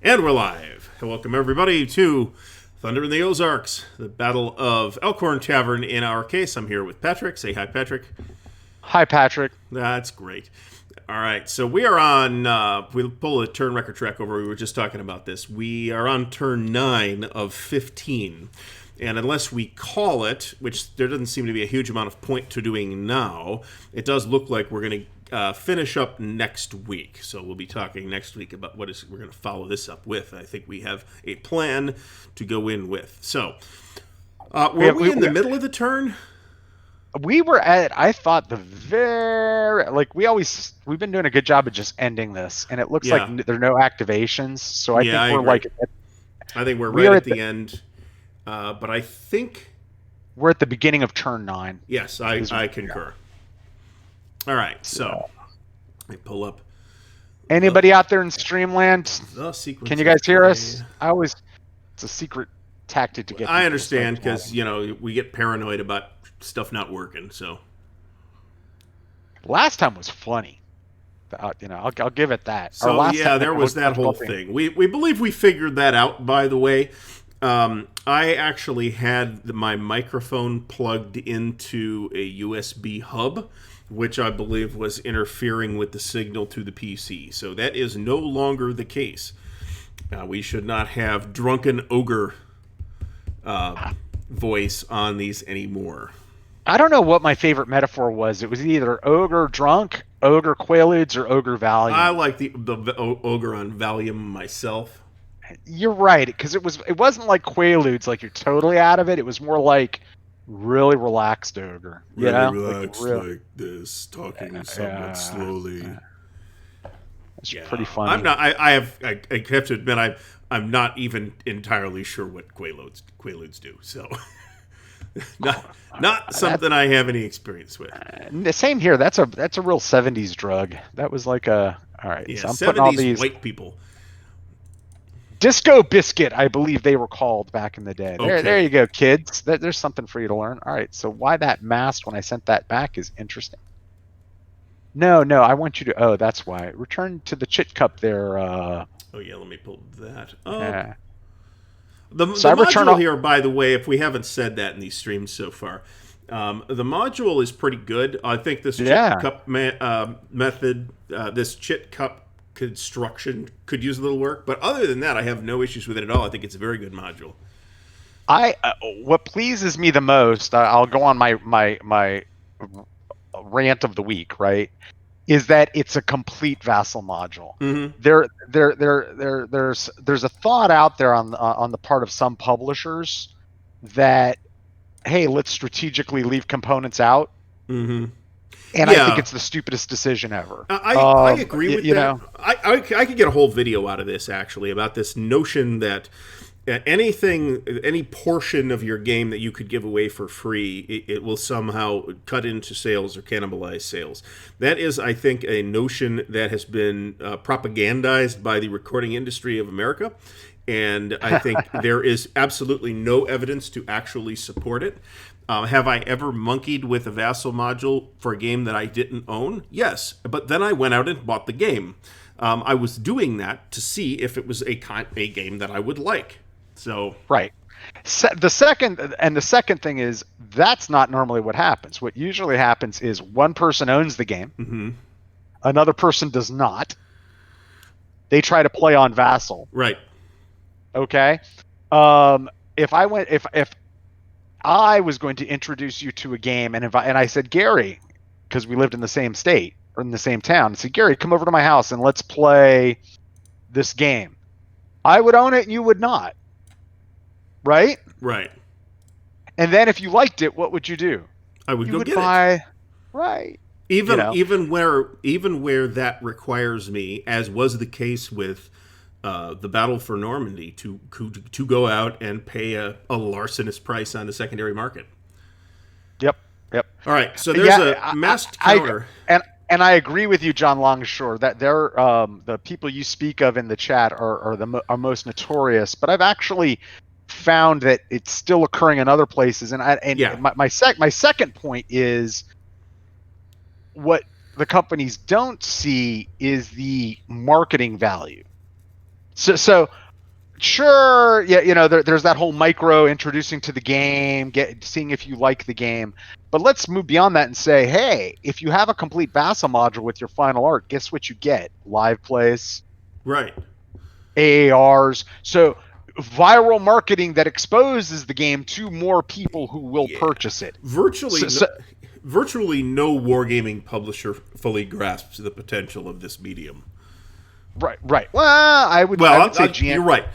And we're live. Welcome everybody to Thunder in the Ozarks, the Battle of Elkhorn Tavern in our case. I'm here with Patrick. Say hi, Patrick. Hi, Patrick. That's great. All right, so we are on, we'll pull a turn record track over. We were just talking about this. We are on turn 9 of 15. And unless we call it, which there doesn't seem to be a huge amount of point to doing now, it does look like we're going to finish up next week. So we'll be talking next week about what we're going to follow this up with. I think we have a plan to go in with. So, were we in the middle of the turn? We were at, I thought, we've been doing a good job of just ending this, and it looks like there are no activations. So I think I think we're right at the end. But I think we're at the beginning of turn 9. Yes, I concur. All right, so let me pull up. Anybody out there in Streamland? Can you guys hear us? It's a secret tactic to get. I understand because we get paranoid about stuff not working. So last time was funny. I'll give it that. So there was that whole thing. We believe we figured that out. By the way. I actually had my microphone plugged into a USB hub, which I believe was interfering with the signal to the PC. So that is no longer the case. We should not have drunken ogre voice on these anymore. I don't know what my favorite metaphor was. It was either ogre drunk, ogre quaaludes, or ogre Valium. I like the ogre on Valium myself. You're right, because it wasn't like quaaludes, like you're totally out of it. It was more like really relaxed ogre. Relaxed like this, talking somewhat slowly. It's pretty funny. I have to admit I'm not even entirely sure what quaaludes do. So not something I have any experience with. Same here. That's a real 70s drug. That was like all right. Yeah, so I'm 70s putting all these white people. Disco Biscuit, I believe they were called back in the day. Okay. There you go, kids. There's something for you to learn. All right, so why that masked when I sent that back is interesting. No, I want you to... Oh, that's why. Return to the chit cup there. Oh, yeah, let me pull that. Oh. Yeah. The module here, by the way, if we haven't said that in these streams so far, the module is pretty good. I think this chit cup method, this chit cup construction could use a little work, but other than that, I have no issues with it at all. I think it's a very good module. What pleases me the most, I'll go on my rant of the week, right? Is that it's a complete Vassal module. Mm-hmm. There's a thought out there on the part of some publishers that, hey, let's strategically leave components out. Mm-hmm. And I think it's the stupidest decition ever. I agree with that. I could get a whole video out of this, actually, about this notion that any portion of your game that you could give away for free, it will somehow cut into sales or cannibalize sales. That is, I think, a notion that has been propagandized by the recording industry of America. And I think there is absolutely no evidence to actually support it. Have I ever monkeyed with a Vassal module for a game that I didn't own? Yes, but then I went out and bought the game. I was doing that to see if it was a game that I would like. So right. The second thing is that's not normally what happens. What usually happens is one person owns the game, mm-hmm. another person does not. They try to play on Vassal. Right. Okay. If I was going to introduce you to a game, and I said, Gary, because we lived in the same state or in the same town, I said, Gary, come over to my house and let's play this game. I would own it and you would not. Right? Right. And then if you liked it, what would you do? I would go get buy, it. Right. Even where that requires me, as was the case with the Battle for Normandy, to go out and pay a larcenous price on the secondary market. Yep. All right, so there's a masked counter. And I agree with you, John Longshore, that they're the people you speak of in the chat are most notorious. But I've actually found that it's still occurring in other places. My second point is what the companies don't see is the marketing value. So sure, yeah, there's that whole micro introducing to the game, seeing if you like the game. But let's move beyond that and say, hey, if you have a complete Vassal module with your final art, guess what you get? Live plays, Right. AARs. So viral marketing that exposes the game to more people who will purchase it. Virtually no wargaming publisher fully grasps the potential of this medium. Right. Well, I would say you're right.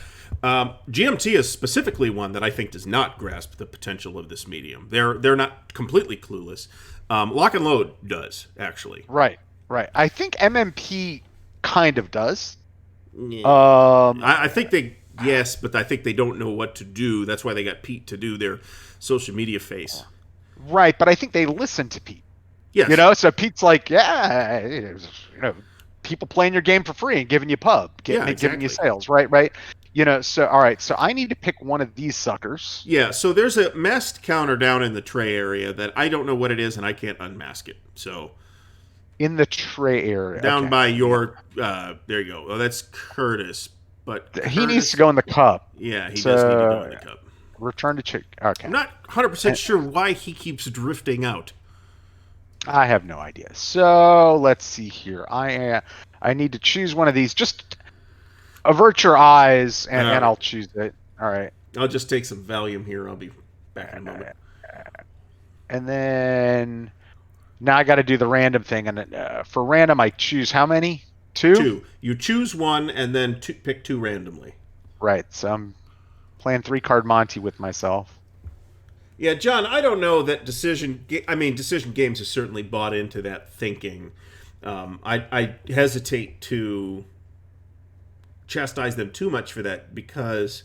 GMT is specifically one that I think does not grasp the potential of this medium. They're not completely clueless. Lock and Load does, actually. Right. I think MMP kind of does. Yeah. I think yes, but I think they don't know what to do. That's why they got Pete to do their social media face. Right, but I think they listen to Pete. Yes. So Pete's like, people playing your game for free and giving you giving you sales, right? So all right, so I need to pick one of these suckers. Yeah, so there's a masked counter down in the tray area that I don't know what it is and I can't unmask it. So in the tray area. Down by your there you go. Oh, that's Curtis. But he needs to go in the cup. Yeah, he does need to go in the cup. Return to check. Okay. I'm not 100% sure why he keeps drifting out. I have no idea. So let's see here. I need to choose one of these. Just avert your eyes, and I'll choose it. All right. I'll just take some Valium here. I'll be back in a moment. And then now I got to do the random thing. And for random, I choose how many? Two? You choose one, and then pick two randomly. Right. So I'm playing 3-card Monty with myself. Yeah, John, I don't know that Decision Games has certainly bought into that thinking. I hesitate to chastise them too much for that because,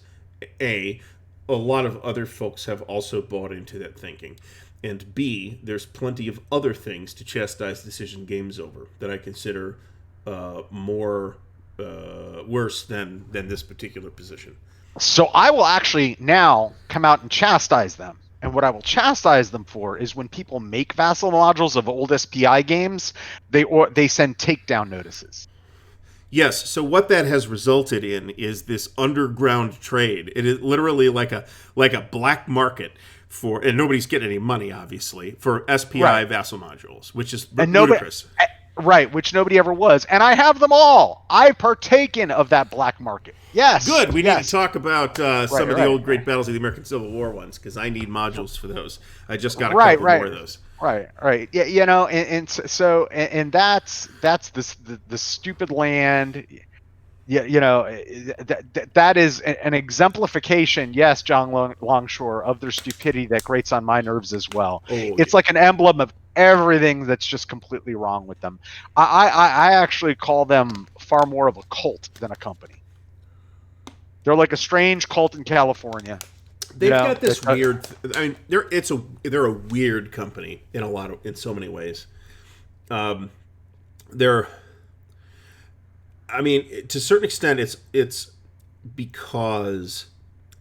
a lot of other folks have also bought into that thinking. And B, there's plenty of other things to chastise Decision Games over that I consider more worse than this particular position. So I will actually now come out and chastise them. And what I will chastise them for is when people make Vassal modules of old SPI games, they send takedown notices. Yes, so what that has resulted in is this underground trade. It is literally like a black market for, and nobody's getting any money, obviously, for SPI Vassal modules, which is ludicrous. Right, which nobody ever was. And I have them all. I've partaken of that black market. Yes. Good. We need to talk about some of the old Great Battles of the American Civil War ones, because I need modules for those. I just got a couple more of those. Right. Yeah, and that's the stupid land. Yeah, that is an exemplification, yes, John Longshore, of their stupidity that grates on my nerves as well. It's like an emblem of everything that's just completely wrong with them. I actually call them far more of a cult than a company. They're like a strange cult in California. They've got this weird. I mean, they're a weird company in so many ways. They're. I mean, to a certain extent, it's because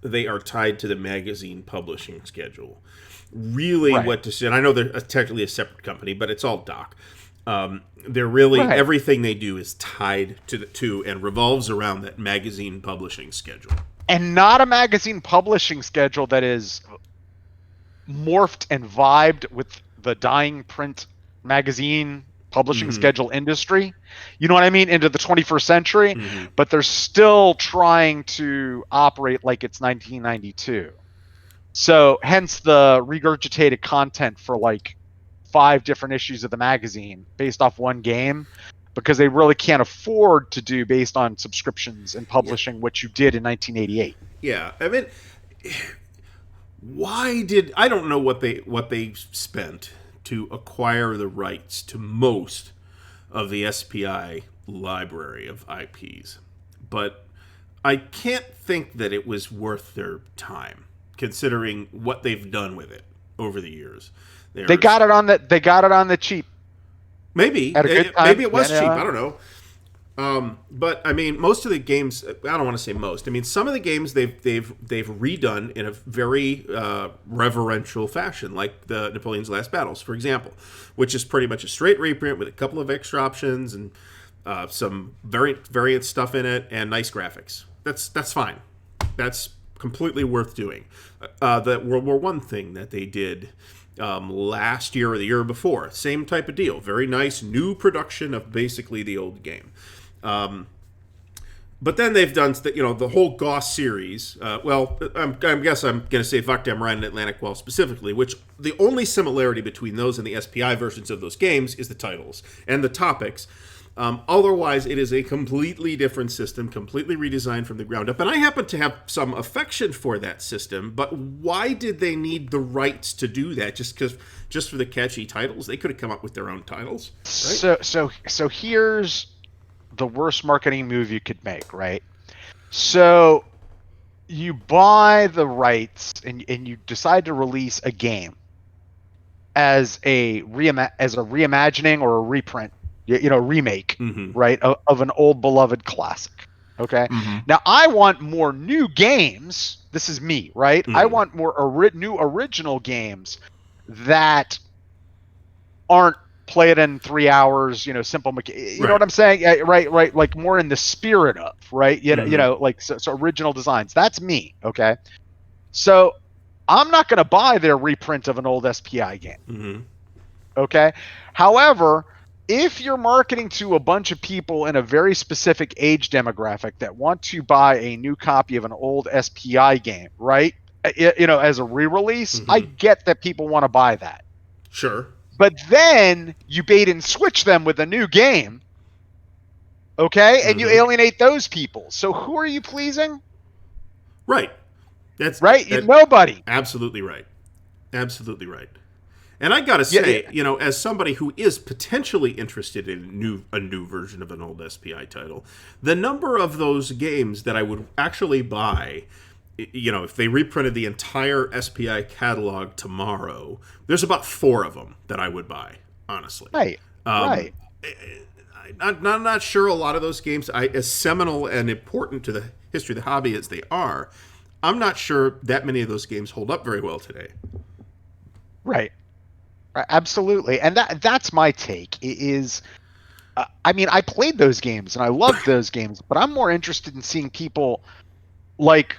they are tied to the magazine publishing schedule. Really, what to say? And I know they're technically a separate company, but it's all Doc. They're really everything they do is tied to and revolves around that magazine publishing schedule. And not a magazine publishing schedule that is morphed and vibed with the dying print magazine publishing schedule industry. You know what I mean? Into the 21st century. But they're still trying to operate like it's 1992. So hence the regurgitated content for like 5 different issues of the magazine based off one game, because they really can't afford to do based on subscriptions and publishing what you did in 1988. Yeah, I mean, I don't know what they spent to acquire the rights to most of the SPI library of IPs, but I can't think that it was worth their time, considering what they've done with it over the years. They got it on the cheap. Maybe it was cheap. I don't know. But I mean, most of the games. I don't want to say most. I mean, some of the games they've redone in a very reverential fashion, like the Napoleon's Last Battles, for example, which is pretty much a straight reprint with a couple of extra options and some variant stuff in it and nice graphics. that's fine. That's completely worth doing. That World War I thing that they did last year or the year before, same type of deal. Very nice new production of basically the old game. But then they've done, the whole Goss series. I guess I'm going to say Vakdam Rhine and Atlantic Wall specifically, which the only similarity between those and the SPI versions of those games is the titles and the topics. Otherwise, it is a completely different system, completely redesigned from the ground up. And I happen to have some affection for that system, but why did they need the rights to do that? Just for the catchy titles? They could have come up with their own titles. Right? So here's the worst marketing move you could make, right? So you buy the rights and you decide to release a game as a reimagining or a reprint, remake, right, of an old beloved classic. Okay. Now I want more new games. This is me, right? I want more new original games that aren't play it in 3 hours, simple, you know what I'm saying? Yeah, right. Like more in the spirit of, right? Like so original designs. That's me. Okay. So I'm not going to buy their reprint of an old SPI game. Okay. However, if you're marketing to a bunch of people in a very specific age demographic that want to buy a new copy of an old SPI game, right? As a re-release, I get that people want to buy that. Sure. But then you bait and switch them with a new game, okay? And you alienate those people. So who are you pleasing? Right. That's right. Nobody. Absolutely right. Absolutely right. And I gotta say, as somebody who is potentially interested in a new version of an old SPI title, the number of those games that I would actually buy, if they reprinted the entire SPI catalog tomorrow, there's about 4 of them that I would buy, honestly. Right. Right. I'm not sure a lot of those games, as seminal and important to the history of the hobby as they are, I'm not sure that many of those games hold up very well today. Right. Absolutely. And that's my take is, I played those games and I loved those games, but I'm more interested in seeing people like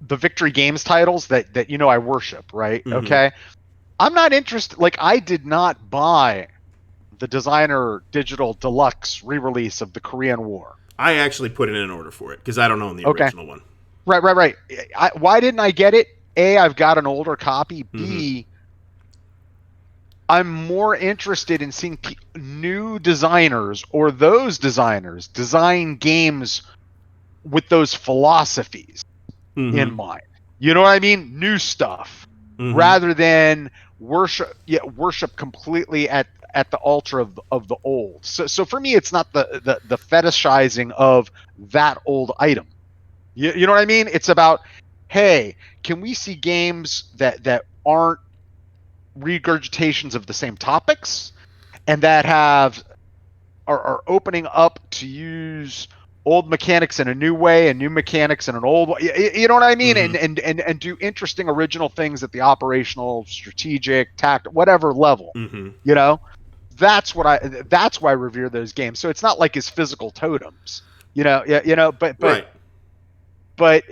the Victory Games titles that I worship, right? Okay. I'm not interested. Like, I did not buy the Designer Digital Deluxe re-release of the Korean War. I actually put in an order for it because I don't own the original one. Right. Why didn't I get it? A, I've got an older copy. B, I'm more interested in seeing new designers or those designers design games with those philosophies in mind. You know what I mean? New stuff rather than worship completely at the altar of the old. So for me, it's not the fetishizing of that old item. You know what I mean? It's about, hey, can we see games that aren't regurgitations of the same topics and that are opening up to use old mechanics in a new way and new mechanics in an old way. You know what I mean? And do interesting original things at the operational, strategic, whatever level. That's why I revere those games. So it's not like his physical totems, but right. But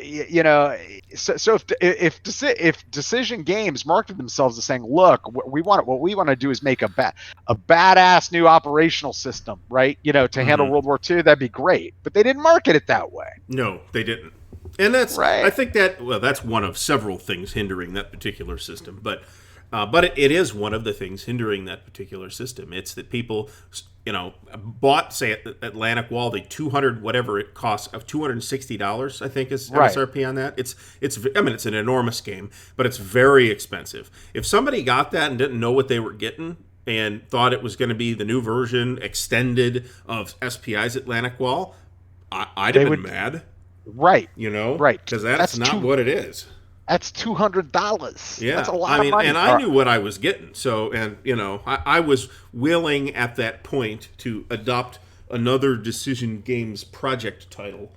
so if Decision Games marketed themselves as saying, "Look, what we want to do is make a badass new operational system, right? To handle World War II, that'd be great." But they didn't market it that way. No, they didn't. And that's right. I think that's one of several things hindering that particular system. But it is one of the things hindering that particular system. It's that people, bought, say, at Atlantic Wall, the 200 whatever it costs of $260, I think is MSRP on that. It's an enormous game, but it's very expensive. If somebody got that and didn't know what they were getting and thought it was going to be the new version extended of SPI's Atlantic Wall, I'd have been mad. Right. Right. Because that's not what it is. That's $200. Yeah, that's a lot of money. And I knew what I was getting. So, and I was willing at that point to adopt another Decision Games project title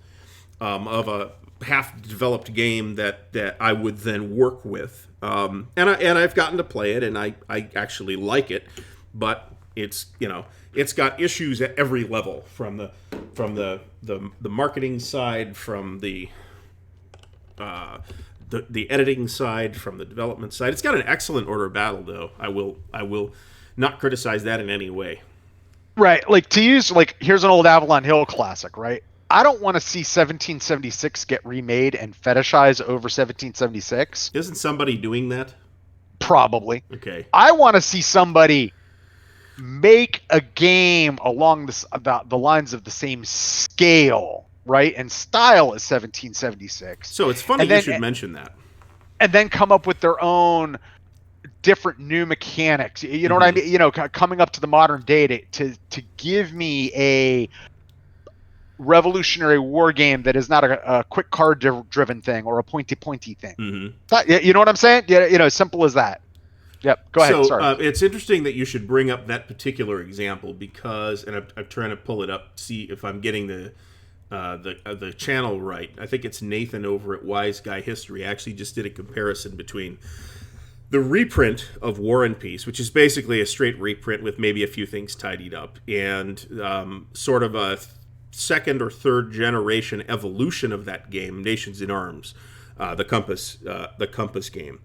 of a half-developed game that I would then work with. And I've gotten to play it, and I actually like it. But It's it's got issues at every level, from the marketing side, from the editing side, from the development side. It's got an excellent order of battle, though. I will not criticize that in any way. Right, like to use here's an old Avalon Hill classic, right? I don't want to see 1776 get remade and fetishize over 1776. Isn't somebody doing that? Probably. Okay. I want to see somebody make a game along about the lines of the same scale, right, and style as 1776. So it's funny you should mention that. And then come up with their own different new mechanics. You know what I mean? Coming up to the modern day to give me a revolutionary war game that is not a quick card driven thing or a pointy thing. You know what I'm saying? Yeah, simple as that. Yep. Go ahead. So Sorry. It's interesting that you should bring up that particular example because, and I'm trying to pull it up, see if I'm getting the channel right. I think it's Nathan over at Wise Guy History actually just did a comparison between the reprint of War and Peace, which is basically a straight reprint with maybe a few things tidied up, and sort of a second or third generation evolution of that game, Nations in Arms, the Compass game.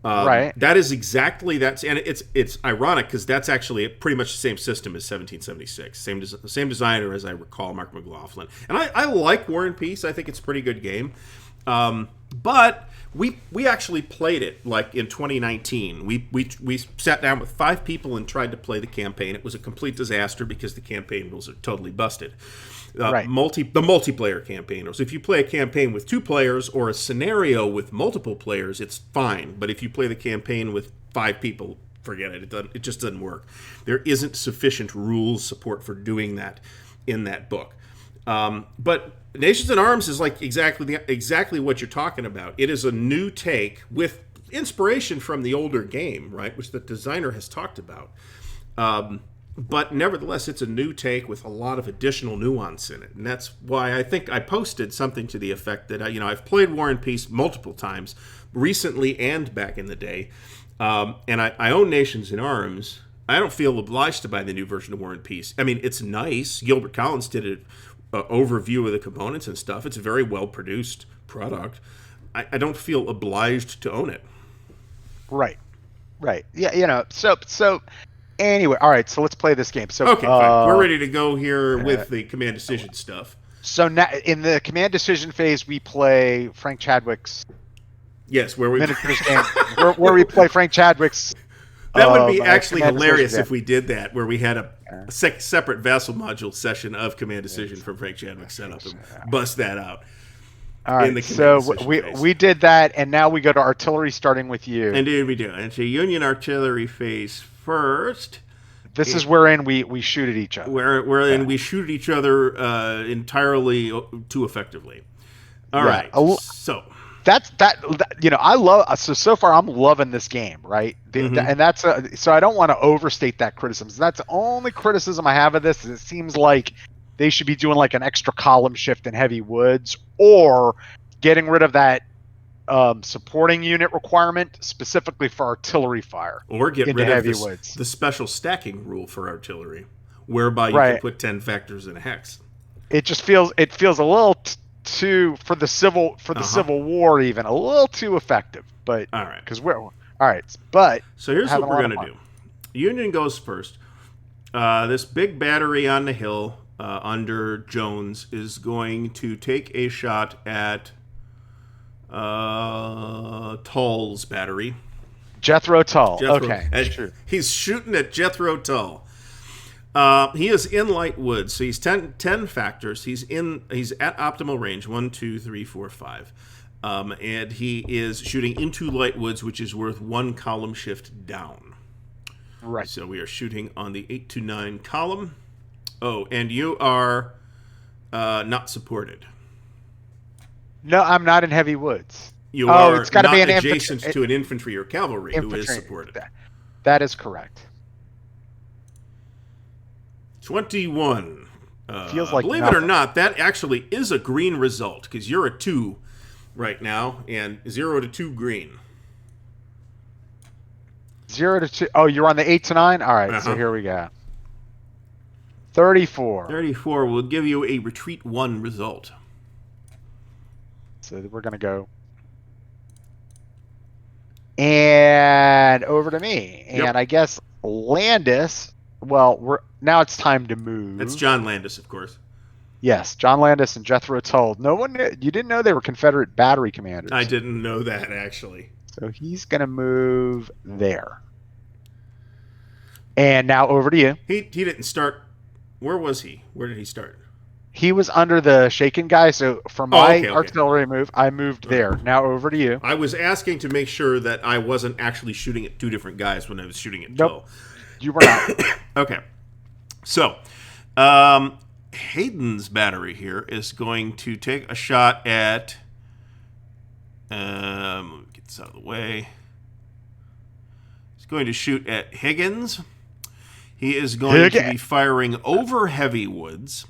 Right. That is exactly that, and it's ironic because that's actually pretty much the same system as 1776, same designer as I recall, Mark McLaughlin. And I like War and Peace. I think it's a pretty good game, but we actually played it like in 2019. We sat down with 5 people and tried to play the campaign. It was a complete disaster because the campaign rules are totally busted. Right. The multiplayer campaign. So if you play a campaign with 2 players or a scenario with multiple players, it's fine. But if you play the campaign with 5 people, forget it. It just doesn't work. There isn't sufficient rules support for doing that in that book. But Nations in Arms is like exactly what you're talking about. It is a new take with inspiration from the older game, right, which the designer has talked about. But nevertheless, it's a new take with a lot of additional nuance in it. And that's why I think I posted something to the effect that, I've played War and Peace multiple times, recently and back in the day. And I own Nations in Arms. I don't feel obliged to buy the new version of War and Peace. I mean, it's nice. Gilbert Collins did an overview of the components and stuff. It's a very well-produced product. I don't feel obliged to own it. Right. Yeah, so... Anyway, all right, so let's play this game. So okay, fine. We're ready to go here with the command decision stuff. So now, in the command decision phase, we play Frank Chadwick's. Yes, where we game, where we play Frank Chadwick's. That would be actually hilarious if we did that, where we had a separate Vassal module session of command decision from Frank Chadwick's setup and bust that out. All right, so we did that, and now we go to artillery, starting with you. Indeed, we do. And so Union artillery phase first. This is wherein we shoot at each other. Wherein we shoot at each other entirely too effectively. All right. So that's I love. So far, I'm loving this game, right? And that's so I don't want to overstate that criticism. That's the only criticism I have of this. Is it seems like they should be doing like an extra column shift in heavy woods, or getting rid of that supporting unit requirement specifically for artillery fire, or get rid of the special stacking rule for artillery, whereby you can put 10 factors in a hex. It just feels a little too for the Civil War, even a little too effective. But all right, because we're all right. But so here's what we're gonna do. Union goes first. This big battery on the hill under Jones is going to take a shot at Tull's battery. Jethro Tull. Okay. Sure. He's shooting at Jethro Tull. He is in light wood, so he's 10 factors. He's at optimal range, 1, 2, 3, 4, 5. And he is shooting into light woods, which is worth 1 column shift down. Right. So we are shooting on the 8 to 9 column. Oh, and you are not supported. No, I'm not in heavy woods. You are it's gotta not be an adjacent to an infantry or cavalry who is supported. That is correct. 21. Feels like believe nothing. it or not, that actually is a green result because you're a 2 right now, and 0 to 2 green. 0 to 2. Oh, you're on the 8 to 9. All right, so here we go. 34. 34 will give you a retreat 1 result. So we're going to go. And over to me. Yep. And I guess Landis, well, now it's time to move. That's John Landis, of course. Yes, John Landis and Jethro Tull. You didn't know they were Confederate battery commanders. I didn't know that, actually. So he's going to move there. And now over to you. He didn't start. Where was he? Where did he start? He was under the shaken guy, so for my artillery move, I moved there. Now over to you. I was asking to make sure that I wasn't actually shooting at 2 different guys when I was shooting at Nope. Tull. You were not. Okay. So, Hayden's battery here is going to take a shot at... let me get this out of the way. He's going to shoot at Higgins. He is going to be firing over Heavy Woods.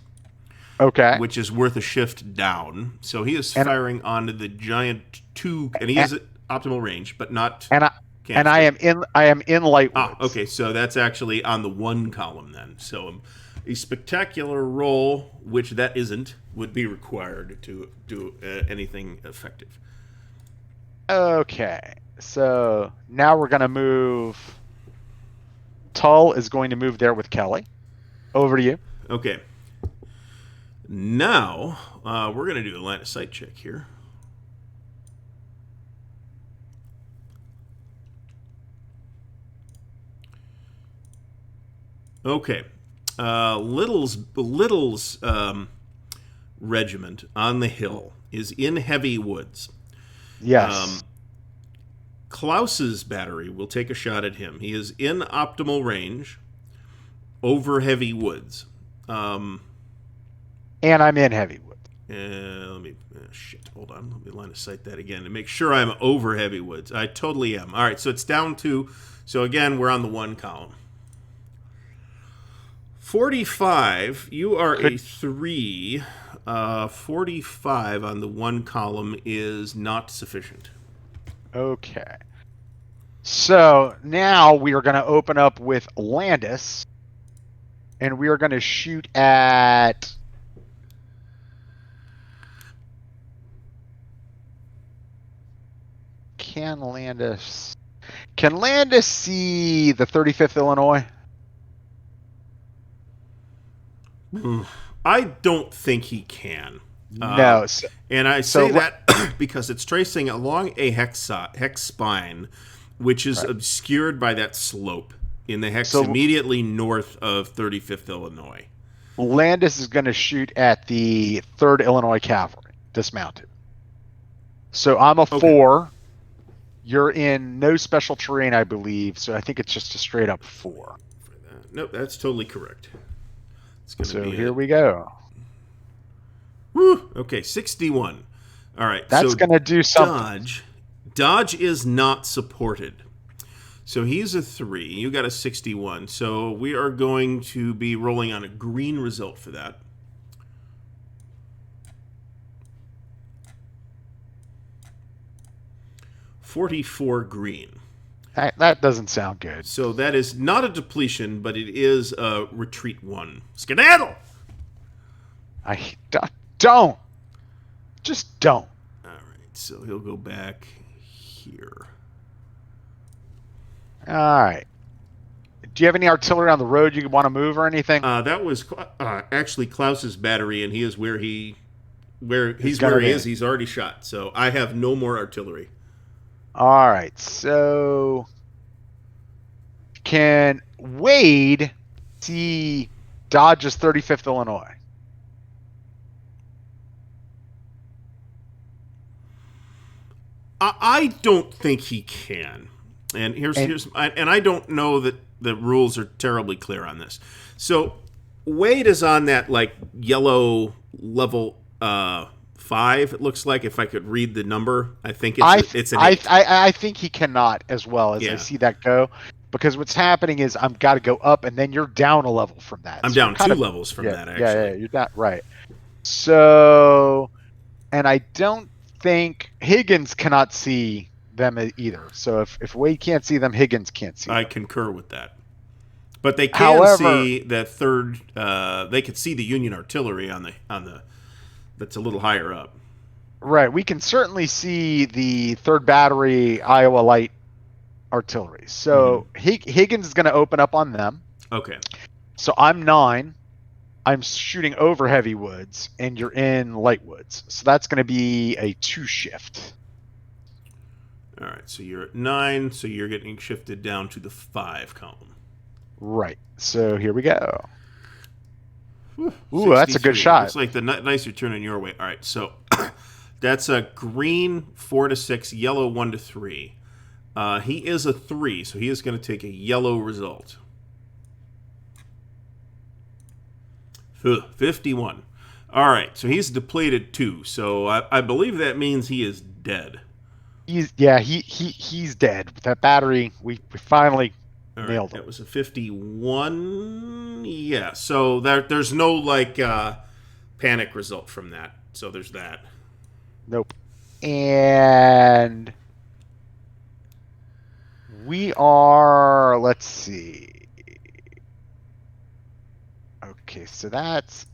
Okay. Which is worth a shift down. So he is firing onto the giant 2, and he has optimal range, but not. And I am in light woods. Okay, so that's actually on the 1 column then. So a spectacular roll, which that isn't, would be required to do anything effective. Okay, so now we're gonna move. Tull is going to move there with Kelly. Over to you. Okay. Now, we're going to do a line of sight check here. Okay. Little's regiment on the hill is in Heavy Woods. Yes. Klaus's battery will take a shot at him. He is in optimal range over Heavy Woods. And I'm in Heavy Woods. Hold on. Let me line of sight that again to make sure I'm over Heavy Woods. I totally am. All right, so it's down to... So again, we're on the 1 column. 45, you are a 3. 45 on the 1 column is not sufficient. Okay. So now we are going to open up with Landis. And we are going to shoot at... Can Landis see the 35th Illinois? I don't think he can. No. And I say that because it's tracing along a hex spine, which is obscured by that slope in the hex immediately north of 35th Illinois. Landis is going to shoot at the 3rd Illinois Cavalry, dismounted. So I'm a 4. You're in no special terrain, I believe, so I think it's just a straight up 4. Nope, that's totally correct. So here we go. Woo! Okay, 61. All right. That's going to do something. Dodge is not supported. So he's a 3. You got a 61. So we are going to be rolling on a green result for that. $44 green. That doesn't sound good. So that is not a depletion, but it is a retreat 1. Skedaddle! Don't. Just don't. All right, so he'll go back here. All right. Do you have any artillery on the road you want to move or anything? That was actually Klaus's battery, and he is where he is. He's already shot, so I have no more artillery. All right, so can Wade see Dodge's 35th Illinois? I don't think he can. And I don't know that the rules are terribly clear on this. So Wade is on that like yellow level 5. It looks like, if I could read the number, I think it's an 8. I think he cannot as well as I see that go, because what's happening is I'm got to go up, and then you're down a level from that. I'm down 2 levels from that. Actually, yeah, you're not right. So, and I don't think Higgins cannot see them either. So if Wade can't see them, Higgins can't see them. I concur with that. But they can However, see that third. They could see the Union artillery on the that's a little higher up. right, we can certainly see the 3rd Battery Iowa Light artillery. So Higgins is going to open up on them. Okay. So I'm 9. I'm shooting over heavy woods, and you're in light woods. So that's going to be a 2 shift. All right. So you're at 9. So you're getting shifted down to the 5 column. Right. So here we go. Whew, Ooh, that's a good shot. Looks like the nicer turning your way. All right. So that's a green 4 to 6, yellow 1 to 3. He is a 3, so he is going to take a yellow result. 51. All right, so he's depleted 2. So I believe that means he is dead. He's dead. With that battery, we finally nailed him. That was a 51. Yeah, so there's no like panic result from that. So there's that. Nope. And we are, let's see. Okay, so that's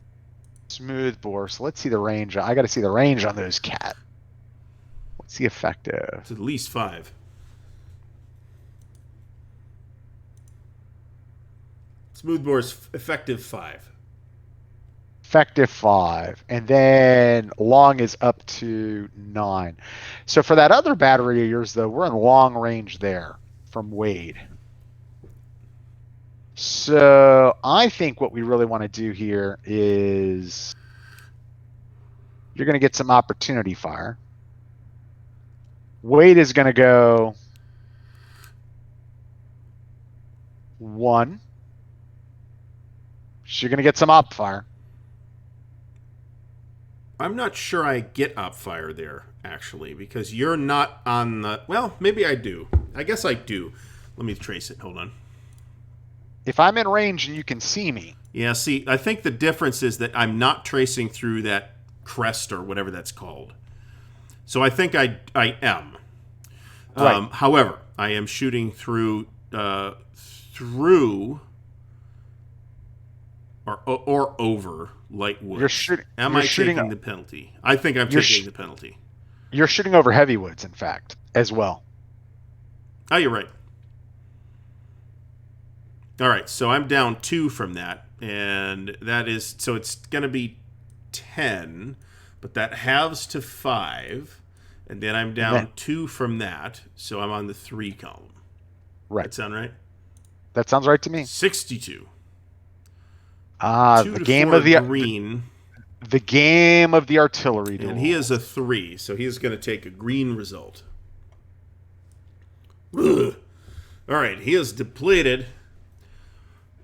smooth bore. So let's see the range. I got to see the range on those cat. What's the effective? It's at least 5. Smoothbore's effective 5. Effective 5. And then long is up to 9. So for that other battery of yours, though, we're in long range there from Wade. So I think what we really want to do here is you're going to get some opportunity fire. Wade is going to go 1. So you're going to get some op fire. I'm not sure I get op fire there, actually, because you're not on the... Well, maybe I do. I guess I do. Let me trace it. Hold on. If I'm in range and you can see me. Yeah, see, I think the difference is that I'm not tracing through that crest or whatever that's called. So I think I am. Right. However, I am shooting through or over light woods. Am I taking the penalty? I think I'm taking the penalty. You're shooting over heavy woods, in fact, as well. Oh, you're right. All right, so I'm down 2 from that, and that is, so it's going to be 10, but that halves to 5, and then I'm down 2 from that, so I'm on the 3 column. Right. That sound right? That sounds right to me. 62. The game of the green. The game of the artillery duel. And he is a 3, so he is going to take a green result. Ugh. All right, he is depleted.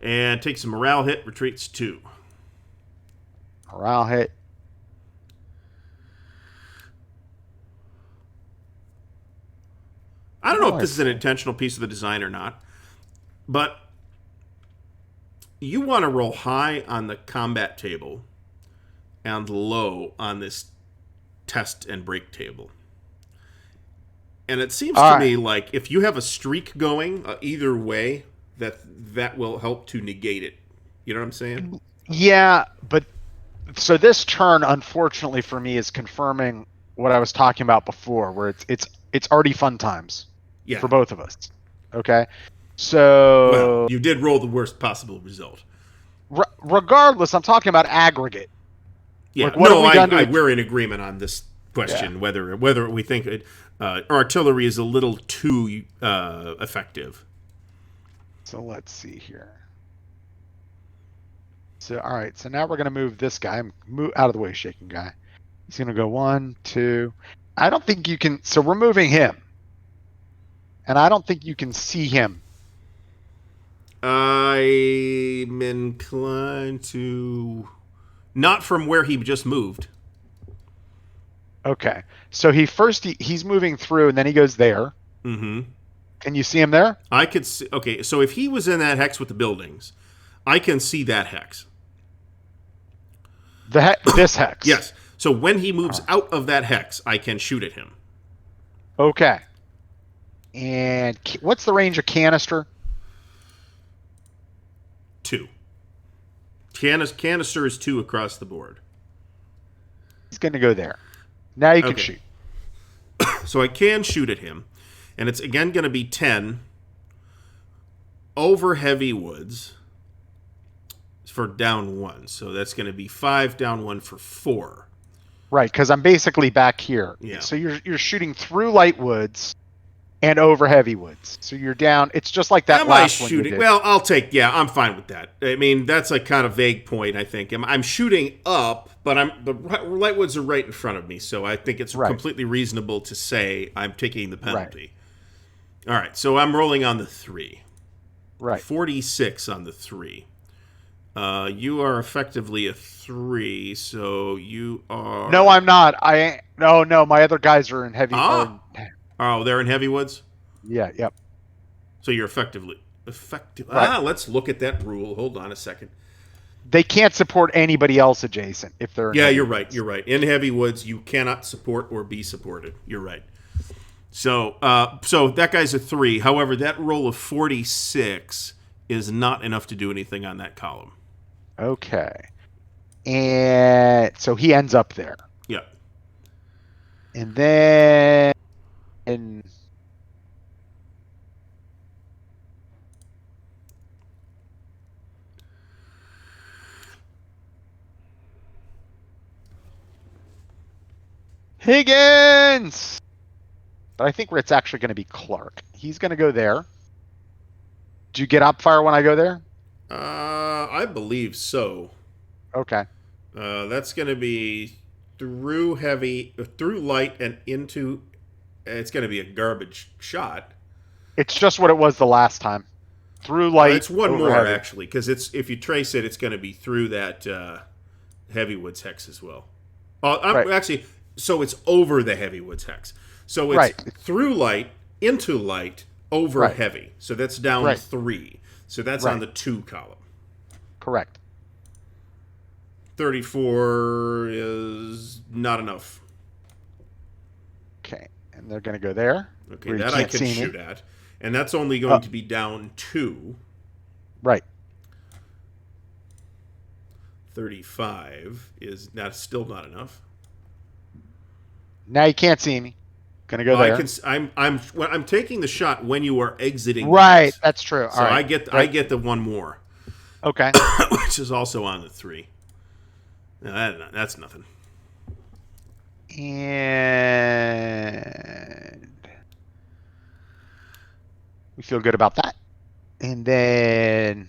And takes a morale hit, retreats 2. Morale hit. I don't know if this is an intentional piece of the design or not, but you want to roll high on the combat table and low on this test and break table. And it seems to me like if you have a streak going either way, that will help to negate it. You know what I'm saying? Yeah, but so this turn, unfortunately for me, is confirming what I was talking about before, where it's already fun times for both of us. Okay, so well, you did roll the worst possible result. Regardless, I'm talking about aggregate. Yeah, like, what have we done we're in agreement on this question. Yeah. Whether we think artillery is a little too effective. So let's see here. So, all right. So now we're going to move this guy. Move out of the way, shaking guy. He's going to go 1, 2. I don't think you can. So we're moving him. And I don't think you can see him. I'm inclined to... Not from where he just moved. Okay. So he's moving through, and then he goes there. Mm-hmm. Can you see him there? I could see... Okay, so if he was in that hex with the buildings, I can see that hex. This hex? Yes. So when he moves out of that hex, I can shoot at him. Okay. And what's the range of canister? 2. Canister is 2 across the board. He's going to go there. Now you can Okay. shoot. So I can shoot at him. And it's again going to be 10 over heavy woods for down 1. So that's going to be 5 down 1 for 4. Right, because I'm basically back here. Yeah. So you're shooting through light woods and over heavy woods. So you're down. It's just like that last one you did. Well, I'm fine with that. I mean, that's a kind of vague point, I think. I'm shooting up, but the light woods are right in front of me, so I think it's completely reasonable to say I'm taking the penalty. Right. All right, so I'm rolling on the 3. Right. 46 on the 3. You are effectively a 3, so you are... No, I'm not. No, my other guys are in heavy... Oh, they're in heavy woods? Yeah, yep. So you're effective. Right. Let's look at that rule. Hold on a second. They can't support anybody else adjacent if they're... Yeah, you're right. You're right. In heavy woods, you cannot support or be supported. You're right. So that guy's a 3. However, that roll of 46 is not enough to do anything on that column. Okay. And so he ends up there. Yeah. And then... Higgins! But I think it's actually going to be Clark. He's going to go there. Do you get up fire when I go there? I believe so. Okay. That's going to be through light and into... It's going to be a garbage shot. It's just what it was the last time. Through light. It's one more, heavy. Actually, because if you trace it, it's going to be through that heavy woods hex as well. Actually, so it's over the heavy woods hex. So it's through light, into light, over heavy. So that's down 3. So that's on the 2 column. Correct. 34 is not enough. Okay. And they're going to go there. Okay, that I can shoot at. And that's only going to be down 2. Right. 35 is still not enough. Now you can't see me. Gonna go there. I'm taking the shot when you are exiting. Right, that's true. So I get the one more. Okay. Which is also on the 3. No, that's nothing. And we feel good about that. And then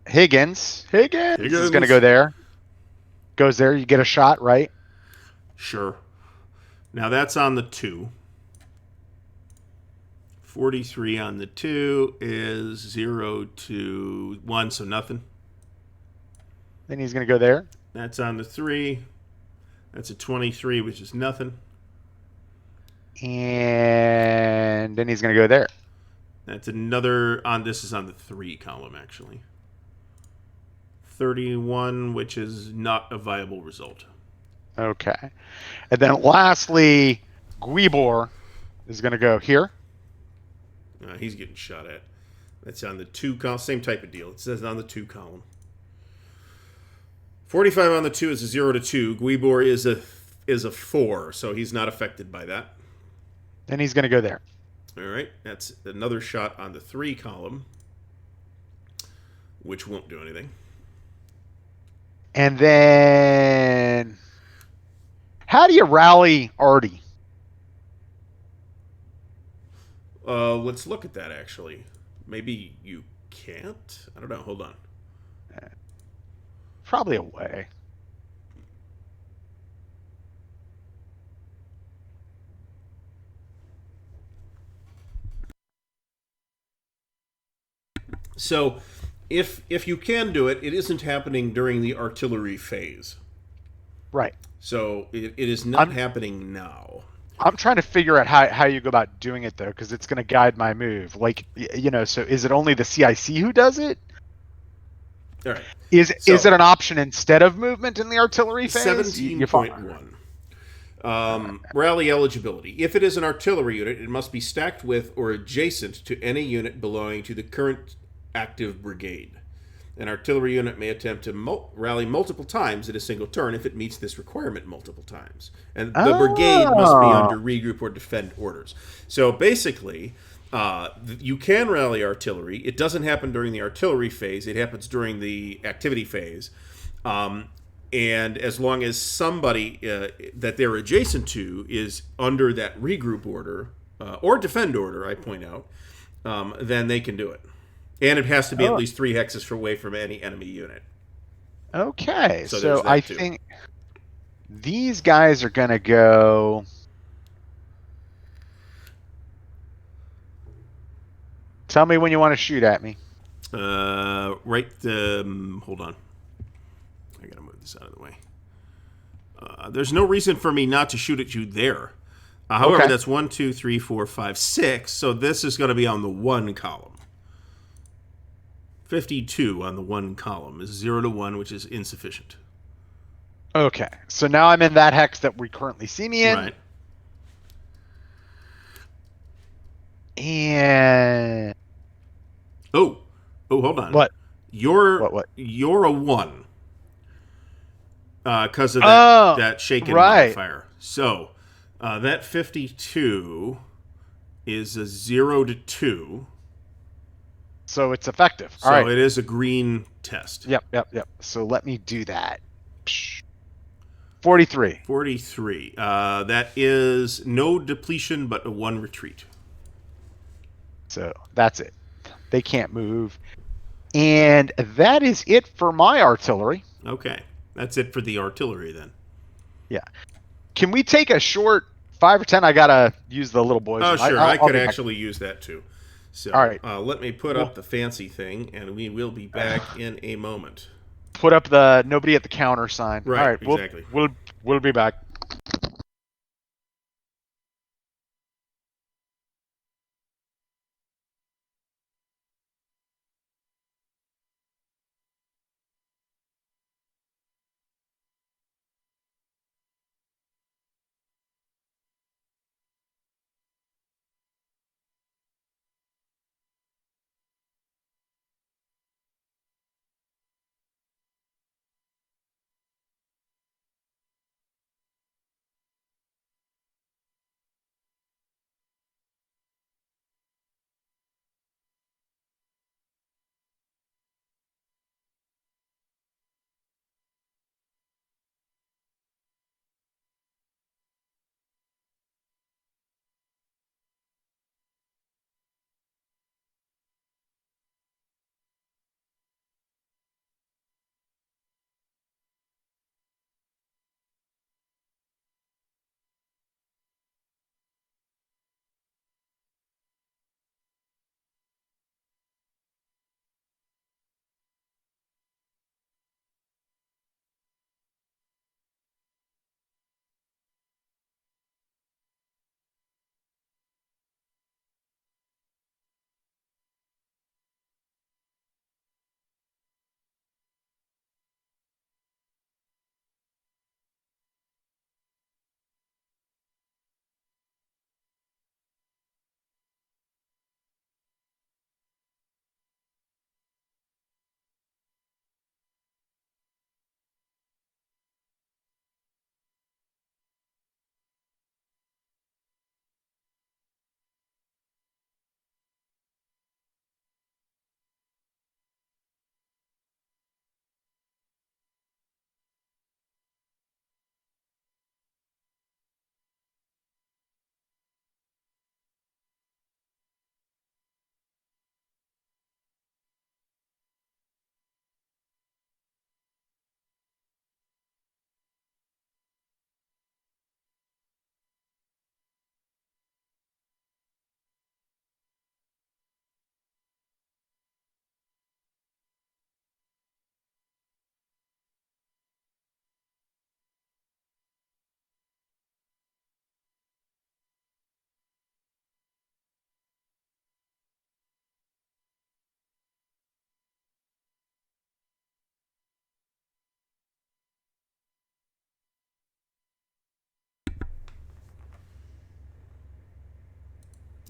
Higgins is going to go there. Goes there. You get a shot, right? Sure. Now that's on the 2. 43 on the 2 is 0 to 1, so nothing. Then he's going to go there. That's on the 3. That's a 23, which is nothing. And then he's going to go there. That's another this is on the 3 column, actually. 31, which is not a viable result. Okay. And then lastly, Guibor is going to go here. He's getting shot at. That's on the 2 column. Same type of deal. It says on the 2 column. 45 on the 2 is a 0 to 2. Guibor is a 4, so he's not affected by that. Then he's going to go there. All right. That's another shot on the 3 column, which won't do anything. And then how do you rally Artie? Let's look at that, actually. Maybe you can't? I don't know. Hold on. Probably a way. So, if you can do it, it isn't happening during the artillery phase. Right. So, it is not happening now. I'm trying to figure out how you go about doing it, though, because it's going to guide my move. Like, so is it only the CIC who does it? All right. Is it an option instead of movement in the artillery phase? 17.1. Rally eligibility. If it is an artillery unit, it must be stacked with or adjacent to any unit belonging to the current active brigade. An artillery unit may attempt to rally multiple times in a single turn if it meets this requirement multiple times. And the brigade must be Oh. under regroup or defend orders. So basically, you can rally artillery. It doesn't happen during the artillery phase, it happens during the activity phase. And as long as somebody that they're adjacent to is under that regroup order or defend order, I point out, then they can do it. And it has to be at Oh. least 3 hexes away from any enemy unit. Okay. So So there's I that too. think these guys are going to go. Tell me when you want to shoot at me. Right. Hold on. I gotta move this out of the way. There's no reason for me not to shoot at you there. However, Okay. that's 1, 2, 3, 4, 5, 6. So this is going to be on the 1 column. 52 on the 1 column is 0 to 1, which is insufficient. Okay. So now I'm in that hex that we currently see me in. Right. And Oh, hold on. what? You're What? you're a 1 because of that shaken right. modifier. So that 52 is a 0 to 2. So it's effective. So All right. it is a green test. Yep. So let me do that. 43. 43. That is no depletion, but a 1 retreat. So that's it. They can't move. And that is it for my artillery. Okay. That's it for the artillery then. Yeah. Can we take a short 5 or 10? I got to use the little boys. Oh, sure. I could actually use that too. So all right. Let me put up the fancy thing, and we will be back in a moment. Put up the nobody at the counter sign. Right, all right. exactly. We'll be back.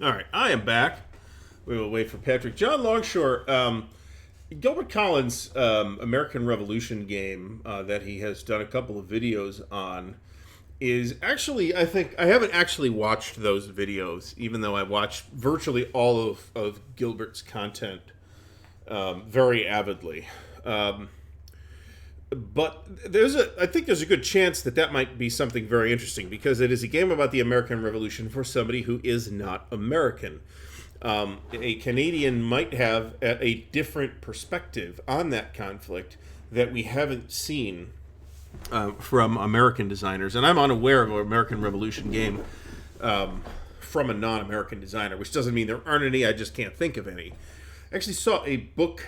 All right, I am back. We will wait for Patrick. John Longshore, Gilbert Collins' American Revolution game that he has done a couple of videos on is actually, I think, I haven't actually watched those videos, even though I watched virtually all of Gilbert's content very avidly. But I think there's a good chance that that might be something very interesting because it is a game about the American Revolution for somebody who is not American. A Canadian might have a different perspective on that conflict that we haven't seen from American designers. And I'm unaware of an American Revolution game from a non-American designer, which doesn't mean there aren't any. I just can't think of any. I actually saw a book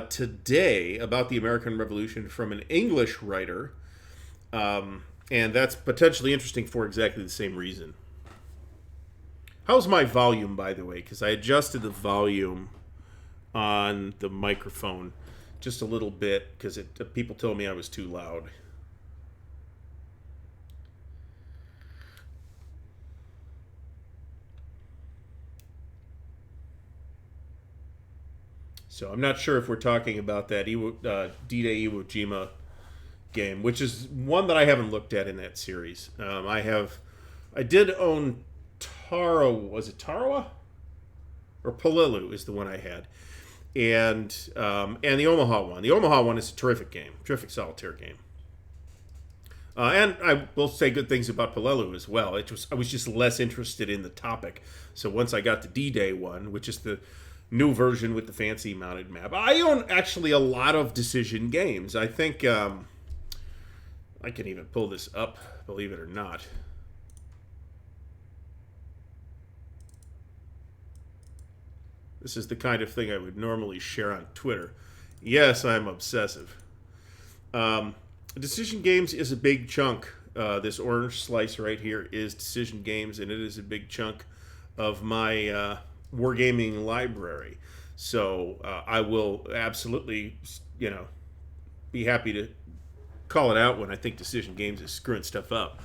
today about the American Revolution from an English writer, and that's potentially interesting for exactly the same reason. How's my volume, by the way? Because I adjusted the volume on the microphone just a little bit because people told me I was too loud. So I'm not sure if we're talking about that D-Day Iwo Jima game, which is one that I haven't looked at in that series. I did own was it Tarawa? Or Palilu is the one I had. And the Omaha one. The Omaha one is a terrific game, terrific solitaire game. And I will say good things about Palilu as well. I was just less interested in the topic. So once I got the D-Day one, which is the new version with the fancy mounted map, I own actually a lot of decision games. I think I can even pull this up, believe it or not. This is the kind of thing I would normally share on Twitter. Yes, I'm obsessive. Decision games is a big chunk. This orange slice right here is decision games, and it is a big chunk of my wargaming library. So I will absolutely, be happy to call it out when I think decision games is screwing stuff up.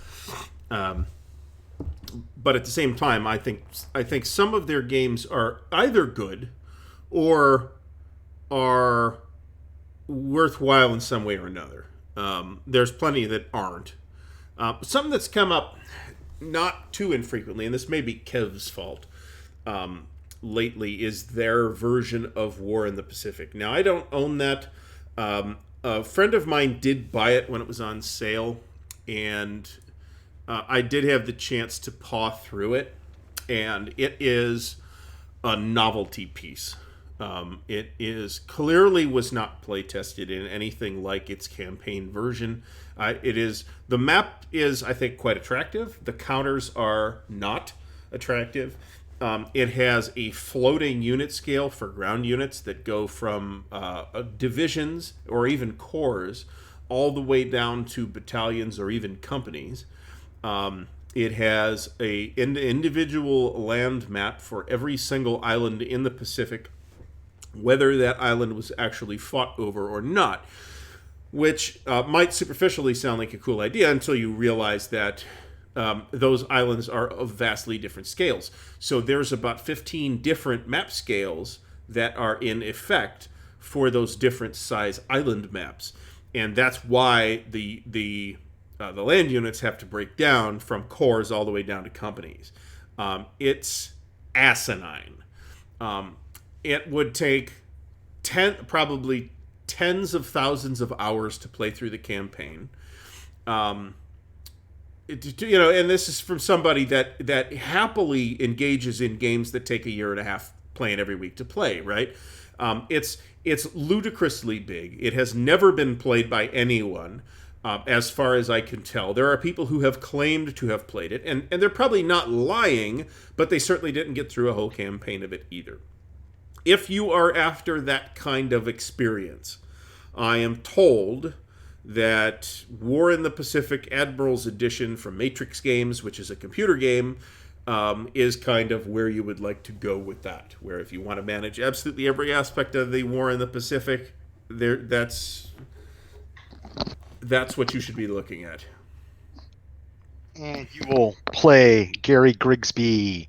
But at the same time, I think some of their games are either good or are worthwhile in some way or another. There's plenty that aren't. Something that's come up not too infrequently, and this may be Kev's fault lately, is their version of War in the Pacific. Now, I don't own that. A friend of mine did buy it when it was on sale, and I did have the chance to paw through it, and it is a novelty piece. It is clearly was not play tested in anything like its campaign version. The map is, I think, quite attractive. The counters are not attractive. It has a floating unit scale for ground units that go from divisions or even corps all the way down to battalions or even companies. It has an individual land map for every single island in the Pacific, whether that island was actually fought over or not, which might superficially sound like a cool idea until you realize that those islands are of vastly different scales. So there's about 15 different map scales that are in effect for those different size island maps. And that's why the land units have to break down from corps all the way down to companies. It's asinine. It would take probably tens of thousands of hours to play through the campaign. And this is from somebody that happily engages in games that take a year and a half playing every week to play, right? It's ludicrously big. It has never been played by anyone. As far as I can tell. There are people who have claimed to have played it, and they're probably not lying, but they certainly didn't get through a whole campaign of it either. If you are after that kind of experience, I am told that War in the Pacific Admiral's Edition from Matrix Games, which is a computer game, is kind of where you would like to go with that. Where if you want to manage absolutely every aspect of the War in the Pacific, that's what you should be looking at. And you will play Gary Grigsby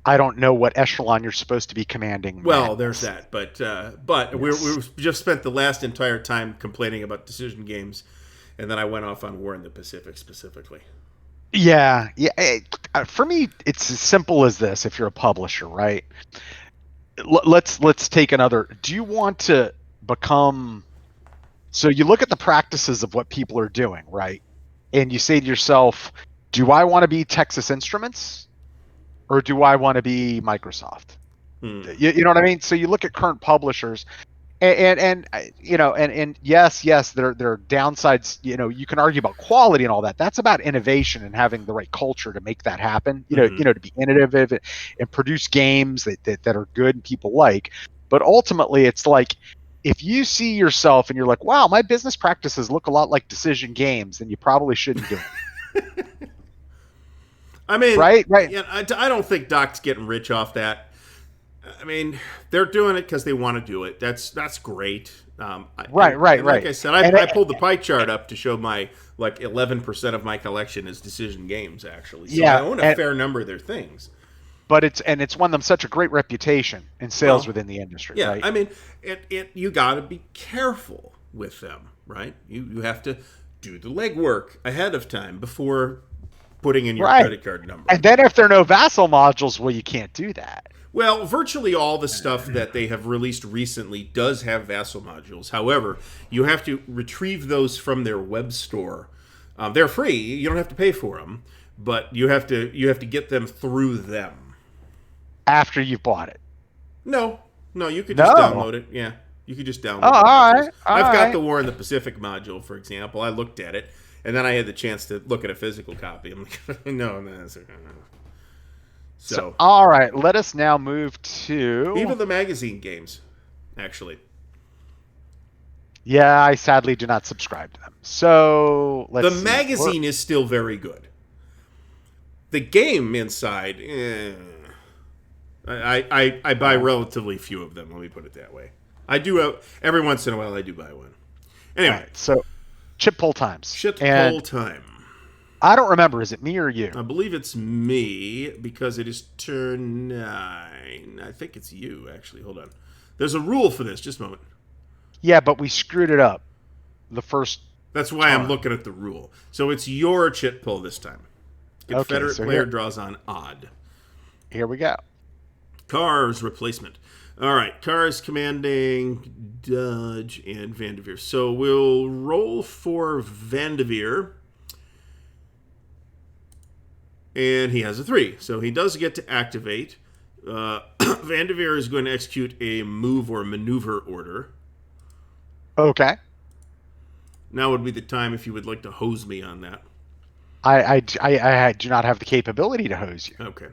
I don't know what echelon you're supposed to be commanding. Well, there's Madness. that, but Yes. we just spent the last entire time complaining about decision games, and then I went off on War in the Pacific specifically. Yeah, yeah. For me, it's as simple as this. If you're a publisher, right? Let's take another. Do you want to become? So you look at the practices of what people are doing, right? And you say to yourself, do I want to be Texas Instruments or do I want to be Microsoft? Hmm. You know what I mean? So you look at current publishers, and yes, there are downsides. You can argue about quality and all that. That's about innovation and having the right culture to make that happen. Mm-hmm. To be innovative and produce games that are good and people like. But ultimately, it's like if you see yourself and you're like, wow, my business practices look a lot like decision games, then you probably shouldn't do them. I mean, Right. yeah, I don't think Doc's getting rich off that. I mean, they're doing it because they want to do it. That's great. And like Right. I said, And I pulled the pie chart up to show my like 11% of my collection is decision games actually. So I yeah, own a fair number of their things. but it's won them such a great reputation in sales Well, within the industry, yeah, right? I mean, it you got to be careful with them, right? You have to do the legwork ahead of time before putting in your Right. credit card number. And then if there are no Vassal modules, well, you can't do that. Well, virtually all the stuff that they have released recently does have Vassal modules. However, you have to retrieve those from their web store. They're free; you don't have to pay for them, but you have to get them through them. After you've bought it. No, no, you could just No. download it. Yeah, you could just Oh, download the all modules. right. All I've got right. the War in the Pacific module, for example. I looked at it, and then I had the chance to look at a physical copy. I'm like, no, no. So, So all right. Let us now move to. even the magazine games, actually. Yeah, I sadly do not subscribe to them. So The let's see. magazine is still very good. The game inside, I buy relatively few of them. Let me put it that way. I do every once in a while. I do buy one. All Anyway, right. So chip pull times. shit And poll time. I don't remember. Is it me or you? I believe it's me because it is turn 9. I think it's you actually. Hold on. There's a rule for this. Just a moment. Yeah, but we screwed it up the first That's why I'm turn. looking at the rule. So it's your chit pull this time. Okay, Confederate so player draws on odd. here we go. Cars replacement. All right, Cars commanding Dodge and Vanderveer. So we'll roll for Vanderveer. And he has a 3. So he does get to activate. Vanderveer is going to execute a move or maneuver order. Okay. Now would be the time if you would like to hose me on that. I do not have the capability to hose you. Okay.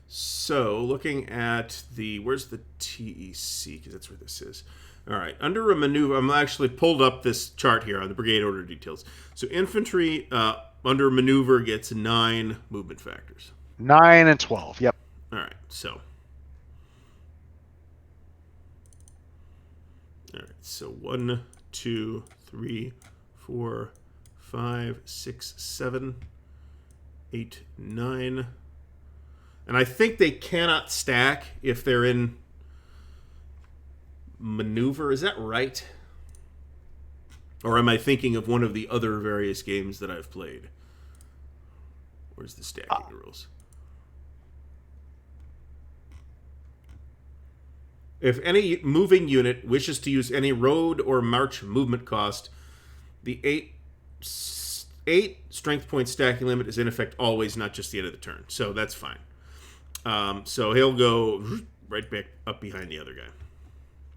So, looking at the where's the TEC? Because that's where this is. All right, under a maneuver, I'm actually pulled up this chart here on the brigade order details. So, infantry under maneuver gets 9 movement factors. 9 and 12. Yep. All right, so. All right, so 1, 2, 3, 4, 5, 6, 7, 8, 9. And I think they cannot stack if they're in maneuver. Is that right? Or am I thinking of one of the other various games that I've played? Where's the stacking rules? If any moving unit wishes to use any road or march movement cost, the 8 strength point stacking limit is in effect always, not just the end of the turn. So that's fine. So he'll go right back up behind the other guy.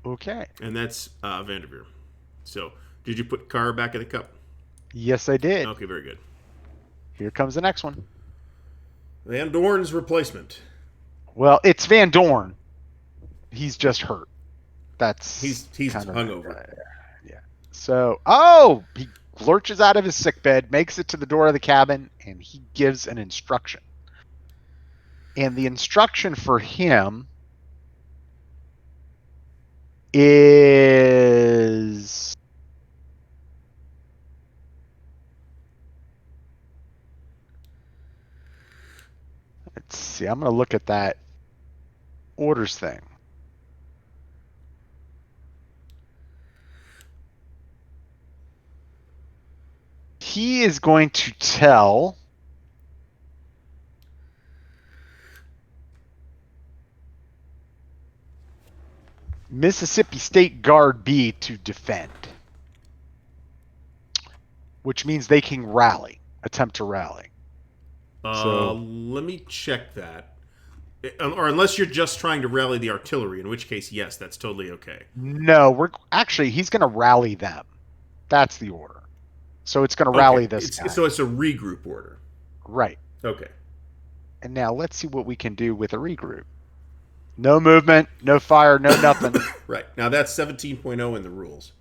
Okay. And that's Vanderveer. So, did you put Carr back in the cup? Yes, I did. Okay, very good. Here comes the next one. Van Dorn's replacement. Well, it's Van Dorn. He's just hurt. That's He's hungover. Yeah. So, he lurches out of his sickbed, makes it to the door of the cabin, and he gives an instruction. And the instruction for him is let's see, I'm going to look at that. orders thing. He is going to tell Mississippi State Guard B to defend, which means they can rally, attempt to rally. Let me check that. Or unless you're just trying to rally the artillery, in which case, yes, that's totally okay. No, he's going to rally them. That's the order. So it's going to rally this guy. So it's a regroup order. Right. Okay. And now let's see what we can do with a regroup. No movement, no fire, no nothing. Right. Now that's 17.0 in the rules.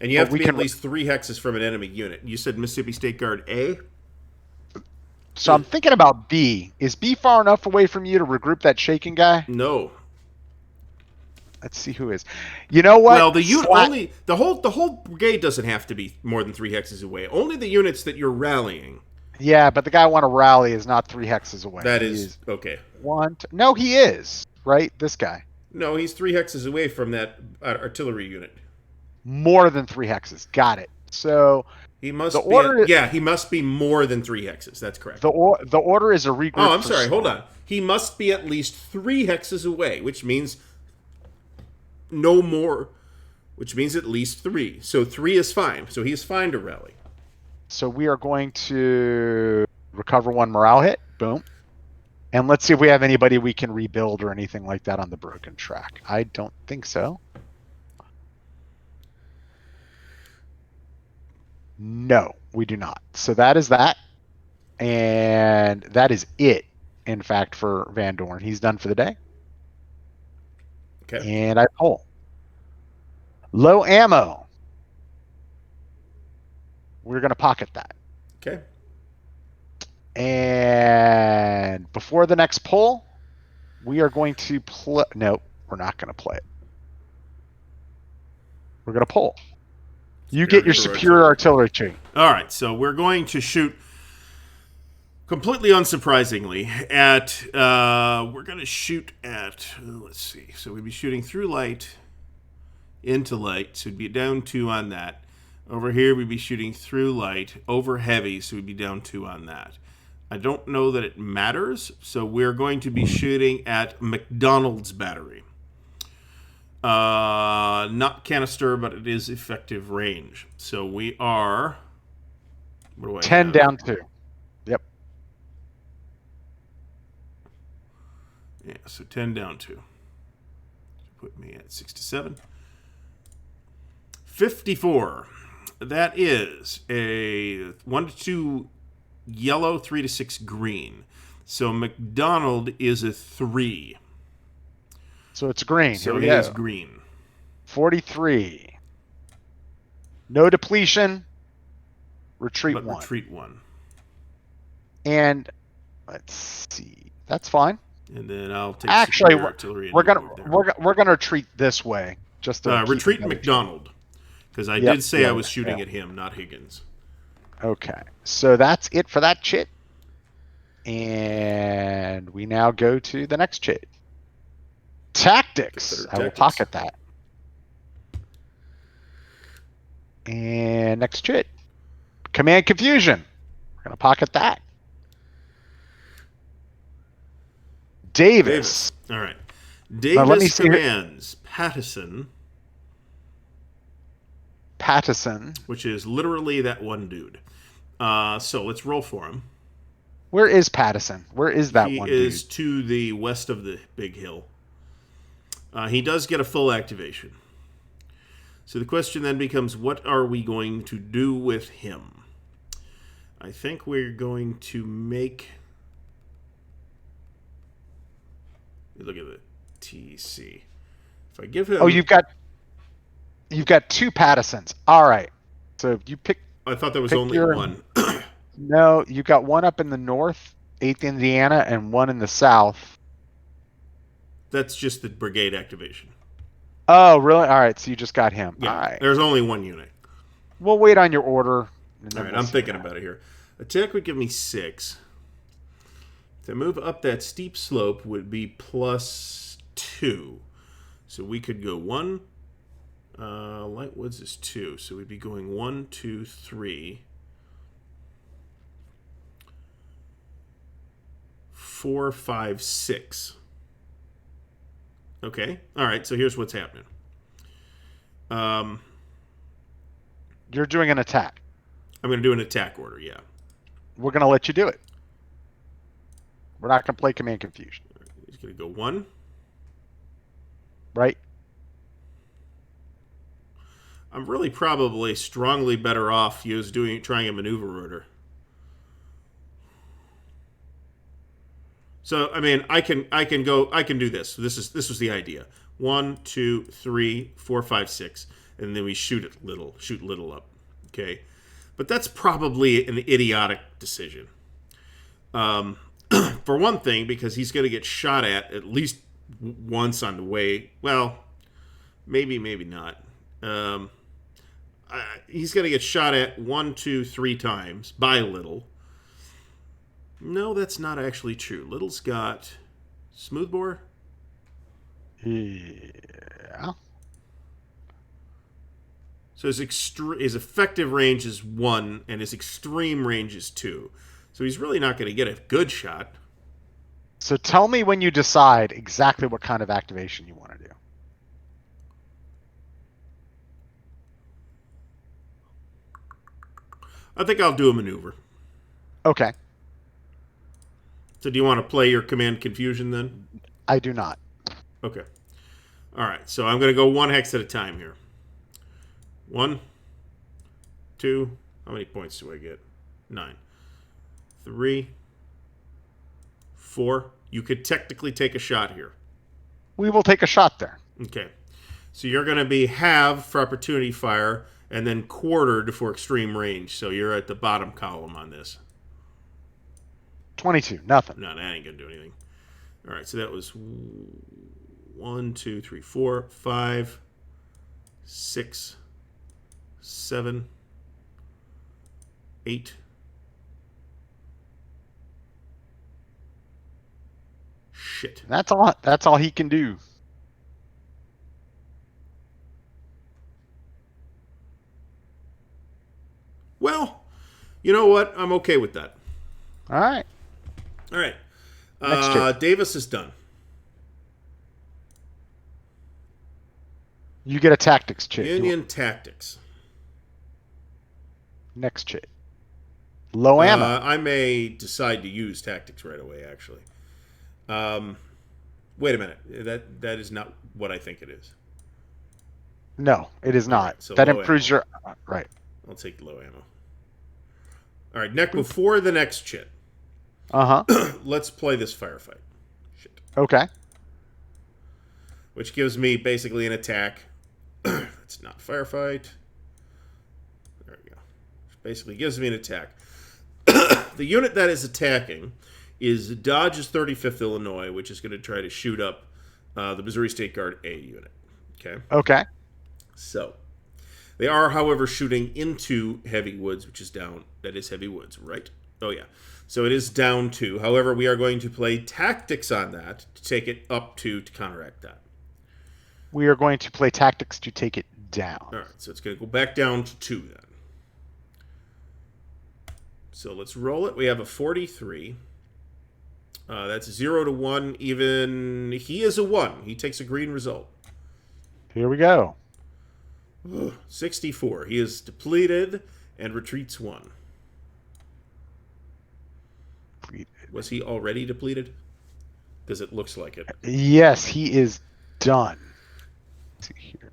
And you have to be at least 3 hexes from an enemy unit. You said Mississippi State Guard A? So I'm thinking about B. Is B far enough away from you to regroup that shaking guy? No. Let's see who is. You know what? Well, the unit the whole brigade doesn't have to be more than 3 hexes away. Only the units that you're rallying. Yeah, but the guy I want to rally is not 3 hexes away. That is okay. No, he is. Right? This guy. No, he's 3 hexes away from that artillery unit. More than 3 hexes. Got it. So he must he must be more than 3 hexes. That's correct. The order is a regroup. Oh, I'm sorry. Hold on. He must be at least 3 hexes away, which means no more, which means at least 3. So 3 is fine. So he is fine to rally. So we are going to recover 1 morale hit. Boom. And let's see if we have anybody we can rebuild or anything like that on the broken track. I don't think so. No, we do not. So that is that. And that is it, in fact, for Van Dorn. He's done for the day. Okay. And I pull. Low ammo. We're going to pocket that. Okay. And before the next pull, we are going to play. No, we're not going to play it. We're going to pull. You get your superior artillery tree. All right, so we're going to shoot, completely unsurprisingly, at, we're going to shoot at, let's see, so we'd be shooting through light into light, so we'd be down 2 on that. Over here, we'd be shooting through light, over heavy, so we'd be down 2 on that. I don't know that it matters, so we're going to be shooting at McDonald's battery. Not canister, but it is effective range. So we are... What do I 10 have? down 2. Yep. Yeah, so 10 down 2. Put me at 67. 54. That is a 1 to 2 yellow, 3 to 6 green. So McDonald is a 3. So it's green. So it is green. 43. No depletion. Retreat 1. Retreat 1. And let's see. That's fine. And then I'll take actually artillery. We're gonna retreat this way. Just to retreat McDonald, because I did say I was shooting at him, not Higgins. Okay, so that's it for that chit, and we now go to the next chit. Tactics. I will pocket that. And next chit. Command confusion. We're gonna pocket that. Davis. All right. Davis commands Pattison, which is literally that one dude. So let's roll for him. Where is Pattison? Where is that one dude? He is to the west of the big hill. He does get a full activation. So the question then becomes, what are we going to do with him? I think we're going to make... Look at the TC. If I give him... Oh, you've got 2 Pattisons. All right. So you pick... I thought there was only one. No, you got one up in the north, 8th Indiana, and one in the south. That's just the brigade activation. Oh, really? All right, so you just got him. Yeah, all right. There's only one unit. We'll wait on your order. All right, I'm thinking about it here. Attack would give me 6. To move up that steep slope would be +2. So we could go 1. Lightwoods is 2. So we'd be going 1, 2, 3, 4, 5, 6. Okay. All right. So here's what's happening. You're doing an attack. I'm going to do an attack order, yeah. We're going to let you do it. We're not going to play Command Confusion. He's going to go 1. Right? I'm really probably strongly better off trying a maneuver order. So I mean, I can do this. This was the idea. 1, 2, 3, 4, 5, 6, and then we shoot little up. Okay, but that's probably an idiotic decision. For one thing, because he's going to get shot at least once on the way. Well, maybe not. He's going to get shot at 1, 2, 3 times by Little. No, that's not actually true. Little's got smoothbore. Yeah. So his effective range is 1, and his extreme range is 2. So he's really not going to get a good shot. So tell me when you decide exactly what kind of activation you want to do. I think I'll do a maneuver. Okay. So do you want to play your Command Confusion then? I do not. Okay. All right. So I'm going to go 1 hex at a time here. 1, 2. How many points do I get? 9. 3, 4. You could technically take a shot here. We will take a shot there. Okay. So you're going to be halved for opportunity fire and then quartered for extreme range. So you're at the bottom column on this. 22. Nothing. No, that ain't going to do anything. All right. So that was 1, 2, 3, 4, 5, 6, 7, 8. Shit. That's all he can do. Well, you know what? I'm okay with that. All right. All right. Davis is done. You get a tactics check. Union tactics. Next check. Low ammo. I may decide to use tactics right away, actually. Wait a minute. That is not what I think it is. No, it is not. Right, so that improves ammo. your... Right. I'll take low ammo. All right, before the next shit. Uh-huh. Let's play this firefight. Shit. Okay. Which gives me basically an attack. It's not firefight. There we go. Which basically gives me an attack. The unit that is attacking is Dodge's 35th Illinois, which is going to try to shoot up the Missouri State Guard A unit. Okay. Okay. So, they are, however, shooting into Heavy Woods, which is down. That is Heavy Woods, right? Oh, yeah. So it is down 2. However, we are going to play tactics on that to take it up 2 to counteract that. We are going to play tactics to take it down. All right, so it's going to go back down to 2 then. So let's roll it. We have a 43. That's 0 to 1. Even he is a 1. He takes a green result. Here we go. 64. He is depleted and retreats 1. Was he already depleted? Because it looks like it. Yes, he is done. Let's see here.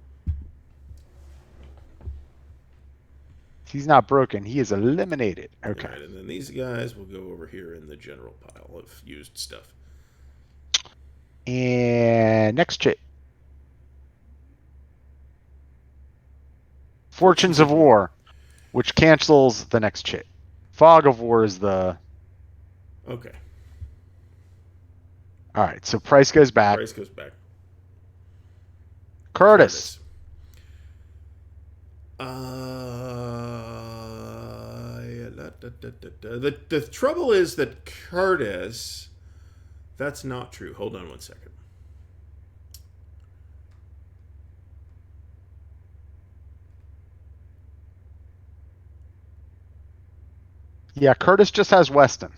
He's not broken. He is eliminated. Okay. All right, and then these guys will go over here in the general pile of used stuff. And next chit. Fortunes of War, which cancels the next chit. Fog of War is the... Okay. All right, so price goes back. Price goes back. Curtis. The trouble is that Curtis That's not true. Hold on 1 second. Yeah, Curtis just has Weston.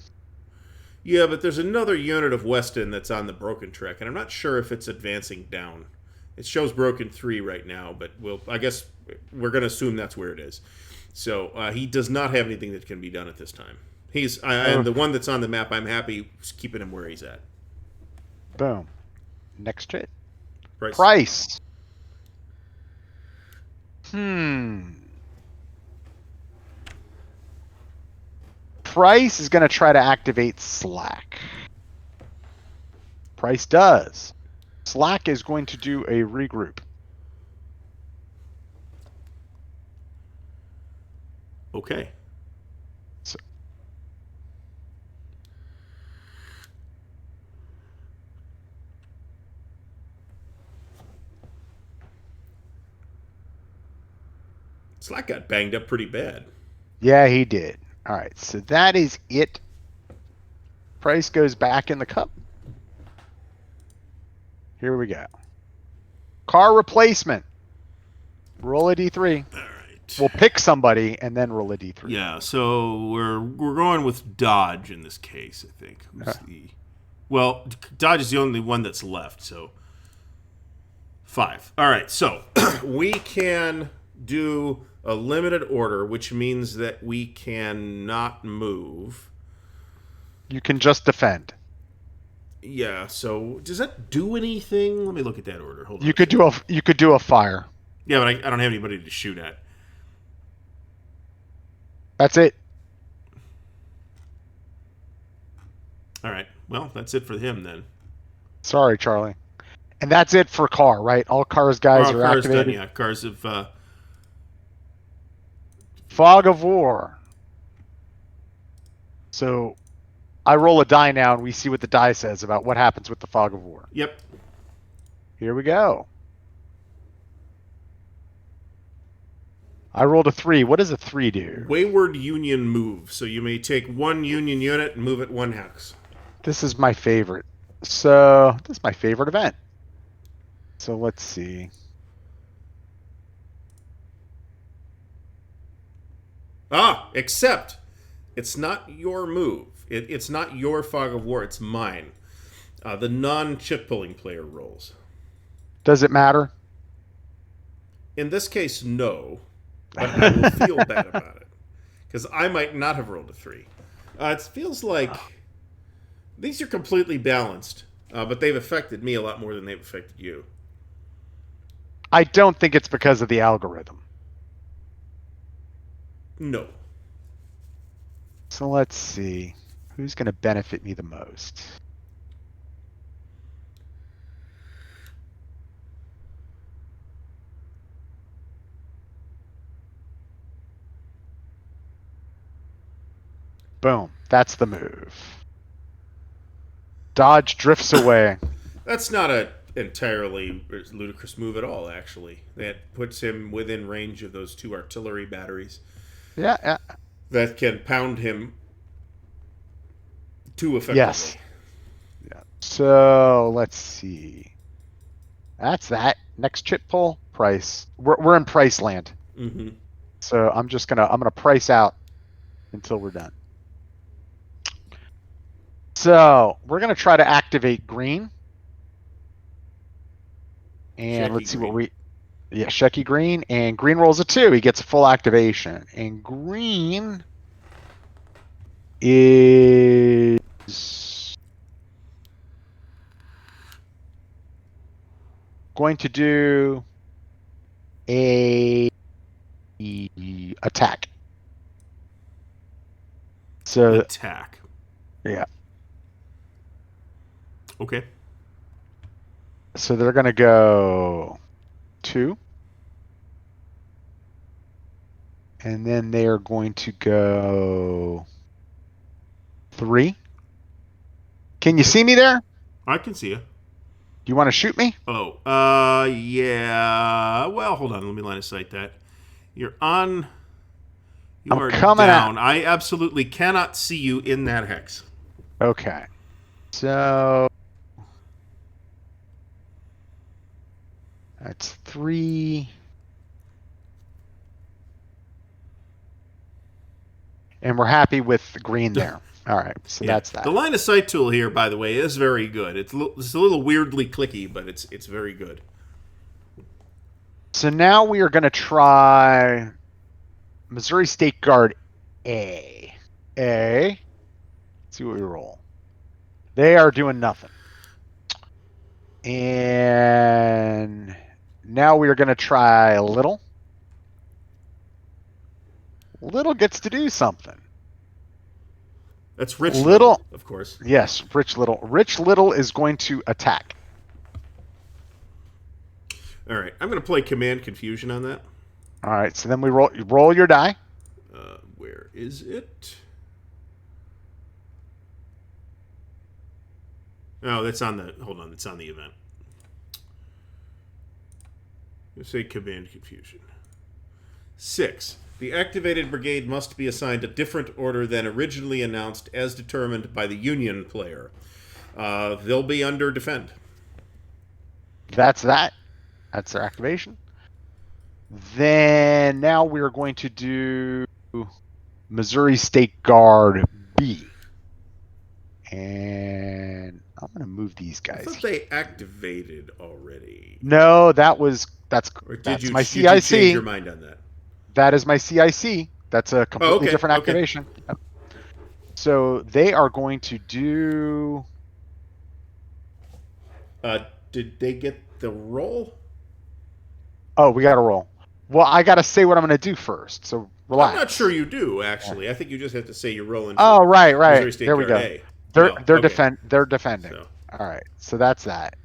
Yeah, but there's another unit of Weston that's on the broken trek, and I'm not sure if it's advancing down. It shows broken 3 right now, but I guess we're going to assume that's where it is. So he does not have anything that can be done at this time. And the one that's on the map, I'm happy keeping him where he's at. Boom. Next trade. Price. Price is going to try to activate Slack. Price does. Slack is going to do a regroup. Okay. So, Slack got banged up pretty bad. Yeah, he did. All right, so that is it. Price goes back in the cup. Here we go. Car replacement. Roll a d3. All right. We'll pick somebody and then roll a d3. Yeah, so we're going with Dodge in this case, I think. Well, Dodge is the only one that's left, so 5. All right, so we can do a limited order, which means that we cannot move. You can just defend. Yeah, so does that do anything? Let me look at that order. Hold on. You could do a fire. Yeah, but I don't have anybody to shoot at. That's it. All right. Well, that's it for him then. Sorry, Charlie. And that's it for car, right? All cars guys are Cars activated. done, yeah. Cars have Fog of War. So I roll a die now and we see what the die says about what happens with the Fog of War. Yep. Here we go. I rolled a 3. What does a 3 do? Wayward Union move. So you may take 1 Union unit and move it 1 hex. This is my favorite. So this is my favorite event. So let's see. Except it's not your move. It's not your Fog of War. It's mine. The non-chip pulling player rolls. Does it matter? In this case, no. But I will feel bad about it. Because I might not have rolled a 3. It feels like these are completely balanced. But they've affected me a lot more than they've affected you. I don't think it's because of the algorithm. No. So let's see. Who's going to benefit me the most? Boom. That's the move. Dodge drifts away. That's not an entirely ludicrous move at all, actually. That puts him within range of those 2 artillery batteries. Yeah. That can pound him too effectively. Yes. Yeah. So let's see. That's that. Next chip pull, price. We're in price land. Mm-hmm. So I'm gonna price out until we're done. So we're gonna try to activate green. And let's see what we. Yeah, Shecky green, and green rolls a 2. He gets a full activation, and green is going to do a attack. So attack. Yeah. Okay. So they're gonna go 2. And then they are going to go 3. Can you see me there? I can see you. Do you want to shoot me? Oh, yeah. Well, hold on. Let me line of sight that. You're on. You are coming down. out. I absolutely cannot see you in that hex. Okay. So That's 3. And we're happy with the green there. All right, so Yeah. that's that. The line of sight tool here, by the way, is very good. It's a little weirdly clicky, but it's very good. So now we are going to try Missouri State Guard A. Let's see what we roll. They are doing nothing. And now we are going to try Little. Little gets to do something. That's Rich Little, of course. Yes, Rich Little. Rich Little is going to attack. All right, I'm going to play Command Confusion on that. All right, so then we roll your die. Where is it? Oh, that's on the. Hold on, it's on the event. You say Command Confusion. 6. The activated brigade must be assigned a different order than originally announced, as determined by the Union player. They'll be under defend. That's that. That's their activation. Then now we're going to do Missouri State Guard B. And I'm going to move these guys. I thought they activated already. No, that's Or that's you, my CIC. Did you change your mind on that? That is my CIC. That's a completely different activation. Yep. So they are going to do. Did they get the roll? Oh, we got to roll. Well, I got to say what I'm going to do first. So relax. I'm not sure you do, actually. I think you just have to say you're rolling. Oh, right. Missouri State There we go. A. They're defending. So. All right. So that's that.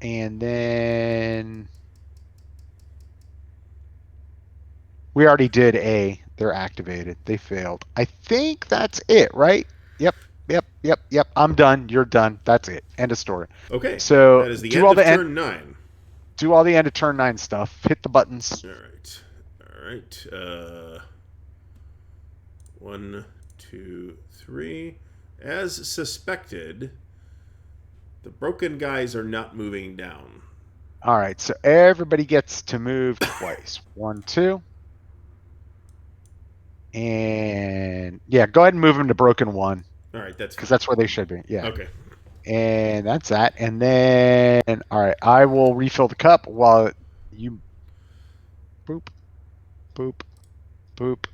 And then we already did A. They're activated. They failed. I think that's it, right? Yep. I'm done. You're done. That's it. End of story. Okay. So that is the end of turn 9. Do all the end of turn 9 stuff. Hit the buttons. All right. 1, 2, 3. As suspected, the broken guys are not moving down. All right. So everybody gets to move twice. 1, 2. And yeah, go ahead and move them to broken 1. All right, because that's where they should be. Yeah. Okay. And that's that. And then, all right, I will refill the cup while you boop, boop, boop,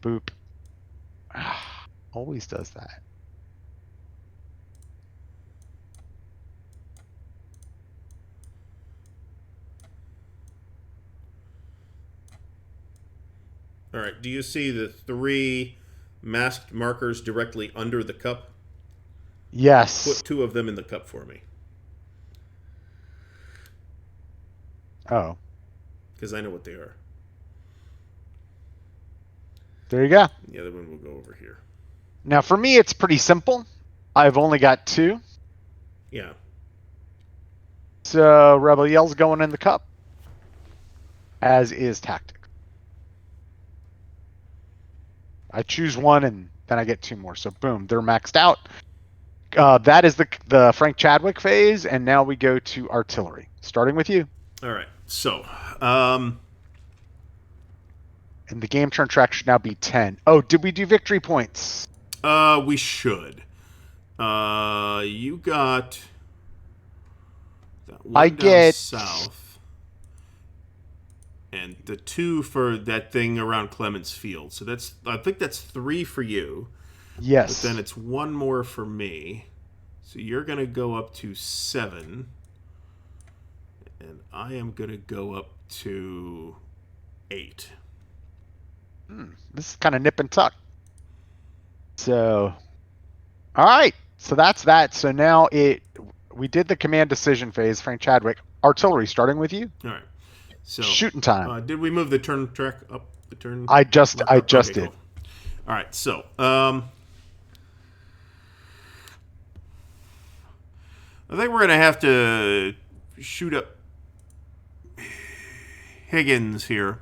boop. Always does that. All right. Do you see the 3 masked markers directly under the cup? Yes. Put 2 of them in the cup for me. Oh. Because I know what they are. There you go. The other one will go over here. Now, for me, it's pretty simple. I've only got 2. Yeah. So, Rebel Yell's going in the cup. As is Tactic. I choose 1, and then I get 2 more. So, boom, they're maxed out. That is the Frank Chadwick phase, and now we go to artillery. Starting with you. All right. So, and the game turn track should now be 10. Oh, did we do victory points? We should. You got that one I down get south, and the 2 for that thing around Clements Field. So I think that's 3 for you. Yes. But then it's 1 more for me. So you're going to go up to 7. And I am going to go up to 8. This is kind of nip and tuck. So, all right. So that's that. So now we did the command decision phase, Frank Chadwick. Artillery, starting with you. All right. So shooting time. Did we move the turn track up? The turn. I just okay, did. Cool. All right. So I think we're gonna have to shoot up Higgins here.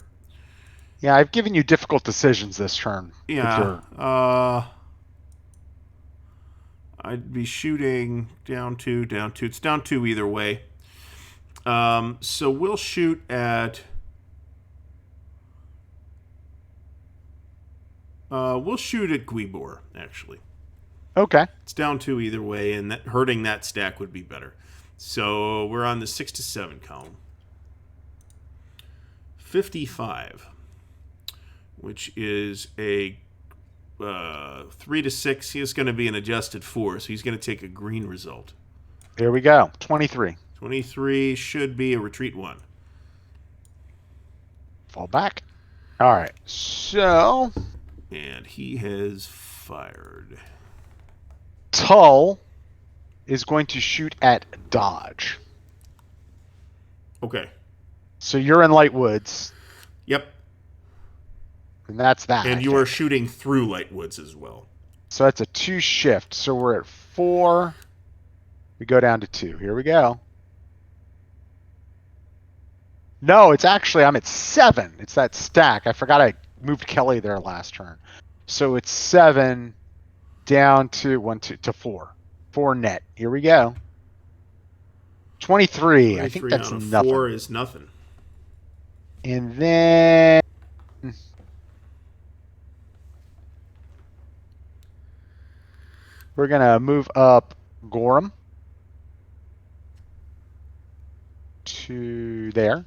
Yeah, I've given you difficult decisions this turn. Yeah. I'd be shooting down 2. It's down 2 either way. So we'll shoot at. We'll shoot at Guibor, actually. Okay. It's down 2 either way, and hurting that stack would be better. So we're on the 6 to 7 column. 55, which is a 3 to 6. He is going to be an adjusted 4, so he's going to take a green result. Here we go. 23. 23 should be a retreat 1. Fall back. All right. So. And he has fired. Tull is going to shoot at dodge. Okay. So you're in light woods. Yep. And that's that. And you are shooting through light woods as well. So that's a 2 shift. So we're at 4. We go down to 2. Here we go. No, it's actually, I'm at 7. It's that stack. I forgot I moved Kelly there last turn. So it's 7 down to 1, 2, to 4. 4 net. Here we go. 23. I think that's nothing. 4 is nothing. And then we're going to move up Gorham to there.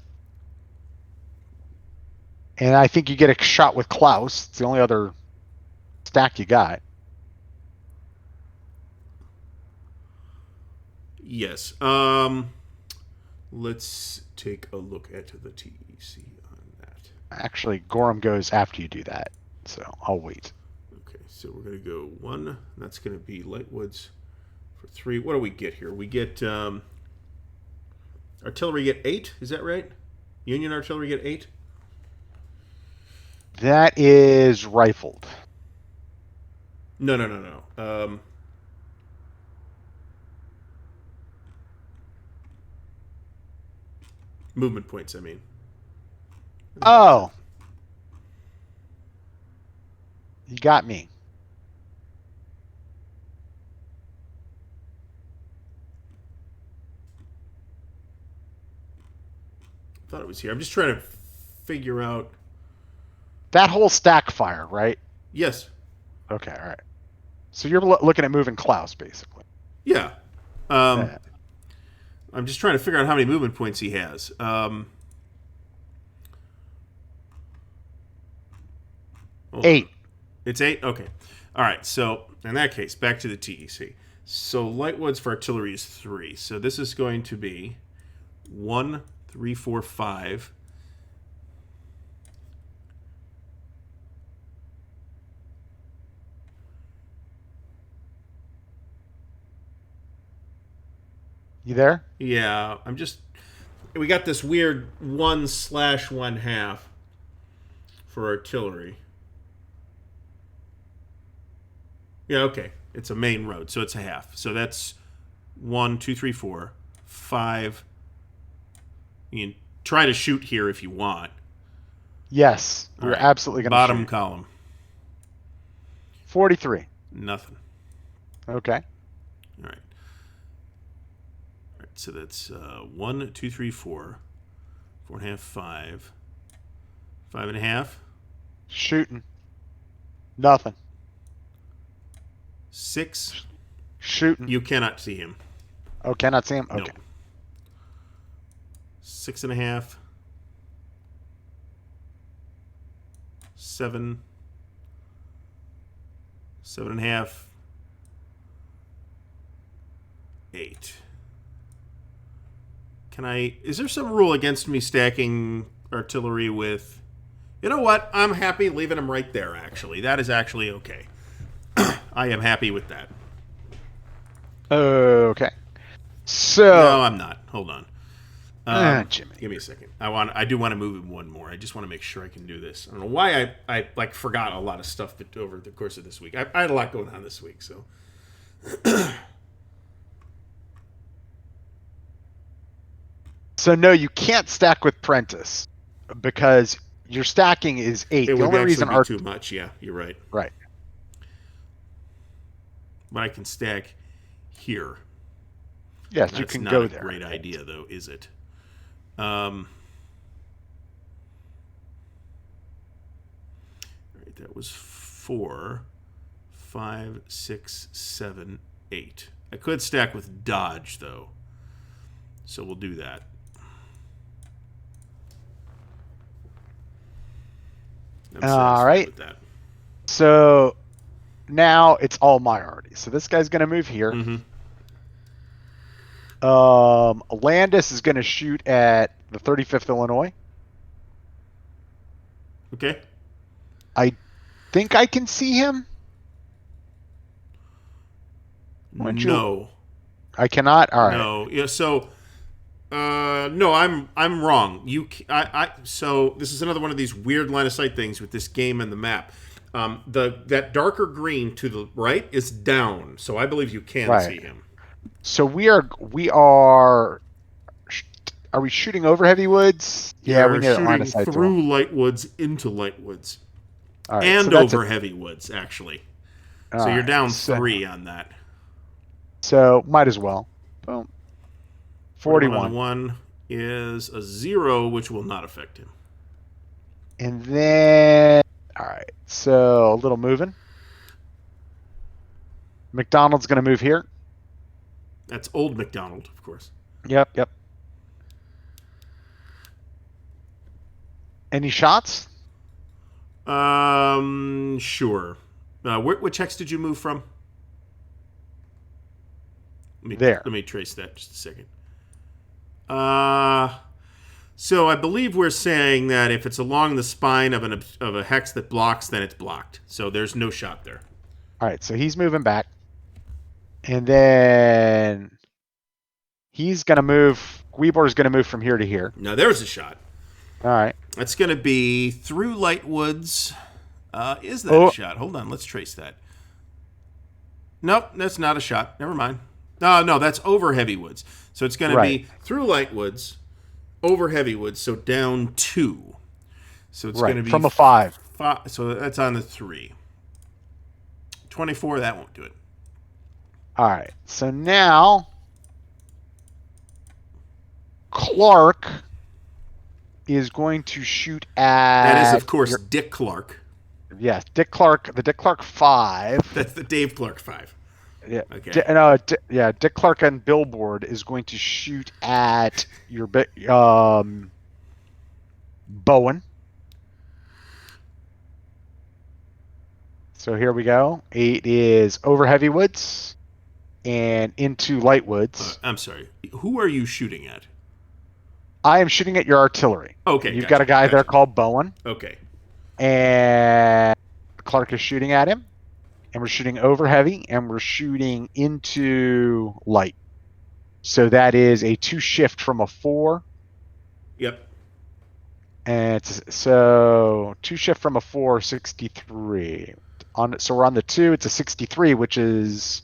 And I think you get a shot with Klaus. It's the only other stack you got. Yes. Let's take a look at the TEC on that. Actually, Gorham goes after you do that. So I'll wait. Okay, so we're going to go 1. That's going to be Lightwoods for 3. What do we get here? We get artillery get 8. Is that right? Union artillery get 8? That is rifled. No. Movement points, I mean. Oh. You got me. I thought it was here. I'm just trying to figure out. That whole stack fire, right? Yes. Okay, all right. So you're looking at moving Klaus, basically. Yeah. I'm just trying to figure out how many movement points he has. Eight. It's 8? Okay. All right. So, in that case, back to the TEC. So, Lightwoods for artillery is 3. So, this is going to be 1, 3, 4, 5. You there? Yeah, I'm just. We got this weird 1/1/2 for artillery. Yeah, okay. It's a main road, so it's a half. So that's 1, 2, 3, 4, 5. You can try to shoot here if you want. Yes, we're right. absolutely going to Bottom column. 43. Nothing. Okay. All right. So that's 1, 2, 3, 4, 4.5, 5, 5.5. Shooting. Nothing. 6. Shooting. You cannot see him. Oh, cannot see him? Okay. No. 6.5. 7. 7.5. 8. Is there some rule against me stacking artillery with... You know what? I'm happy leaving them right there, actually. That is actually okay. I am happy with that. Okay. So... No, I'm not. Hold on. Jimmy. Give me a second. I do want to move him one more. I just want to make sure I can do this. I don't know why I like forgot a lot of stuff over the course of this week. I had a lot going on this week, so... So no, you can't stack with Prentice because your stacking is 8. It the would only reason be too much. Yeah, you're right. Right. But I can stack here. Yes, That's you can not go a there. Great idea, though, is it? Right, that was 4, 5, 6, 7, 8. I could stack with dodge though, so we'll do that. All right. With that. So now it's all my already. So this guy's going to move here. Landis is going to shoot at the 35th Illinois. Okay. I think I can see him. No. I cannot. All right. No. Yeah. So, no, I'm wrong. So this is another one of these weird line of sight things with this game and the map. That darker green to the right is down, so I believe you can see him. So we are. Are we shooting over heavy woods? Yeah, we need line of sight through light woods into light woods, and over heavy woods actually. So you're down 3 on that. So might as well. Boom. 41. 1 is a 0, which will not affect him. And then, all right. So a little moving. McDonald's going to move here. That's old McDonald, of course. Yep. Any shots? Sure. Which hex did you move from? Let me trace that just a second. So I believe we're saying that if it's along the spine of a hex that blocks, then it's blocked. So there's no shot there. All right, so he's moving back. And then he's going to move. Weebor's going to move from here to here. Now there's a shot. All right. That's going to be through light woods. Is that a shot? Hold on, let's trace that. Nope, that's not a shot. Never mind. No, that's over heavy woods. So it's going to be through light woods, over heavy woods, so down 2. So it's going to be from a 5. So that's on the 3. 24, that won't do it. All right. So now Clark is going to shoot at... That is, of course, Dick Clark. Yes, Dick Clark, the Dick Clark 5. That's the Dave Clark 5. Yeah. Okay. Dick Clark on Billboard is going to shoot at your Bowen. So here we go. 8 is over heavy woods and into light woods. I'm sorry. Who are you shooting at? I am shooting at your artillery. Okay. You've got a guy there called Bowen. Okay. And Clark is shooting at him. And we're shooting over heavy, and we're shooting into light. So that is a 2 shift from a 4. Yep. And so 2 shift from a 4, 63. So we're on the 2. It's a 63, which is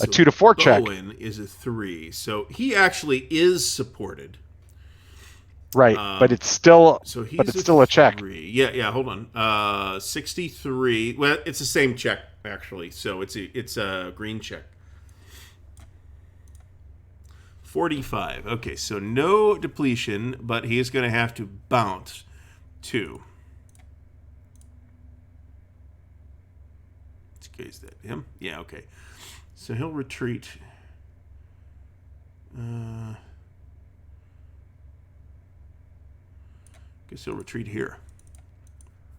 a 2 to 4 check. Bowen is a 3, so he actually is supported. Right, but it's still a check. 3. Yeah. Hold on. 63. Well, it's the same check actually. So it's a green check. 45. Okay, so no depletion, but he is going to have to bounce 2. Okay, is that him? Yeah. Okay. So he'll retreat. Guess he'll retreat here.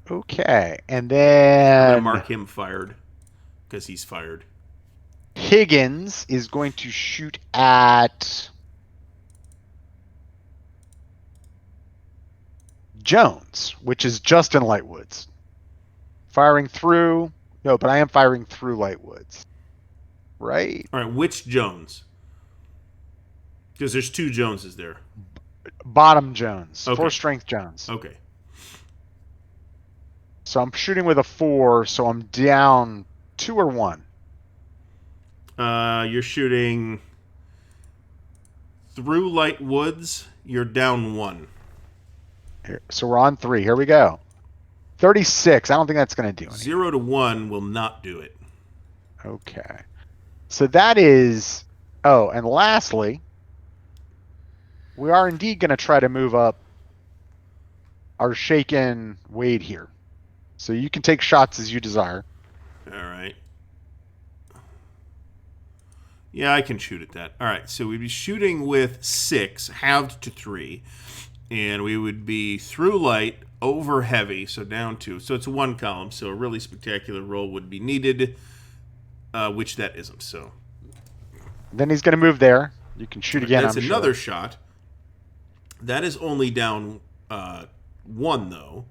Okay, and then I'm gonna mark him fired because he's fired. Higgins is going to shoot at Jones, which is just in Lightwoods. Firing through. No, but I am firing through Lightwoods. Right? All right, which Jones? Because there's 2 Joneses there. Bottom Jones. Okay. 4 strength Jones. Okay. So I'm shooting with a 4, so I'm down 2 or 1. You're shooting through light woods. You're down 1. Here, so we're on 3. Here we go. 36. I don't think that's going to do anything. 0 to 1 will not do it. Okay. So that is... Oh, and lastly... we are indeed going to try to move up our shaken Wade here. So you can take shots as you desire. All right. Yeah, I can shoot at that. All right, so we'd be shooting with 6, halved to 3. And we would be through light, over heavy, so down 2. So it's a 1 column, so a really spectacular roll would be needed, which that isn't, so. Then he's going to move there. You can shoot again, That's I'm another sure. shot. That is only down 1, though,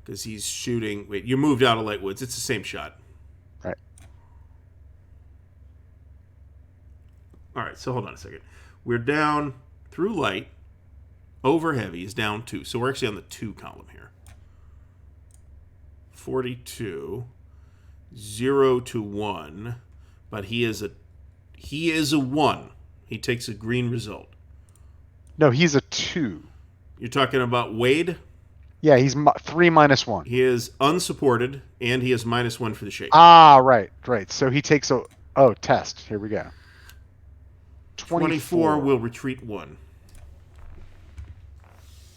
because he's shooting. Wait, you moved out of light woods. It's the same shot. Right. All right, so hold on a second. We're down through light, over heavy is down 2. So we're actually on the 2 column here. 42, 0 to 1, but he is a 1. He takes a green result. No, he's a 2. You're talking about Wade? Yeah, he's 3 minus 1. He is unsupported, and he is -1 for the shape. Ah, right. So he takes a... Oh, test. Here we go. 24 will retreat 1.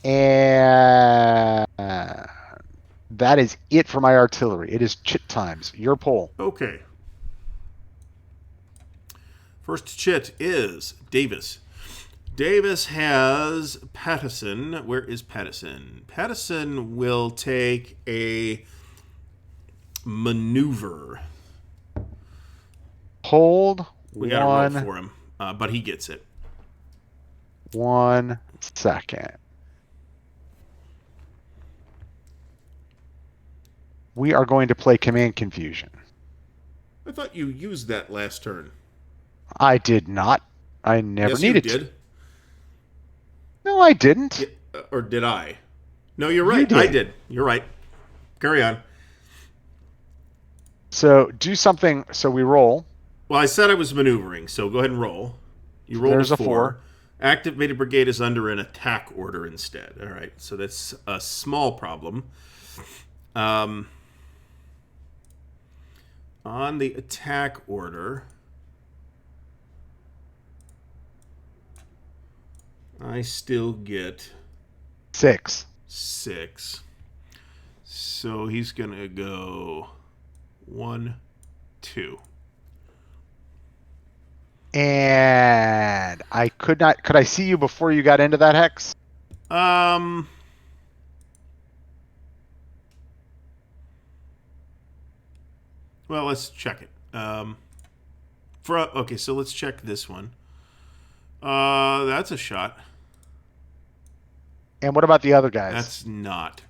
And that is it for my artillery. It is chit times. Your poll. Okay. First chit is Davis. Davis has Pattison. Where is Pattison? Pattison will take a maneuver. Hold We got to roll for him, but he gets it. 1 second. We are going to play Command Confusion. I thought you used that last turn. I did not. I never needed you did. to. No, I didn't. Yeah, or did I? No, you're right. I did. You're right. Carry on. So do something. So we roll. Well, I said I was maneuvering, so go ahead and roll. You rolled There's a 4. Activated brigade is under an attack order instead. All right, so that's a small problem. On the attack order, I still get 6. 6. So he's going to go 1, 2. And I could not. Could I see you before you got into that hex? Well, let's check it. Okay, so let's check this one. That's a shot. And what about the other guys? That's not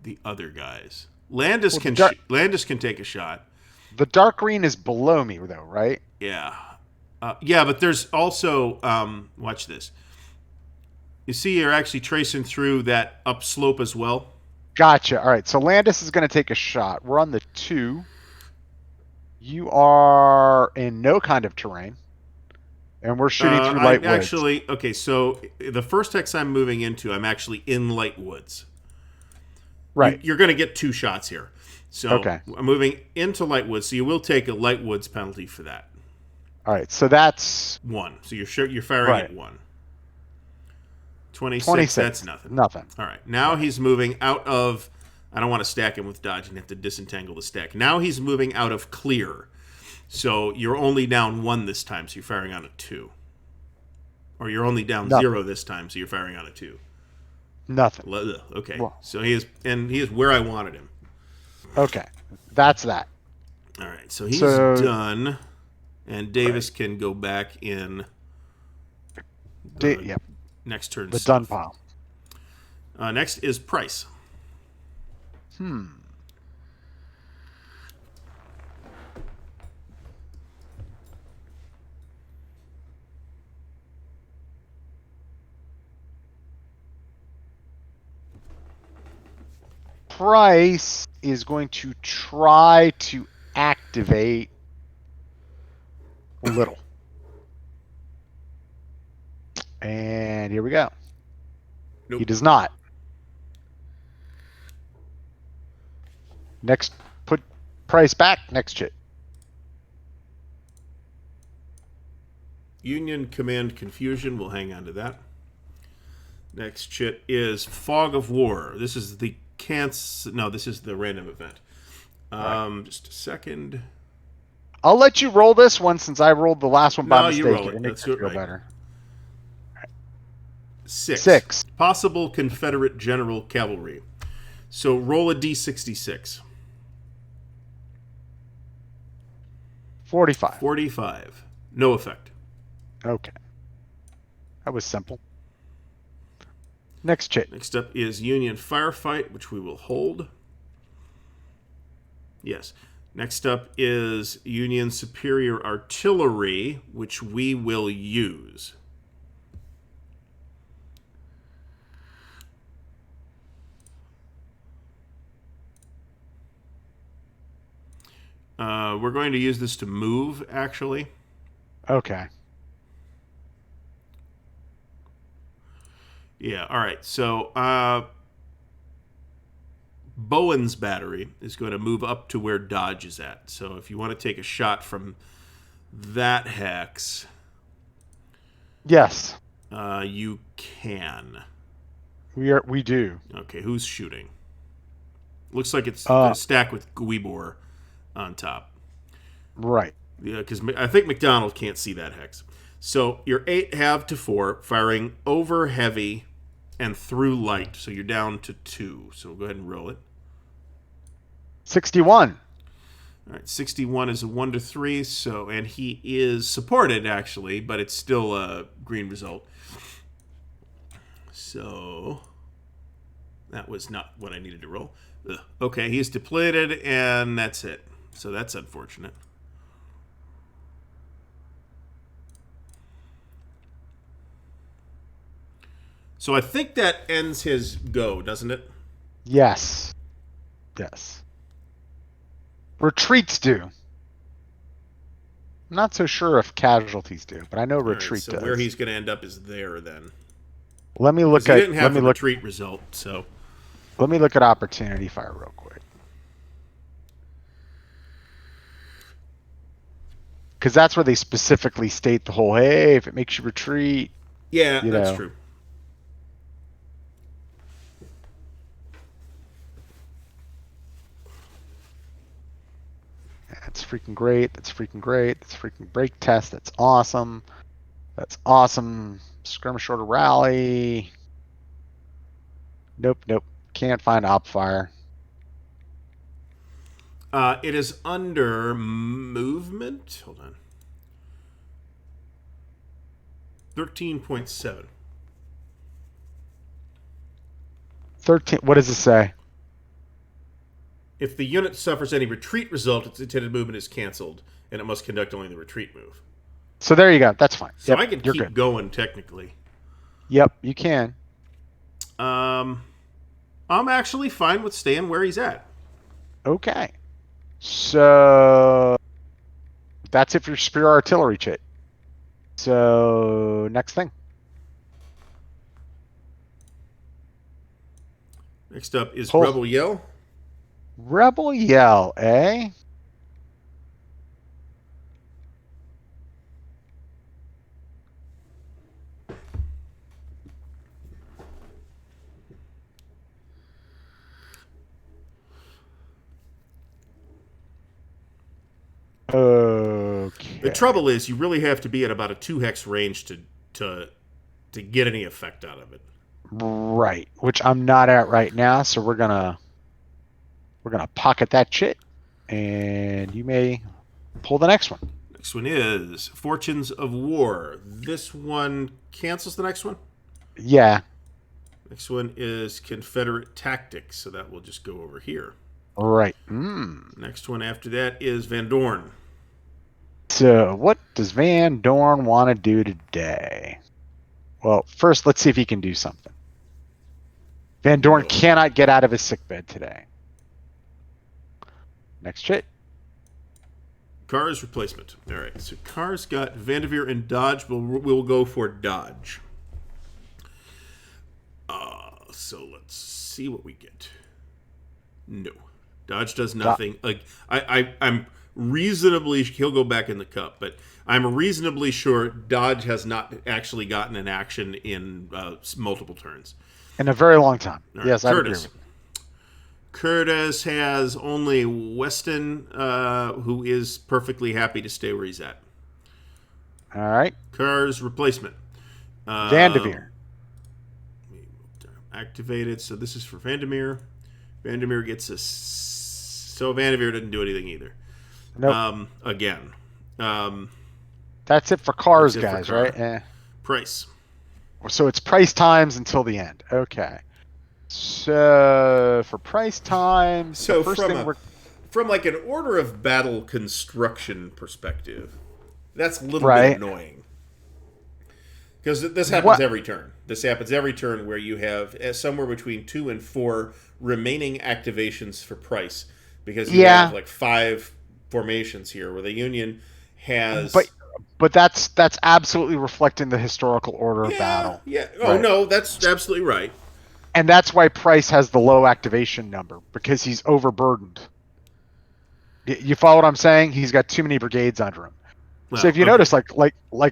the other guys. Landis can take a shot. The dark green is below me, though, right? Yeah. Yeah, but there's also watch this. You see, you're actually tracing through that upslope as well. Gotcha. All right, so Landis is going to take a shot. We're on the 2. You are in no kind of terrain, and we're shooting through light woods. Actually, okay, so the first hex I'm moving into, I'm actually in light woods. Right. You're going to get 2 shots here. So okay. I'm moving into light woods, so you will take a light woods penalty for that. All right, so that's 1. So you're firing at 1. 26, that's nothing. Nothing. All right. Now he's moving out of... I don't want to stack him with dodge and have to disentangle the stack. Now he's moving out of clear. So you're only down 1 this time, so you're firing on a 2. Or you're only down 0 this time, so you're firing on a 2. Nothing. Okay. So he is where I wanted him. Okay. That's that. All right. So he's done. And Davis can go back in... Yep. Next turn. The done pile. Next is Price. Price is going to try to activate Little. And here we go. Nope. He does not. Next, put Price back. Next chit. Union Command Confusion. We'll hang on to that. Next chit is Fog of War. This is the this is the random event. Just a second. I'll let you roll this one since I rolled the last one by mistake. You roll it. It makes me feel better. 6. Possible Confederate General Cavalry. So roll a d66. 45. 45. No effect. Okay. That was simple. Next chit. Next up is Union Firefight, which we will hold. Yes. Next up is Union Superior Artillery, which we will use. We're going to use this to move, actually. Okay. Yeah, all right. So, Bowen's battery is going to move up to where Dodge is at. So, if you want to take a shot from that hex... Yes. You can. We do. Okay, who's shooting? Looks like it's a stack with Guibor on top. Right. Yeah, because I think McDonald can't see that hex. So your 8 have to 4, firing over heavy and through light. So you're down to 2. So we'll go ahead and roll it. 61. All right, 61 is a 1 to 3. So, and he is supported actually, but it's still a green result. So that was not what I needed to roll. Ugh. Okay, he's depleted, and that's it. So that's unfortunate. So I think that ends his go, doesn't it? Yes. Yes. Retreats do. I'm not so sure if casualties do, but I know retreat so does. Where he's going to end up is there then. Let me look at. He didn't have a retreat result, so. Let me look at opportunity fire real quick. Because that's where they specifically state the whole, hey, if it makes you retreat. Yeah, that's true. That's freaking great. That's freaking great. That's freaking break test. That's awesome. That's awesome. Skirmish order rally. Nope. Can't find op fire. It is under movement. Hold on. 13.7. 13. What does it say? If the unit suffers any retreat result, its intended movement is canceled, and it must conduct only the retreat move. So there you go. That's fine. So I can keep going, technically. Yep, you can. I'm actually fine with staying where he's at. Okay. So that's it for your Superior Artillery chit. So next thing. Next up is Rebel Yell. Rebel Yell, eh? Okay. The trouble is, you really have to be at about a 2 hex range to get any effect out of it. Right, which I'm not at right now, so we're gonna pocket that chit, and you may pull the next one. Next one is Fortunes of War. This one cancels the next one? Yeah. Next one is Confederate Tactics, so that will just go over here. Right. Next one after that is Van Dorn. So what does Van Dorn want to do today? Well, first, let's see if he can do something. Van Dorn cannot get out of his sickbed today. Next chit. Car's replacement. All right, so Car's got Vanderveer and Dodge. We'll go for Dodge. So let's see what we get. No. Dodge does nothing. I'm reasonably, he'll go back in the cup, but I'm reasonably sure Dodge has not actually gotten an action in multiple turns. In a very long time. Right. Yes, I agree with you. Curtis has only Weston, who is perfectly happy to stay where he's at. All right. Kerr's replacement. Vanderveer. Activated, so this is for Vandermeer. Vandermeer gets a... So Vanderveer didn't do anything either. Nope. Again. That's it for cars, guys, right? Yeah. Price. So it's price times until the end. Okay. So for price times, so from like an order of battle construction perspective, that's a little bit annoying. Because this happens every turn. This happens every turn where you have somewhere between 2 and 4 remaining activations for price. Because you have like 5 formations here where the Union has... But that's absolutely reflecting the historical order of battle. Yeah. Oh, no, that's absolutely right. And that's why Price has the low activation number, because he's overburdened. You follow what I'm saying? He's got too many brigades under him. Well, so if you notice, like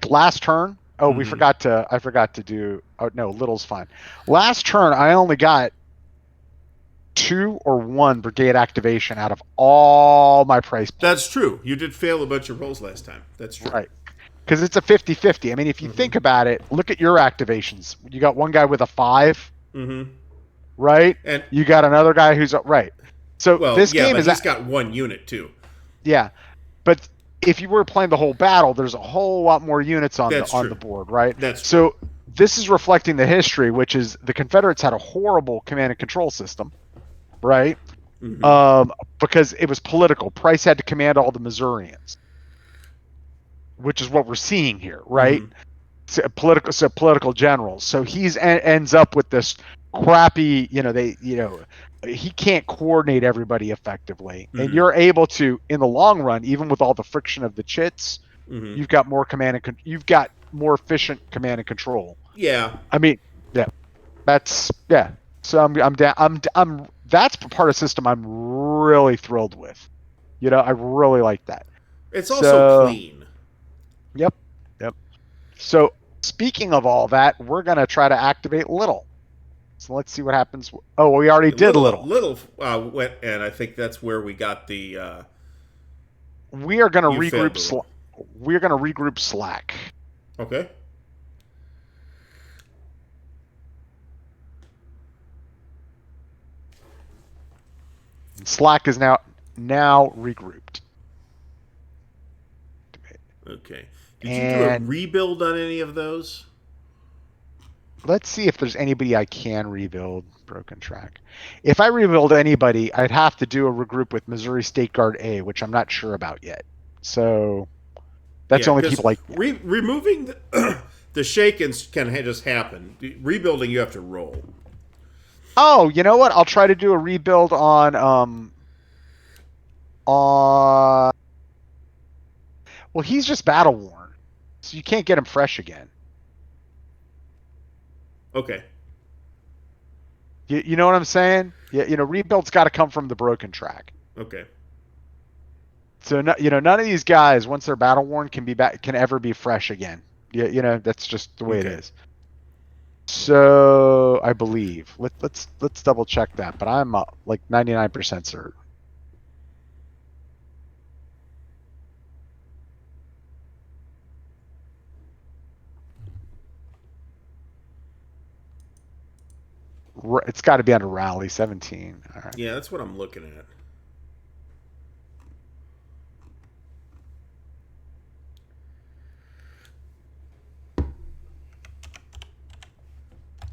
last turn, I forgot to do. Oh no, little's fine. Last turn, I only got 2 or 1 brigade activation out of all my price points. That's true. You did fail a bunch of rolls last time. That's true. Right. Because it's a 50-50. I mean, if you think about it, look at your activations. You got one guy with a 5. Right? And you got another guy who's right. So this game he's got 1 unit too. Yeah. But if you were playing the whole battle, there's a whole lot more units on the board, right? That's true. So this is reflecting the history, which is the Confederates had a horrible command and control system, right? Because it was political. Price had to command all the Missourians, which is what we're seeing here, right? So political generals. So he's ends up with this crappy, he can't coordinate everybody effectively, and you're able to, in the long run, even with all the friction of the chits, you've got more you've got more efficient command and control. Yeah, I mean, that's So I'm that's part of the system I'm really thrilled with. I really like that. It's also clean. Yep. So speaking of all that, we're gonna try to activate Little. So let's see what happens. Oh, we already did Little. Little went, and I think that's where we got the. We are gonna regroup. We're gonna regroup Slack. Okay. Slack is now regrouped. Okay. Did you do a rebuild on any of those? Let's see if there's anybody I can rebuild. Broken track. If I rebuild anybody, I'd have to do a regroup with Missouri State Guard A, which I'm not sure about yet. So that's the only people like. Removing the shake-ins can just happen. Rebuilding, you have to roll. Oh, you know what? I'll try to do a rebuild on well, he's just battle worn, so you can't get him fresh again. Okay. You know what I'm saying? Yeah, rebuild's got to come from the broken track. Okay. So none of these guys, once they're battle worn, can ever be fresh again. Yeah, that's just the way it is. So I believe let's double check that, but I'm like 99% certain. It's got to be under rally 17. All right. Yeah, that's what I'm looking at.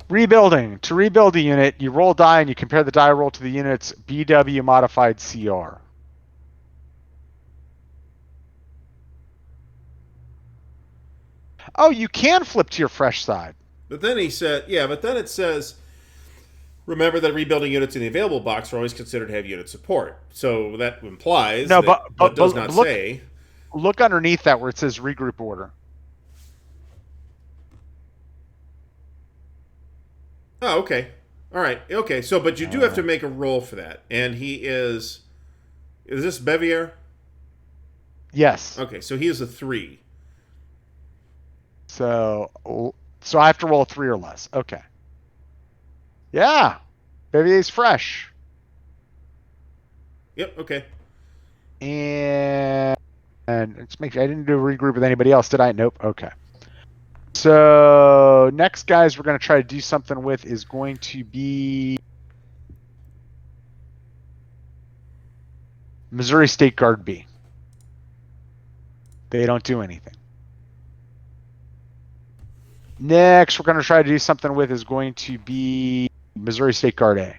Rebuilding. To rebuild a unit, you roll die and you compare the die roll to the unit's BW modified CR. Oh, you can flip to your fresh side. But then it says, remember that rebuilding units in the available box are always considered to have unit support. So that implies that does not say. Look underneath that where it says regroup order. Oh, okay. All right. Okay. So, but you do have to make a roll for that. And he is this Bevier? Yes. Okay, so he is a 3. So I have to roll a 3 or less. Okay. Yeah. Bevier's fresh. Yep, okay. And let's make sure I didn't do a regroup with anybody else, did I? Nope. Okay. So next guys we're going to try to do something with is going to be Missouri State Guard B. They don't do anything. Next we're going to try to do something with is going to be Missouri State Guard A.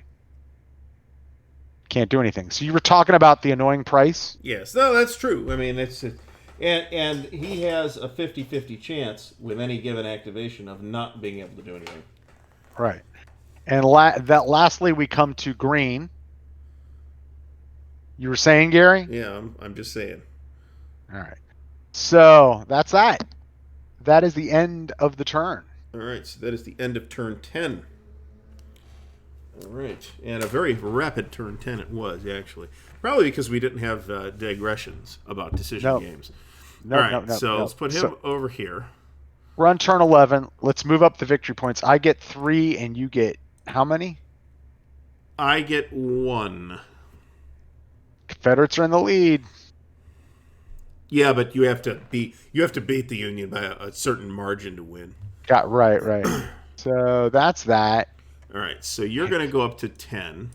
Can't do anything. So you were talking about the annoying price? Yes, no, that's true. I mean, and he has a 50-50 chance with any given activation of not being able to do anything. Right. And lastly, we come to green. You were saying, Gary? Yeah, I'm just saying. All right. So that's that. That is the end of the turn. All right, so that is the end of turn 10. All right, and a very rapid turn 10 it was, actually. Probably because we didn't have digressions about decision games. All right, so let's put him over here. Run turn 11. Let's move up the victory points. I get 3, and you get how many? I get 1. Confederates are in the lead. Yeah, but you have to beat the Union by a certain margin to win. Right. So that's that. All right, so you're going to go up to 10.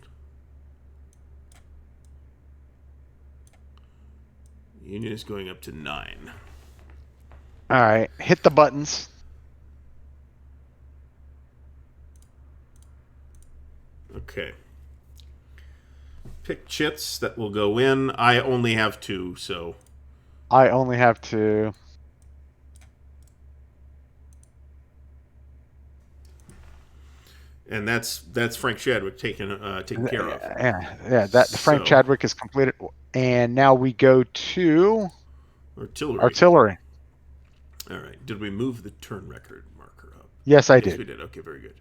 Union is going up to 9. All right, hit the buttons. Okay. Pick chits that will go in. I only have 2, so... I only have 2. And that's Frank Chadwick taken care of. Yeah. That Frank Chadwick is completed, and now we go to artillery. All right. Did we move the turn record marker up? Yes, I Yes, did. we did. Okay, very good.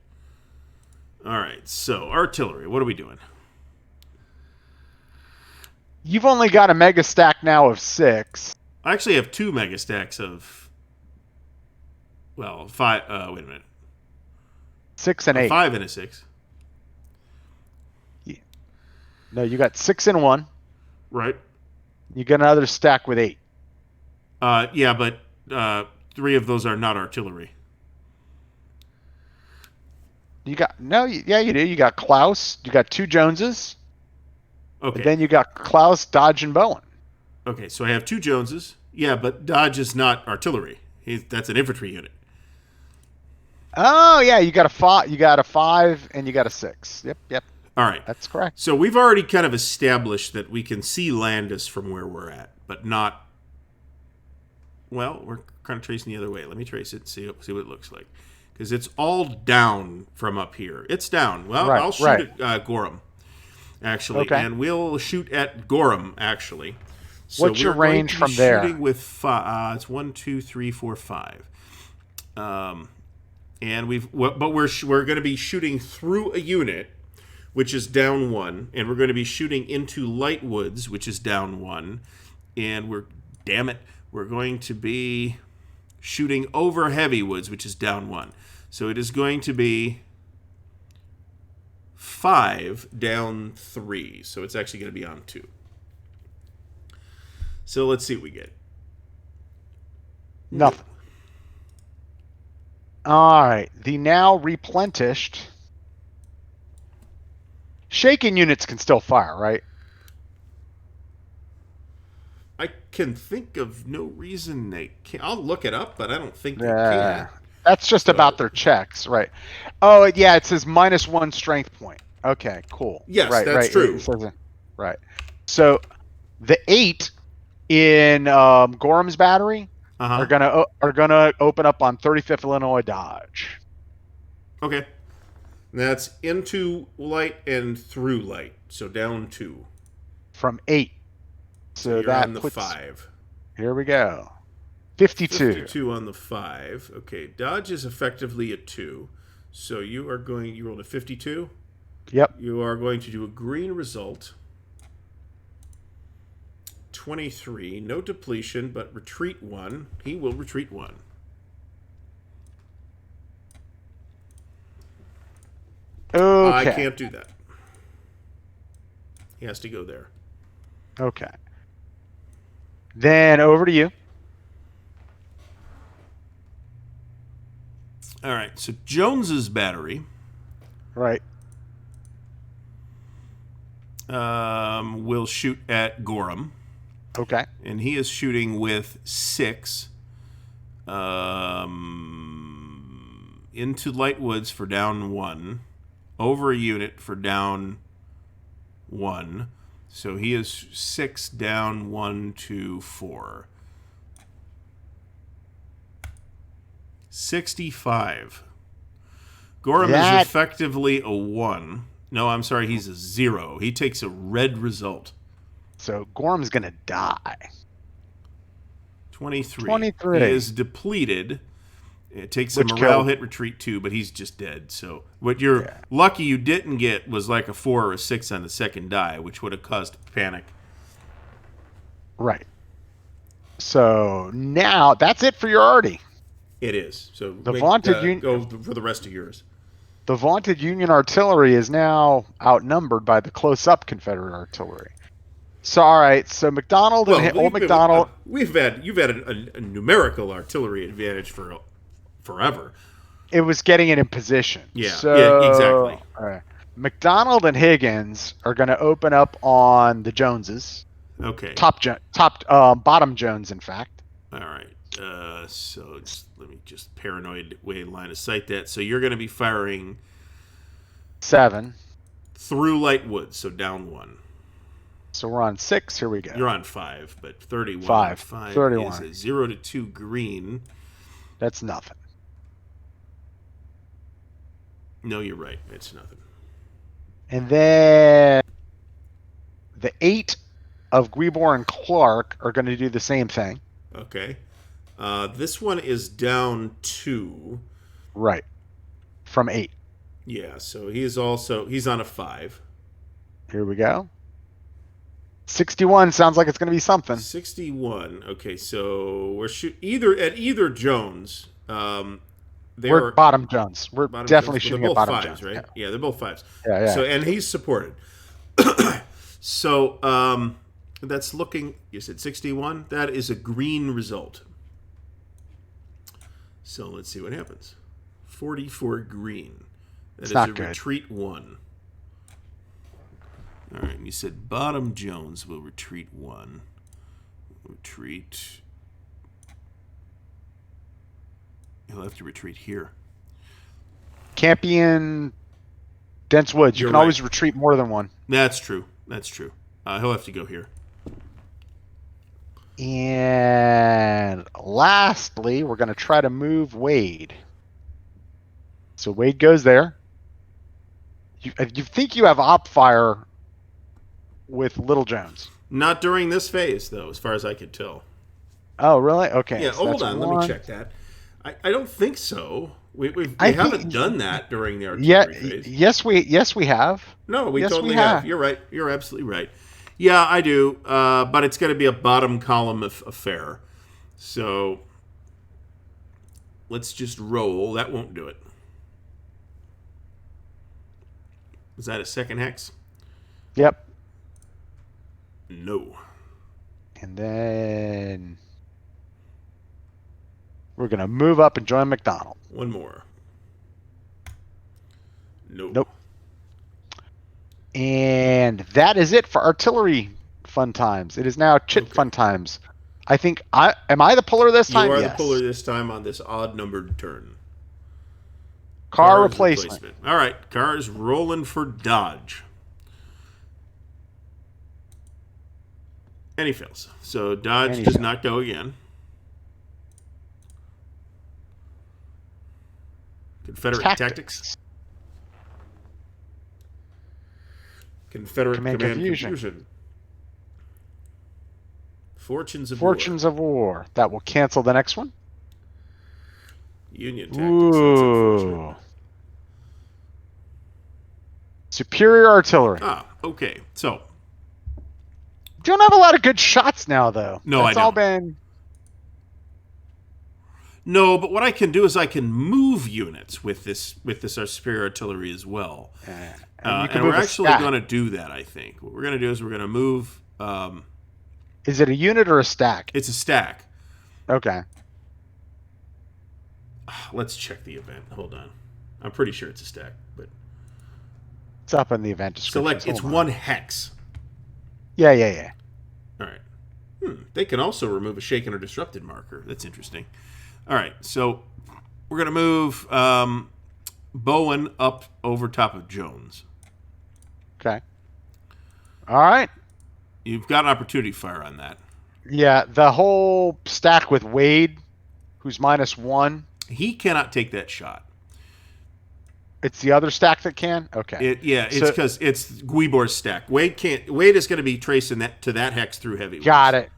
All right. So artillery. What are we doing? You've only got a mega stack now of 6. I actually have 2 mega stacks of. Well, 5. Wait a minute. 6 and 8. 5 and a 6. Yeah. No, you got 6 and 1. Right. You got another stack with 8. Yeah, but 3 of those are not artillery. You do. You got Klaus. You got 2 Joneses. Okay. And then you got Klaus, Dodge, and Bowen. Okay, so I have 2 Joneses. Yeah, but Dodge is not artillery. That's an infantry unit. Oh yeah, you got a 5. You got a 5, and you got a 6. Yep. All right, that's correct. So we've already kind of established that we can see Landis from where we're at, but not. Well, we're kind of tracing the other way. Let me trace it and see what it looks like, because it's all down from up here. It's down. Well, I'll shoot at Gorham, actually, and we'll shoot at Gorham actually. So what's your range from there? Shooting with 5. It's 1, 2, 3, 4, 5. And we're going to be shooting through a unit, which is down 1, and we're going to be shooting into light woods, which is down 1, and we're going to be shooting over heavy woods, which is down 1. So it is going to be 5 down 3. So it's actually going to be on 2. So let's see what we get. Nothing. All right. The now replenished shaken units can still fire, right? I can think of no reason they can't. I'll look it up, but I don't think they can. That's just about their checks, right? Oh, yeah. It says -1 strength point. Okay, cool. Yes, that's true. Right. So the 8 in Gorham's battery are gonna open up on 35th Illinois Dodge. Okay, that's into light and through light, so down 2 from 8. So you're that on the puts 5. Here we go. 52. 52 on the 5. Okay, Dodge is effectively a 2. So you rolled a 52. Yep. You are going to do a green result. 23. No depletion, but retreat 1. He will retreat 1. Okay. I can't do that. He has to go there. Okay. Then over to you. All right, so Jones's battery Right. will shoot at Gorham. Okay. And he is shooting with 6 into Lightwoods for down 1, over a unit for down 1. So he is 6 down 1, 2, 4. 65. Gorham is effectively a 1. No, I'm sorry, he's a 0. He takes a red result. So Gorham's going to die. 23. 23. He is depleted. It takes a morale hit, retreat 2, but he's just dead. So what you're lucky you didn't get was like a 4 or a 6 on the second die, which would have caused panic. Right. So now that's it for your arty. It is. So the vaunted go for the rest of yours. The vaunted Union artillery is now outnumbered by the close-up Confederate artillery. So all right, so McDonald and old McDonald. You've had a numerical artillery advantage for forever. It was getting it in position. Yeah. So, yeah. Exactly. All right. McDonald and Higgins are going to open up on the Joneses. Okay. Bottom Jones, in fact. All right. So let me just paranoid way line of sight that. So you're going to be firing 7 through Lightwood, so down 1. So we're on 6. Here we go. You're on 5, but 31. 5. 31 is a 0 to 2 green. That's nothing. No, you're right. It's nothing. And then the 8 of Guibor and Clark are going to do the same thing. Okay. This one is down 2. Right. From 8. Yeah, so he's on a 5. Here we go. 61 sounds like it's going to be something. 61. Okay, so we're either Jones. We're bottom Jones. We're definitely shooting at bottom 5s, Jones, right? Yeah. Yeah, they're both 5s. Yeah. So and he's supported. So that's looking. You said 61. That is a green result. So let's see what happens. 44 green. That is a retreat 1. All right, and you said bottom Jones will retreat 1. Retreat. He'll have to retreat here. Can't be in dense woods. You can always retreat more than 1. That's true. He'll have to go here. And lastly, we're going to try to move Wade. So Wade goes there. You think you have op fire with Little Jones? Not during this phase, though, as far as I could tell. Oh, really? Okay. Yeah, so hold on. Let me check that. I don't think so. We haven't done that during the artillery phase. Yes, we have. No, we totally have. You're right. You're absolutely right. Yeah, I do. But it's going to be a bottom column affair. So let's just roll. That won't do it. Is that a second hex? Yep. No. And then we're going to move up and join McDonald. One more. Nope. And that is it for artillery fun times. It is now chit fun times. I think am I the puller this time? You are the puller this time on this odd numbered turn. Car replacement. All right, car's rolling for dodge. And he fails. So dodge does not go again. Confederate tactics. Confederate command confusion. Fortunes of war. That will cancel the next one. Union tactics. Ooh. Superior artillery. Okay. So Don't have a lot of good shots now, though. No, That's I don't. all been. No, but what I can do is I can move units with this our spear artillery as well. And we're actually going to do that, I think. What we're going to do is we're going to move... is it a unit or a stack? It's a stack. Okay. Let's check the event. Hold on. I'm pretty sure it's a stack, but... It's up in the event description. Select, it's 1 hex. Yeah. All right. They can also remove a shaken or disrupted marker. That's interesting. All right, so we're going to move Bowen up over top of Jones. Okay. All right. You've got an opportunity fire on that. Yeah, the whole stack with Wade, who's -1. He cannot take that shot. It's the other stack that can? Okay. It's because it's Guibor's stack. Wade can't. Wade is going to be tracing that to that hex through heavy. Got it.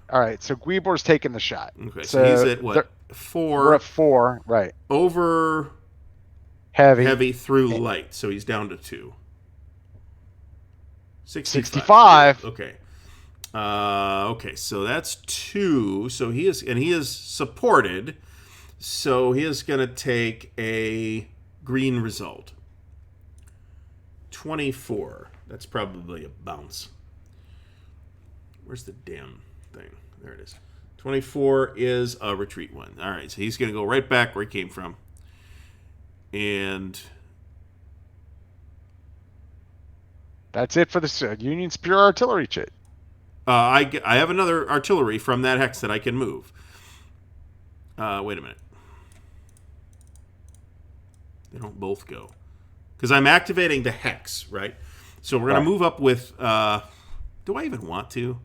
All right, so Guibor's taking the shot. Okay, so he's at what? 4. We're at 4, right. Over heavy through light, so he's down to 2. 65. Okay. Okay, so that's 2. So he is supported. So he is going to take a green result. 24. That's probably a bounce. Where's the damn thing? There it is. 24 is a retreat one. All right, so he's going to go right back where he came from. And that's it for the Union Spear artillery chit. I have another artillery from that hex that I can move. Wait a minute. They don't both go. Because I'm activating the hex, right? So we're going to move up with... do I even want to?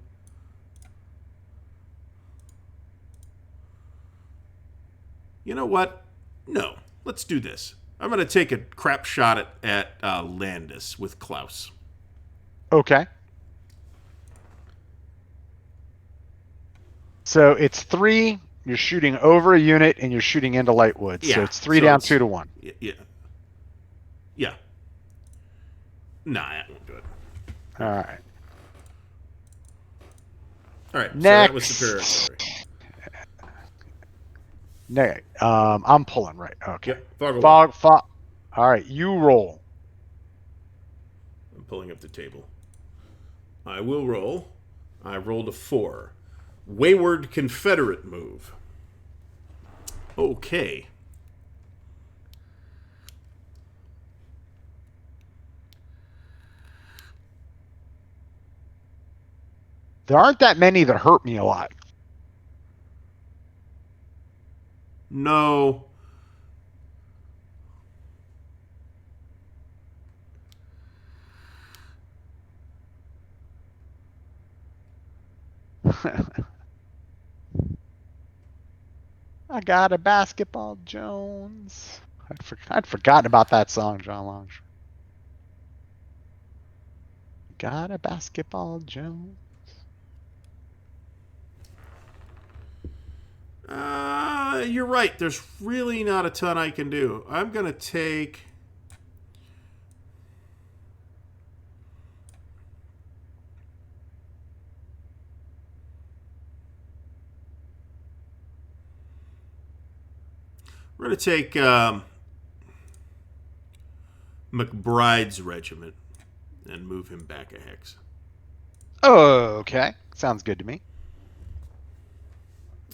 You know what? No. Let's do this. I'm going to take a crap shot at Landis with Klaus. Okay. So it's 3. You're shooting over a unit, and you're shooting into Lightwood. Yeah. So it's 3 down, 2 to 1. Yeah. Nah, that won't do it. All right. Next. So that was superior artillery. I'm pulling right. Okay. Yep. Fog. All right, you roll. I'm pulling up the table. I will roll. I rolled a 4. Wayward Confederate move. Okay. There aren't that many that hurt me a lot. No. I got a basketball, Jones. I'd forgotten about that song, John Long. Got a basketball, Jones. You're right. There's really not a ton I can do. I'm going to take... We're going to take McBride's regiment and move him back a hex. Oh, okay. Sounds good to me.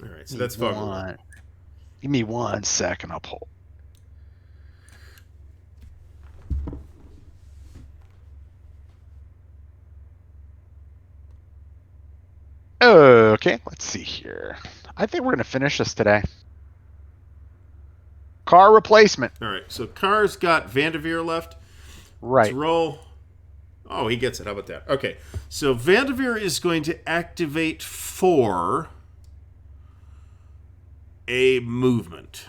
All right, so that's fun. Give me 1 second. I'll pull. Okay, let's see here. I think we're going to finish this today. Car replacement. All right, so Car's got Vanderveer left. Right. Let's roll. Oh, he gets it. How about that? Okay, so Vanderveer is going to activate for a movement.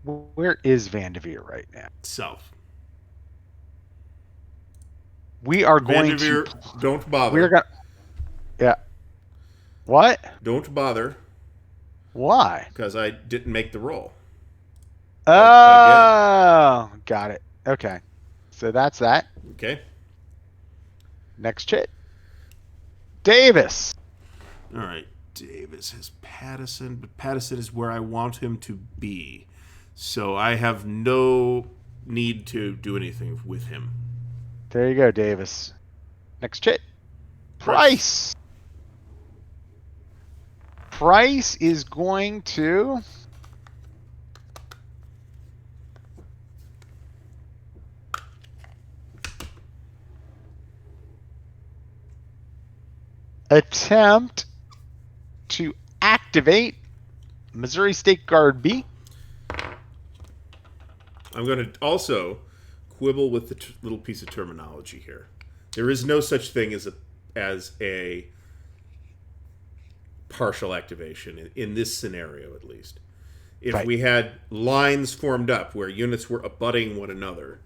Where is Vanderveer right now? South. We are going Vanderveer, to... don't bother. We're going to... Yeah. What? Don't bother. Why? Because I didn't make the roll. Oh, got it. Okay. So that's that. Okay. Next chit. Davis. All right. Davis has Pattison, but Pattison is where I want him to be. So I have no need to do anything with him. There you go, Davis. Next chit. Price. Price is going to attempt to activate Missouri State Guard B. I'm going to also quibble with the little piece of terminology here. There is no such thing as a partial activation in this scenario, at least. If Right. we had lines formed up where units were abutting one another,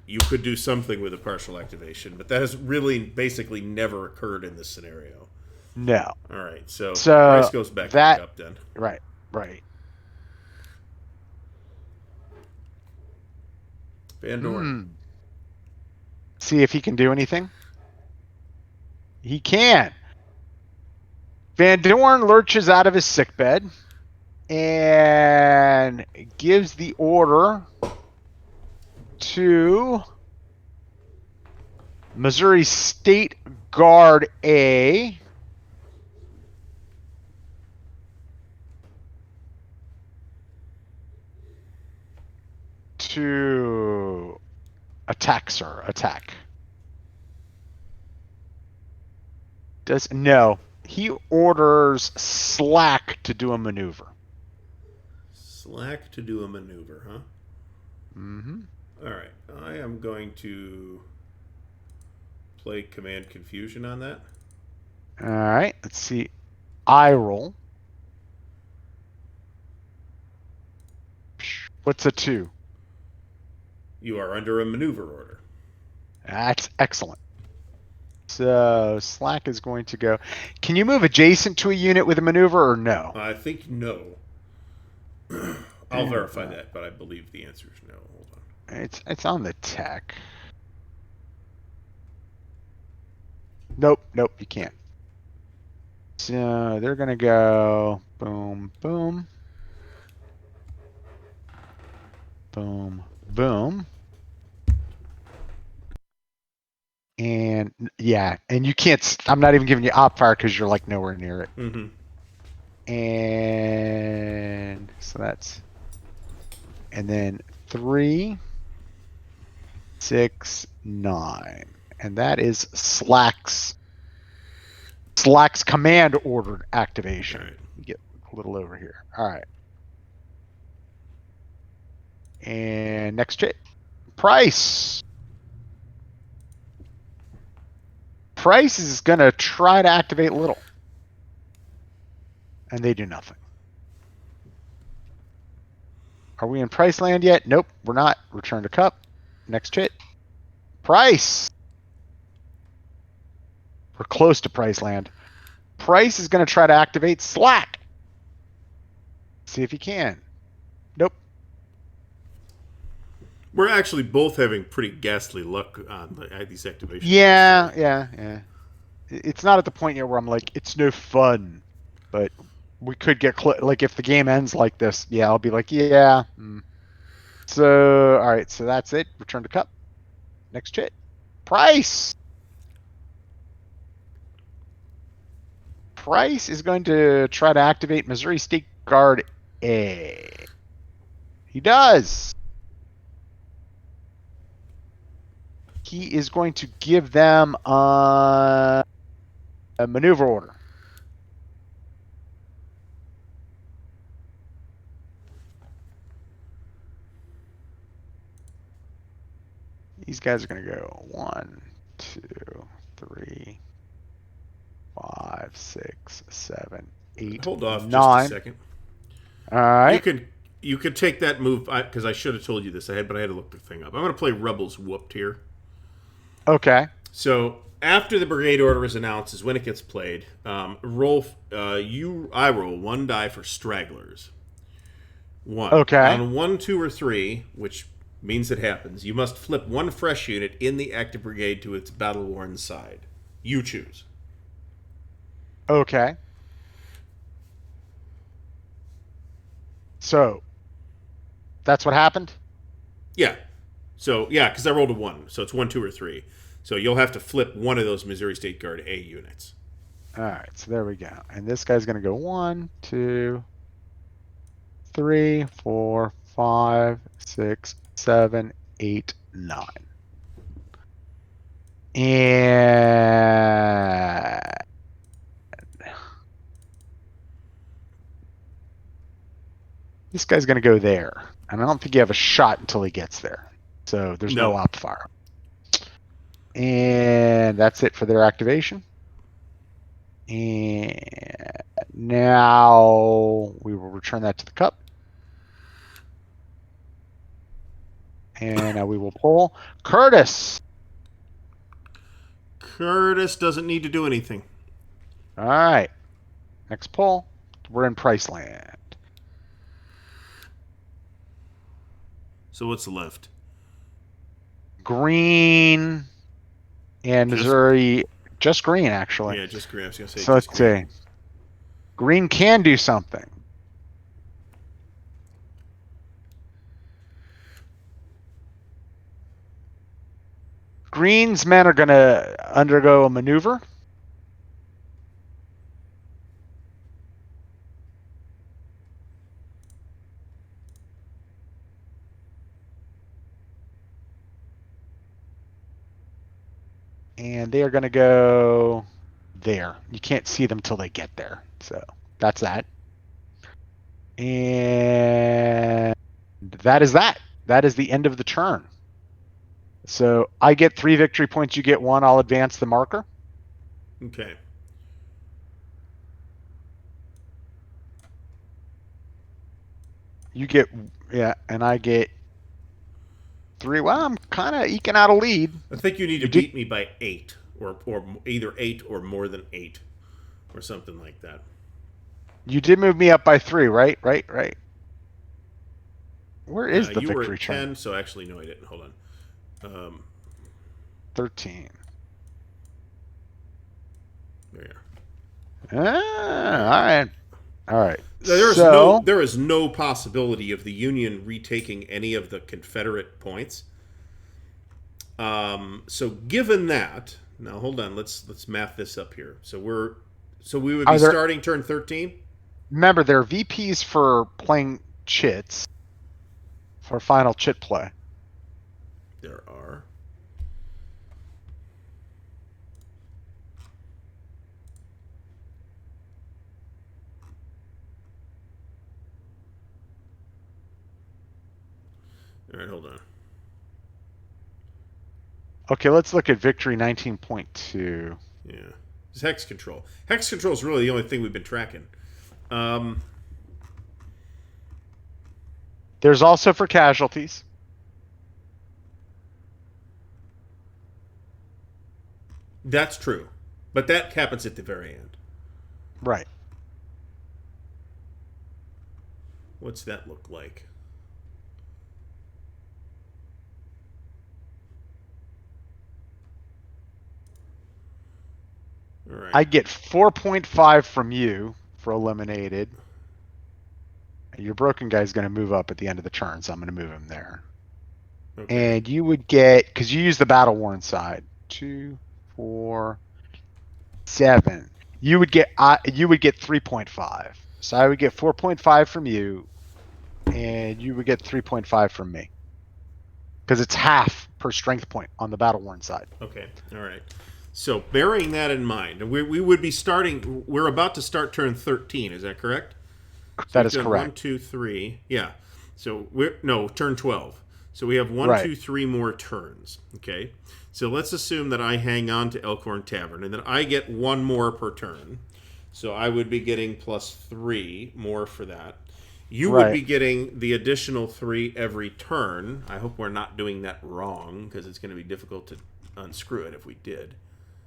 you could do something with a partial activation, but that has really basically never occurred in this scenario. No. All right, so So Price goes back up then. Right. Van Dorn. See if he can do anything. He can. Van Dorn lurches out of his sickbed and gives the order to Missouri State Guard A to attack, sir. Attack. No. He orders Slack to do a maneuver. Slack to do a maneuver, huh? Mm-hmm. All right. I am going to play Command Confusion on that. All right. Let's see. I roll. What's a 2? You are under a maneuver order. That's excellent. So Slack is going to go. Can you move adjacent to a unit with a maneuver or no? I think no. I'll verify that, but I believe the answer is no. Hold on. It's on the tech. Nope, you can't. So they're gonna go boom, boom, boom, boom. And yeah, and you can't. I'm not even giving you op fire because you're like nowhere near it. Mm-hmm. And so that's, and then 3, 6, 9, and that is Slack's command ordered activation. All right. Get a little over here. All right. And next chit, Price. Price is going to try to activate Little. And they do nothing. Are we in Price land yet? Nope, we're not. Return to Cup. Next chit. Price. We're close to Price land. Price is going to try to activate Slack. See if he can. Nope. We're actually both having pretty ghastly luck on these activations. Yeah. It's not at the point yet where I'm like, it's no fun. But we could get like if the game ends like this, yeah, I'll be like, yeah. So all right, so that's it. Return to Cup. Next chit. Price. Price is going to try to activate Missouri State Guard A. He does. He is going to give them a maneuver order. These guys are going to go 1, 2, 3, 5, 6, 7, 8, Hold off 9. just a second. All right. You could take that move because I should have told you this ahead, but I had to look the thing up. I'm going to play Rebels Whooped here. Okay. So after the brigade order is announced is when it gets played. I roll 1 die for stragglers. 1. Okay. On 1, 2, or 3, which means it happens, you must flip 1 fresh unit in the active brigade to its battle-worn side. You choose. Okay. So that's what happened? Yeah. So, yeah, because I rolled a 1. So it's 1, 2, or 3. So you'll have to flip one of those Missouri State Guard A units. All right, so there we go. And this guy's going to go 1, 2, 3, 4, 5, 6, 7, 8, 9. And this guy's going to go there. And I don't think you have a shot until he gets there. So there's no op fire. And that's it for their activation. And now we will return that to the cup. And now we will pull Curtis. Curtis doesn't need to do anything. All right. Next pull. We're in Priceland. So what's left? Green and Missouri. Just green, actually. Yeah, just green. I was going to say so let's see. Green can do something. Green's men are going to undergo a maneuver. And they are going to go there. You can't see them till they get there. So that's that. And that is that. That is the end of the turn. So I get 3 victory points. You get 1. I'll advance the marker. Okay. You get, yeah, and I get 3. Well, I'm kind of eking out a lead. I think you need to beat me by 8, or either 8 or more than 8, or something like that. You did move me up by 3, right? Right. Where is the you victory were at turn? 10, so actually, no, I didn't. Hold on. 13. There you are. All right. There is no possibility of the Union retaking any of the Confederate points. So given that, now hold on, let's math this up here. So we would be starting turn 13. Remember, there are VPs for playing chits for final chit play. There are. All right, hold on. Okay, let's look at victory 19.2. Yeah. It's hex control. Hex control is really the only thing we've been tracking. There's also for casualties. That's true. But that happens at the very end. Right. What's that look like? All right. I get 4.5 from you for eliminated. Your broken guy is going to move up at the end of the turn, so I'm going to move him there. Okay. And you would get, because you use the battle worn side, 2, 4, 7. You would get 3.5. So I would get 4.5 from you, and you would get 3.5 from me. Because it's half per strength point on the battle worn side. Okay. All right. So bearing that in mind, we would be starting. We're about to start turn 13. Is that correct? So that is correct. 1, 2, 3. Yeah. So turn 12. So we have 1, 2, 3 more turns. Okay. So let's assume that I hang on to Elkhorn Tavern and that I get 1 more per turn. So I would be getting +3 more for that. You would be getting the additional 3 every turn. I hope we're not doing that wrong because it's going to be difficult to unscrew it if we did.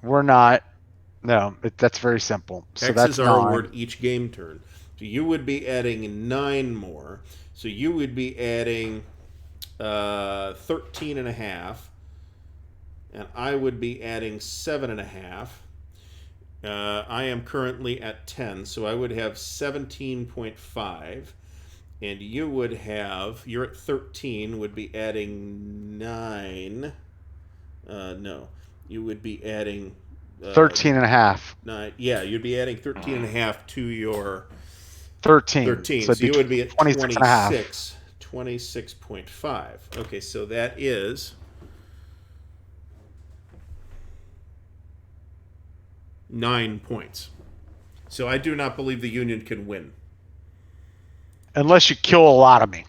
We're not. No, that's very simple. So that's our award each game turn. So you would be adding 9 more. So you would be adding 13.5. And I would be adding 7.5. I am currently at 10, so I would have 17.5. And you would have, you're at 13, would be adding 9. No, you would be adding 13 and a half. 9. Yeah, you'd be adding 13 and a half to your 13. 13. So So you would be at 26 and a half. 26.5. Okay, so that is 9 points. So I do not believe the Union can win. Unless you kill a lot of me.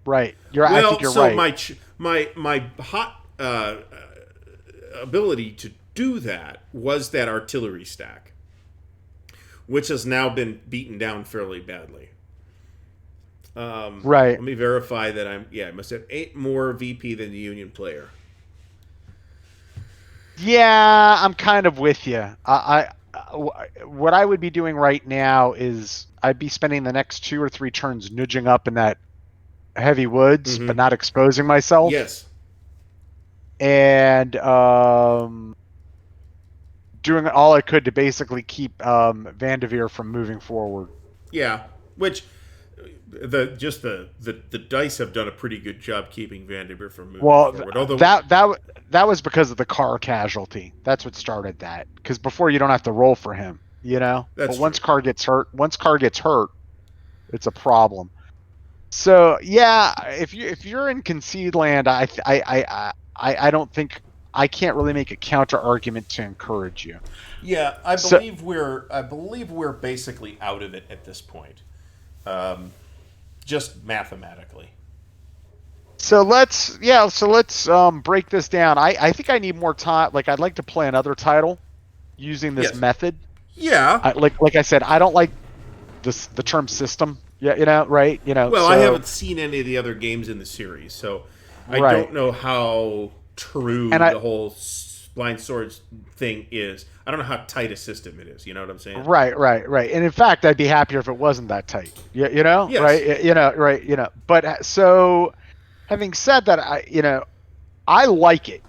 Right. I think you're right. My hot ability to do that was that artillery stack, which has now been beaten down fairly badly. Right. Let me verify that I must have 8 more VP than the Union player. Yeah, I'm kind of with you. What I would be doing right now is I'd be spending the next 2 or 3 turns nudging up in that heavy woods, but not exposing myself. Yes. And doing all I could to basically keep Vanderveer from moving forward. Yeah, which the dice have done a pretty good job keeping Vanderveer from moving forward. Although that was because of the car casualty. That's what started that. Because before you don't have to roll for him, you know. But once car gets hurt, it's a problem. So yeah, if you're in concede land, I don't think I can't really make a counter argument to encourage you. Yeah, I believe we're basically out of it at this point. Just mathematically. So let's break this down. I think I need more time. Like I'd like to play another title using this method. Yeah. Like I said, I don't like the term system. Yeah, right. Well, so, I haven't seen any of the other games in the series, so I don't know how true the whole blind swords thing is. I don't know how tight a system it is. You know what I'm saying? Right. And in fact, I'd be happier if it wasn't that tight. You know, yes. Right. But so, having said that, I like it.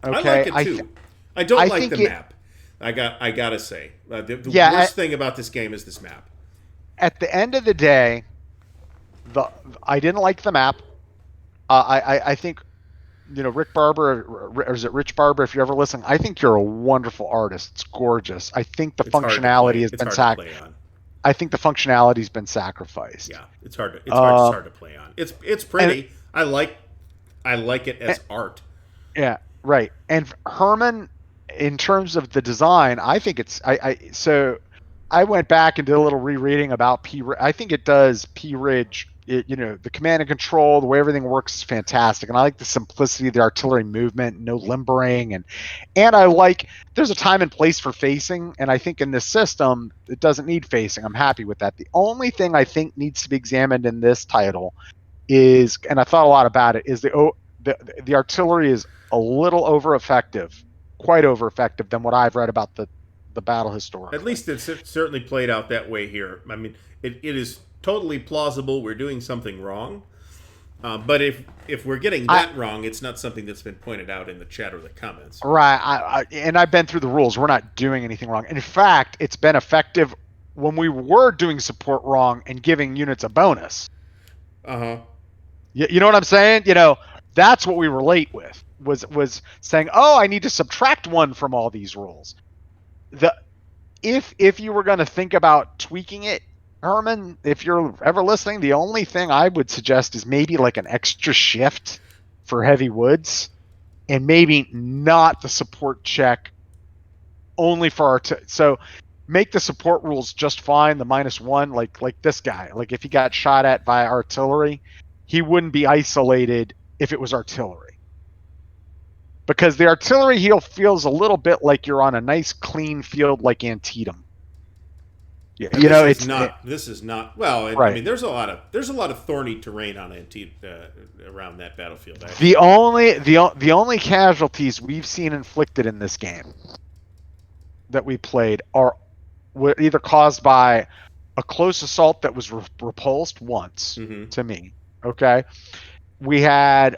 Okay, I like it too. I don't like the map. I gotta say, the worst thing about this game is this map. At the end of the day, I didn't like the map. I think, Rick Barber, or is it Rich Barber? If you're ever listening, I think you're a wonderful artist. It's gorgeous. I think the functionality has been sacrificed. I think the functionality's been sacrificed. Yeah, it's hard to play on. It's pretty. I like it as art. Yeah, right. And Herman, in terms of the design, I think it's so. I went back and did a little rereading about I think it does P-Ridge. The command and control, the way everything works is fantastic. And I like the simplicity of the artillery movement, no limbering. And I like, there's a time and place for facing. And I think in this system, it doesn't need facing. I'm happy with that. The only thing I think needs to be examined in this title is, and I thought a lot about it, is the artillery is a little over effective, quite over effective than what I've read about the battle historically. At least it's certainly played out that way here. I mean, it is totally plausible we're doing something wrong. But if we're getting that wrong, it's not something that's been pointed out in the chat or the comments. Right. And I've been through the rules. We're not doing anything wrong. In fact, it's been effective when we were doing support wrong and giving units a bonus. Uh-huh. You know what I'm saying? That's what we were late with, was saying, oh, I need to subtract 1 from all these rules. If you were going to think about tweaking it, Herman, if you're ever listening, the only thing I would suggest is maybe like an extra shift for heavy woods, and maybe not the support check only for so make the support rules just fine, the -1, like this guy. Like if he got shot at by artillery, he wouldn't be isolated if it was artillery. Because the artillery feels a little bit like you're on a nice clean field like Antietam. Yeah, this is not. Well, right. I mean, there's a lot of thorny terrain on Antietam around that battlefield. The only casualties we've seen inflicted in this game that we played were either caused by a close assault that was repulsed once to me. Okay, we had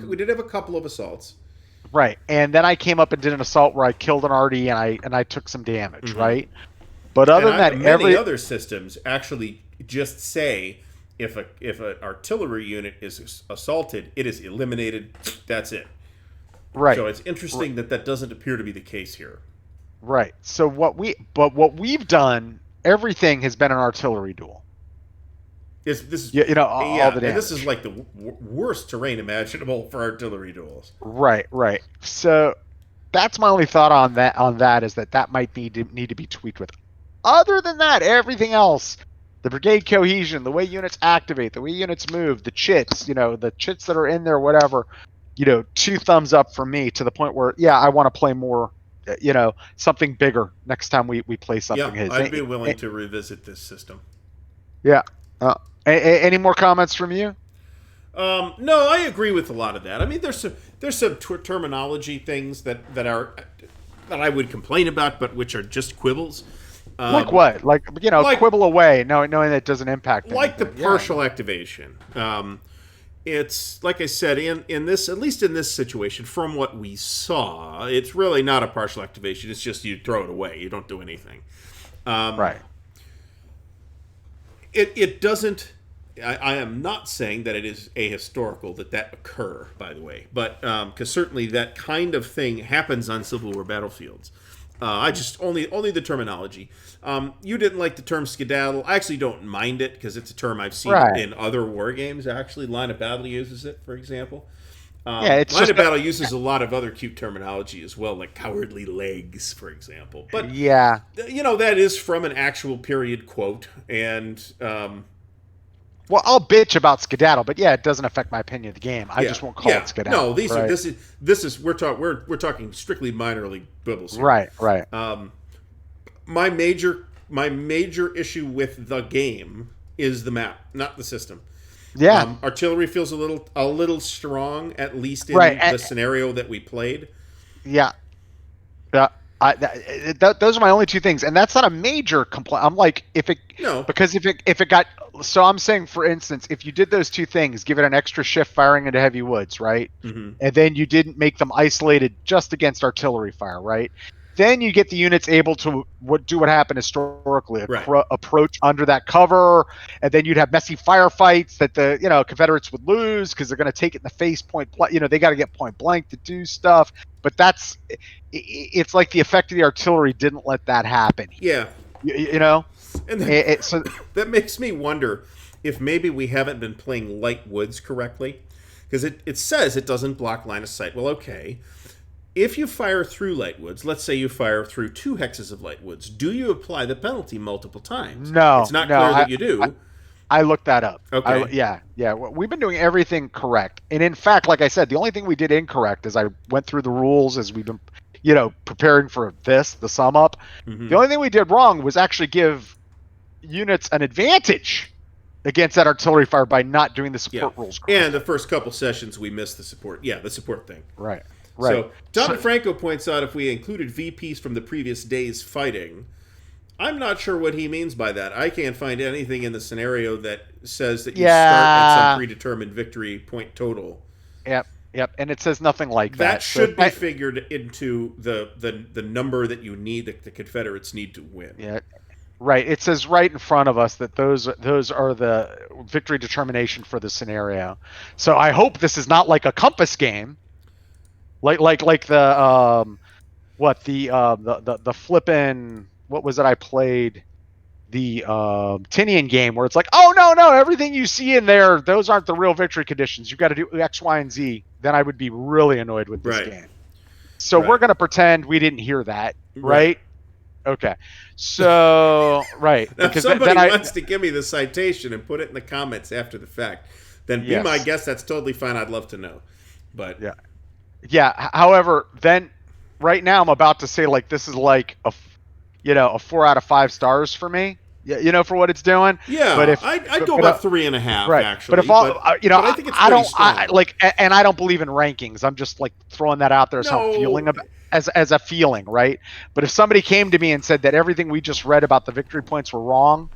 we did have a couple of assaults. Right. And then I came up and did an assault where I killed an RD and I took some damage, right? But other than that, many other systems actually just say if an artillery unit is assaulted, it is eliminated. That's it. right. So it's interesting that doesn't appear to be the case here. Right. So what we've done, everything has been an artillery duel. This is all the damage. This is like the worst terrain imaginable for artillery duels. Right. So that's my only thought on that is that might need to be tweaked with. Other than that, everything else, the brigade cohesion, the way units activate, the way units move, the chits, the chits that are in there, whatever, 2 thumbs up for me, to the point where, I want to play more, something bigger next time we play something. Yeah, I'd be willing to revisit this system. Yeah. Any more comments from you? No, I agree with a lot of that. I mean, there's some terminology things that I would complain about, but which are just quibbles. Like what? Like quibble away, knowing that it doesn't impact. Like anything. the partial activation. It's like I said, in this, at least in this situation, from what we saw, it's really not a partial activation. It's just you throw it away. You don't do anything. Right. It doesn't. I am not saying that it is ahistorical that occur, by the way, but because certainly that kind of thing happens on Civil War battlefields. I just only the terminology. You didn't like the term skedaddle. I actually don't mind it because it's a term I've seen in other war games. Actually, Line of Battle uses it, for example. Line of Battle uses a lot of other cute terminology as well, like cowardly legs, for example. But that is from an actual period quote, and well, I'll bitch about skedaddle, but it doesn't affect my opinion of the game. I just won't call it skedaddle. No, this is we're talking strictly minor league bibbles here. Right. My major issue with the game is the map, not the system. Yeah. Artillery feels a little strong, at least in the scenario that we played. Yeah. Those are my only 2 things, and that's not a major complaint. I'm like, because if it got, so I'm saying, for instance, if you did those 2 things, give it an extra shift firing into heavy woods, right, and then you didn't make them isolated just against artillery fire, right, then you get the units able to do what happened historically, approach under that cover, and then you'd have messy firefights that the Confederates would lose because they're going to take it in the face point. They got to get point blank to do stuff. But it's like the effect of the artillery didn't let that happen. Yeah, and so that makes me wonder if maybe we haven't been playing light woods correctly, because it says it doesn't block line of sight. Well, okay. If you fire through light woods, let's say you fire through 2 hexes of light woods, do you apply the penalty multiple times? No. It's not clear that you do. I looked that up. Okay. Yeah. We've been doing everything correct. And in fact, like I said, the only thing we did incorrect is I went through the rules as we've been, preparing for the sum up. The only thing we did wrong was actually give units an advantage against that artillery fire by not doing the support rules correctly. And the first couple sessions we missed the support. Yeah, the support thing. Right. So Don Franco points out if we included VPs from the previous day's fighting, I'm not sure what he means by that. I can't find anything in the scenario that says that you start at some predetermined victory point total. Yep. And it says nothing like that. That should be figured into the number that you need, that the Confederates need to win. Yeah. Right. It says right in front of us that those are the victory determination for the scenario. So I hope this is not like a compass game. Like the the flippin', what was it I played, the Tinian game, where it's like, oh no, everything you see in there, those aren't the real victory conditions, you got to do X, Y, and Z. Then I would be really annoyed with this game. So we're gonna pretend we didn't hear that, right? Okay, so now, because if somebody wants to give me the citation and put it in the comments after the fact, then be my guest. That's totally fine. I'd love to know, but yeah. However, then right now I'm about to say, like, this is like a 4 out of 5 stars for me. For what it's doing. Yeah, but I'd go about 3.5. Right. Actually, but if all but I think it's pretty strong. And I don't believe in rankings. I'm just like throwing that out there as how I'm feeling about, as a feeling, right? But if somebody came to me and said that everything we just read about the victory points were wrong,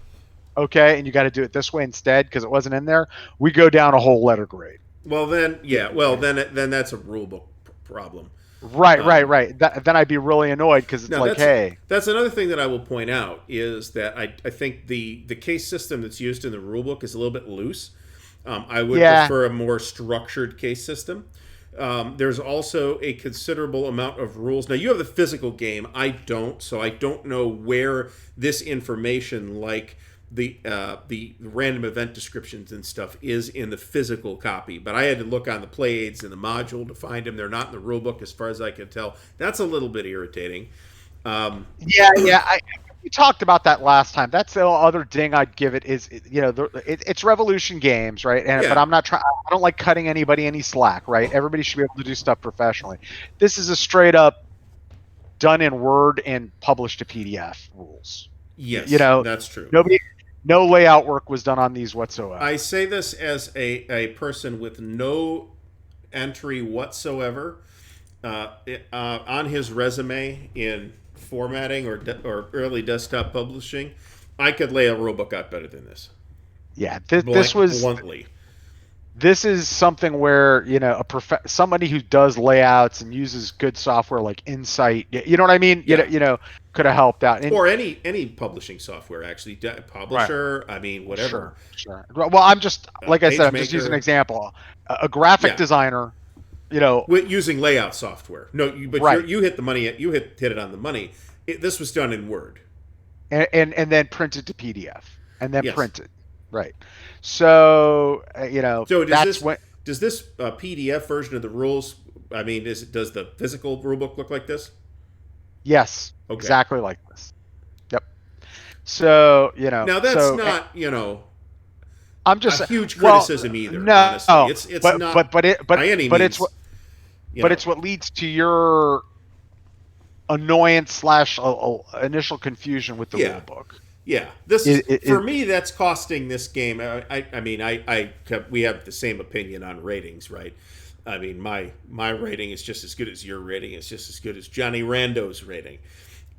okay, and you got to do it this way instead because it wasn't in there, we go down a whole letter grade. Well then, then that's a rule book problem. Right. Then I'd be really annoyed because it's Now like, hey, that's another thing that I will point out is that I think the case system that's used in the rulebook is a little bit loose. I would yeah, prefer a more structured case system. There's also a considerable amount of rules. Now you have the physical game. I don't, so I don't know where this information, like the random event descriptions and stuff, is in the physical copy. But I had to look on the play aids in the module to find them. They're not in the rulebook, as far as I can tell. That's a little bit irritating. yeah. We talked about that last time. That's the other ding I'd give it is, it's Revolution Games, right? But Yeah. I'm not trying. I don't like cutting anybody any slack, right? Everybody should be able to do stuff professionally. This is a straight up done in Word and published to PDF rules. Yes, that's true. No layout work was done on these whatsoever. I say this as a person with no entry whatsoever on his resume in formatting or early desktop publishing. I could lay a rulebook out better than this. Yeah, this was bluntly. This is something where somebody who does layouts and uses good software like Insight, you know what I mean? Yeah. Could have helped out. Or any publishing software, actually. Publisher, right. I mean, whatever. Sure. Well, I'm just, like I said, I'm just using an example. A graphic designer, using layout software. No, but right. you hit the money. You hit it on the money. This was done in Word, and then printed to PDF, and then printed. Right. So So does this PDF version of the rules? I mean, does the physical rulebook look like this? Yes. Okay. Exactly like this. Yep. So Now that's not I'm just a huge criticism either. No, honestly, it's not. But any means, it's what. But it's what leads to your annoyance / initial confusion with the rulebook. Yeah, for me, that's costing this game. We have the same opinion on ratings, right? I mean, my rating is just as good as your rating. It's just as good as Johnny Rando's rating.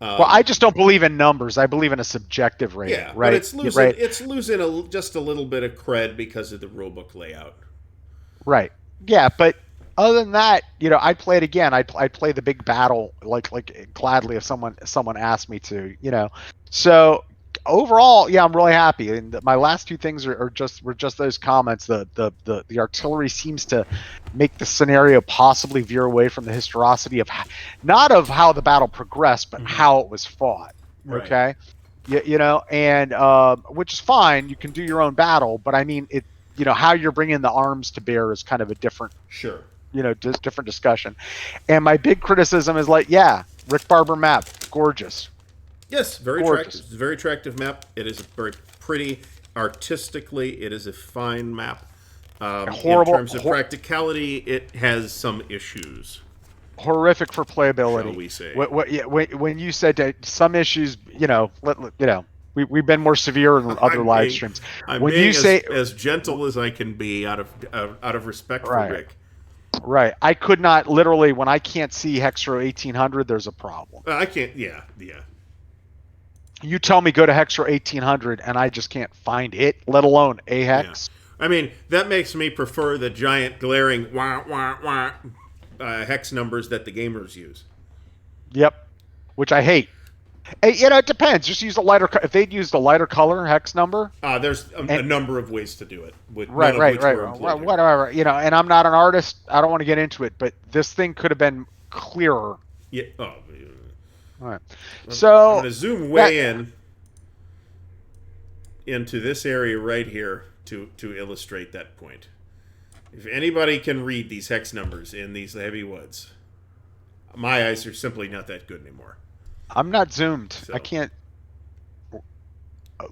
Well, I just don't believe in numbers. I believe in a subjective rating. Yeah, right. But it's losing just a little bit of cred because of the rulebook layout. Right. Yeah, but other than that, I'd play it again. I'd play the big battle like gladly if someone asked me to. So overall, yeah, I'm really happy. And my last two things were just those comments. The artillery seems to make the scenario possibly veer away from the historicity of not of how the battle progressed, but how it was fought. Right. Okay, and which is fine. You can do your own battle, but I mean it. How you're bringing the arms to bear is kind of a different. Sure. Different discussion. And my big criticism is Rick Barber map, gorgeous. Yes, very attractive. It's a very attractive map. It is very pretty artistically. It is a fine map. Horrible. In terms of practicality, it has some issues. Horrific for playability. Shall we say? When you said that some issues, we've been more severe in other live streams. I'm being as gentle as I can be out of respect for Rick. Right. I could not literally, when I can't see Hexro 1800, there's a problem. I can't. Yeah. You tell me go to Hexro 1800 and I just can't find it, let alone a hex. Yeah. I mean, that makes me prefer the giant glaring hex numbers that the gamers use. Yep. Which I hate. It depends. Just use a lighter. If they'd used a lighter color hex number, there's a number of ways to do it. Right. Whatever. And I'm not an artist. I don't want to get into it, but this thing could have been clearer. Yeah. Oh. All right. So I'm going to zoom way into this area right here to illustrate that point. If anybody can read these hex numbers in these heavy woods, my eyes are simply not that good anymore. I'm not zoomed. So. I can't.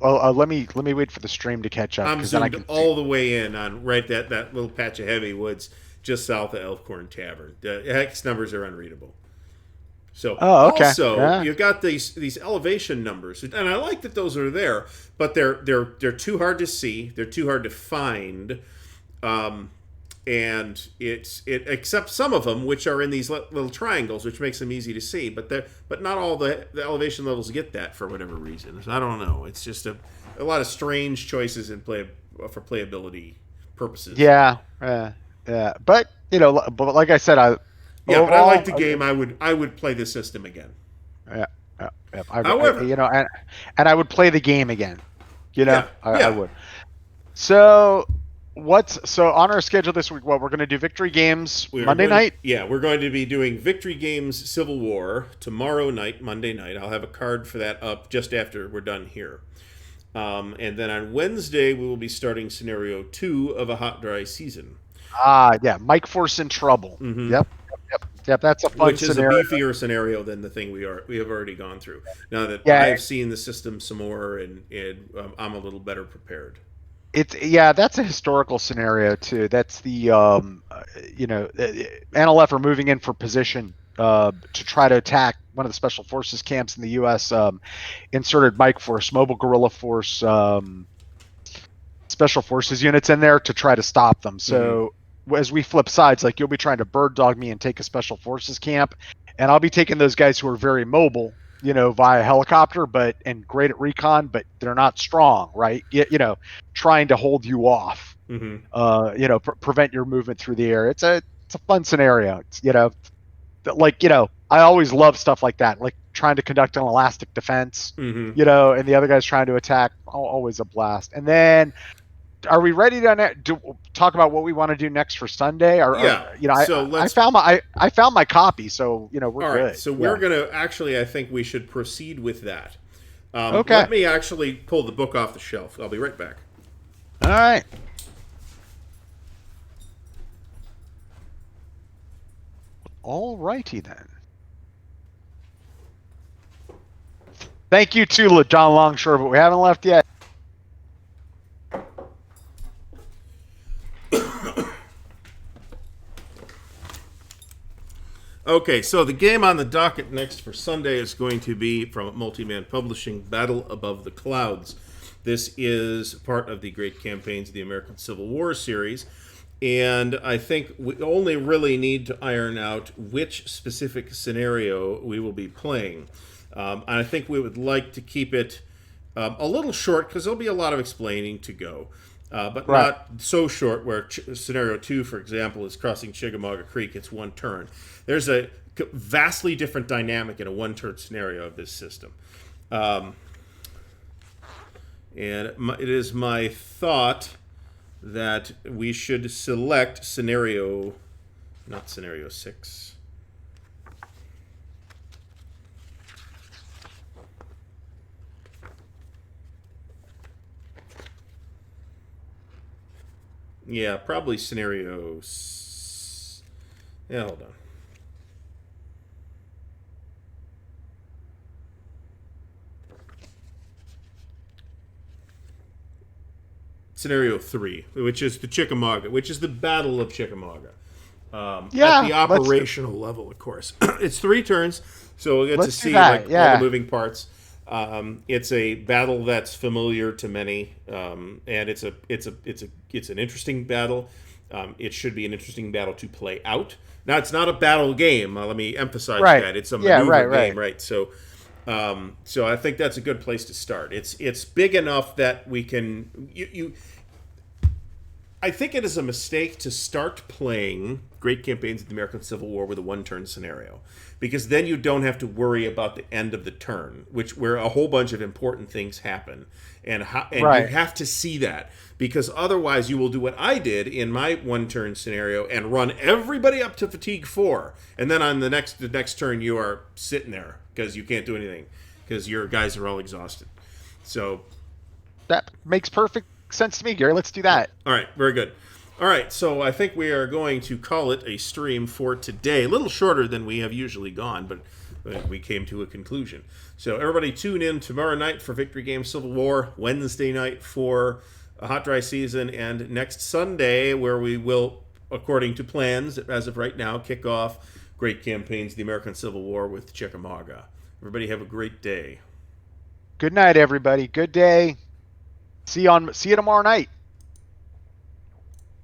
Let me wait for the stream to catch up. I'm zoomed all the way in on that little patch of heavy woods just south of Elkhorn Tavern. The hex numbers are unreadable. So okay. Also, you've got these elevation numbers, and I like that those are there, but they're too hard to see. They're too hard to find. And except some of them, which are in these little triangles, which makes them easy to see. But not all the elevation levels get that for whatever reason. So I don't know. It's just a lot of strange choices in for playability purposes. Yeah. But like I said, Yeah, but I overall, like the game. I would play the system again. yeah, yeah, However, and I would play the game again. yeah, I yeah, would. So so on our schedule this week? Well, we're going to do victory games we are Monday going to, night. yeah, we're going to be doing Victory Games Civil War tomorrow night, Monday night. I'll have a card for that up just after we're done here. And then on Wednesday, we will be starting scenario 2 of a hot, dry season. Yeah, Mike Force in trouble. Mm-hmm. Yep. That's a fun Which is scenario. a beefier scenario than the thing we have already gone through. Now that Yeah, I've seen the system some more, and I'm a little better prepared. that's a historical scenario too. That's the NLF are moving in for position to try to attack one of the special forces camps in the U.S. Inserted Mike Force, mobile guerrilla force, special forces units in there to try to stop them. So as we flip sides, like you'll be trying to bird dog me and take a special forces camp, and I'll be taking those guys who are very mobile, via helicopter, and great at recon, but they're not strong, right? Trying to hold you off, prevent your movement through the air. It's a fun scenario. I always love stuff like that, like trying to conduct an elastic defense, and the other guy's trying to attack. Always a blast. And then, are we ready to talk about what we want to do next for Sunday? So I found my copy, so we're all good. right. So we're gonna actually, I think we should proceed with that. Okay. Let me actually pull the book off the shelf. I'll be right back. All right. All righty then. Thank you to John Longshore, but we haven't left yet. Okay, so the game on the docket next for Sunday is going to be from Multi-Man Publishing, Battle Above the Clouds. This is part of the Great Campaigns of the American Civil War series, and I think we only really need to iron out which specific scenario we will be playing. And I think we would like to keep it a little short, because there'll be a lot of explaining to go. But Right. not so short where scenario 2, for example, is crossing Chickamauga Creek. It's one turn. There's a vastly different dynamic in a one-turn scenario of this system. And it is my thought that we should select not scenario 6. Yeah, probably scenario. Yeah, hold on. Scenario 3, which is the Chickamauga, which is the Battle of Chickamauga. At the operational level, of course. It's 3 turns, so we'll get to see all the moving parts. It's a battle that's familiar to many, and it's an interesting battle. It should be an interesting battle to play out. Now, it's not a battle game. Let me emphasize that it's a maneuver game, right? So I think that's a good place to start. It's big enough that we can I think it is a mistake to start playing Great Campaigns of the American Civil War with a one-turn scenario, because then you don't have to worry about the end of the turn, where a whole bunch of important things happen, and you have to see that, because otherwise you will do what I did in my one-turn scenario and run everybody up to fatigue 4, and then on the next turn you are sitting there because you can't do anything because your guys are all exhausted. So that makes perfect sense to me, Gary. Let's do that. All right, very good. All right, so I think we are going to call it a stream for today. A little shorter than we have usually gone, but we came to a conclusion. So everybody tune in tomorrow night for Victory Game Civil War, Wednesday night for a hot dry season, and next Sunday, where we will, according to plans as of right now, kick off Great Campaigns of the American Civil War with Chickamauga. Everybody have a great day. Good night, everybody. Good day. See you tomorrow night.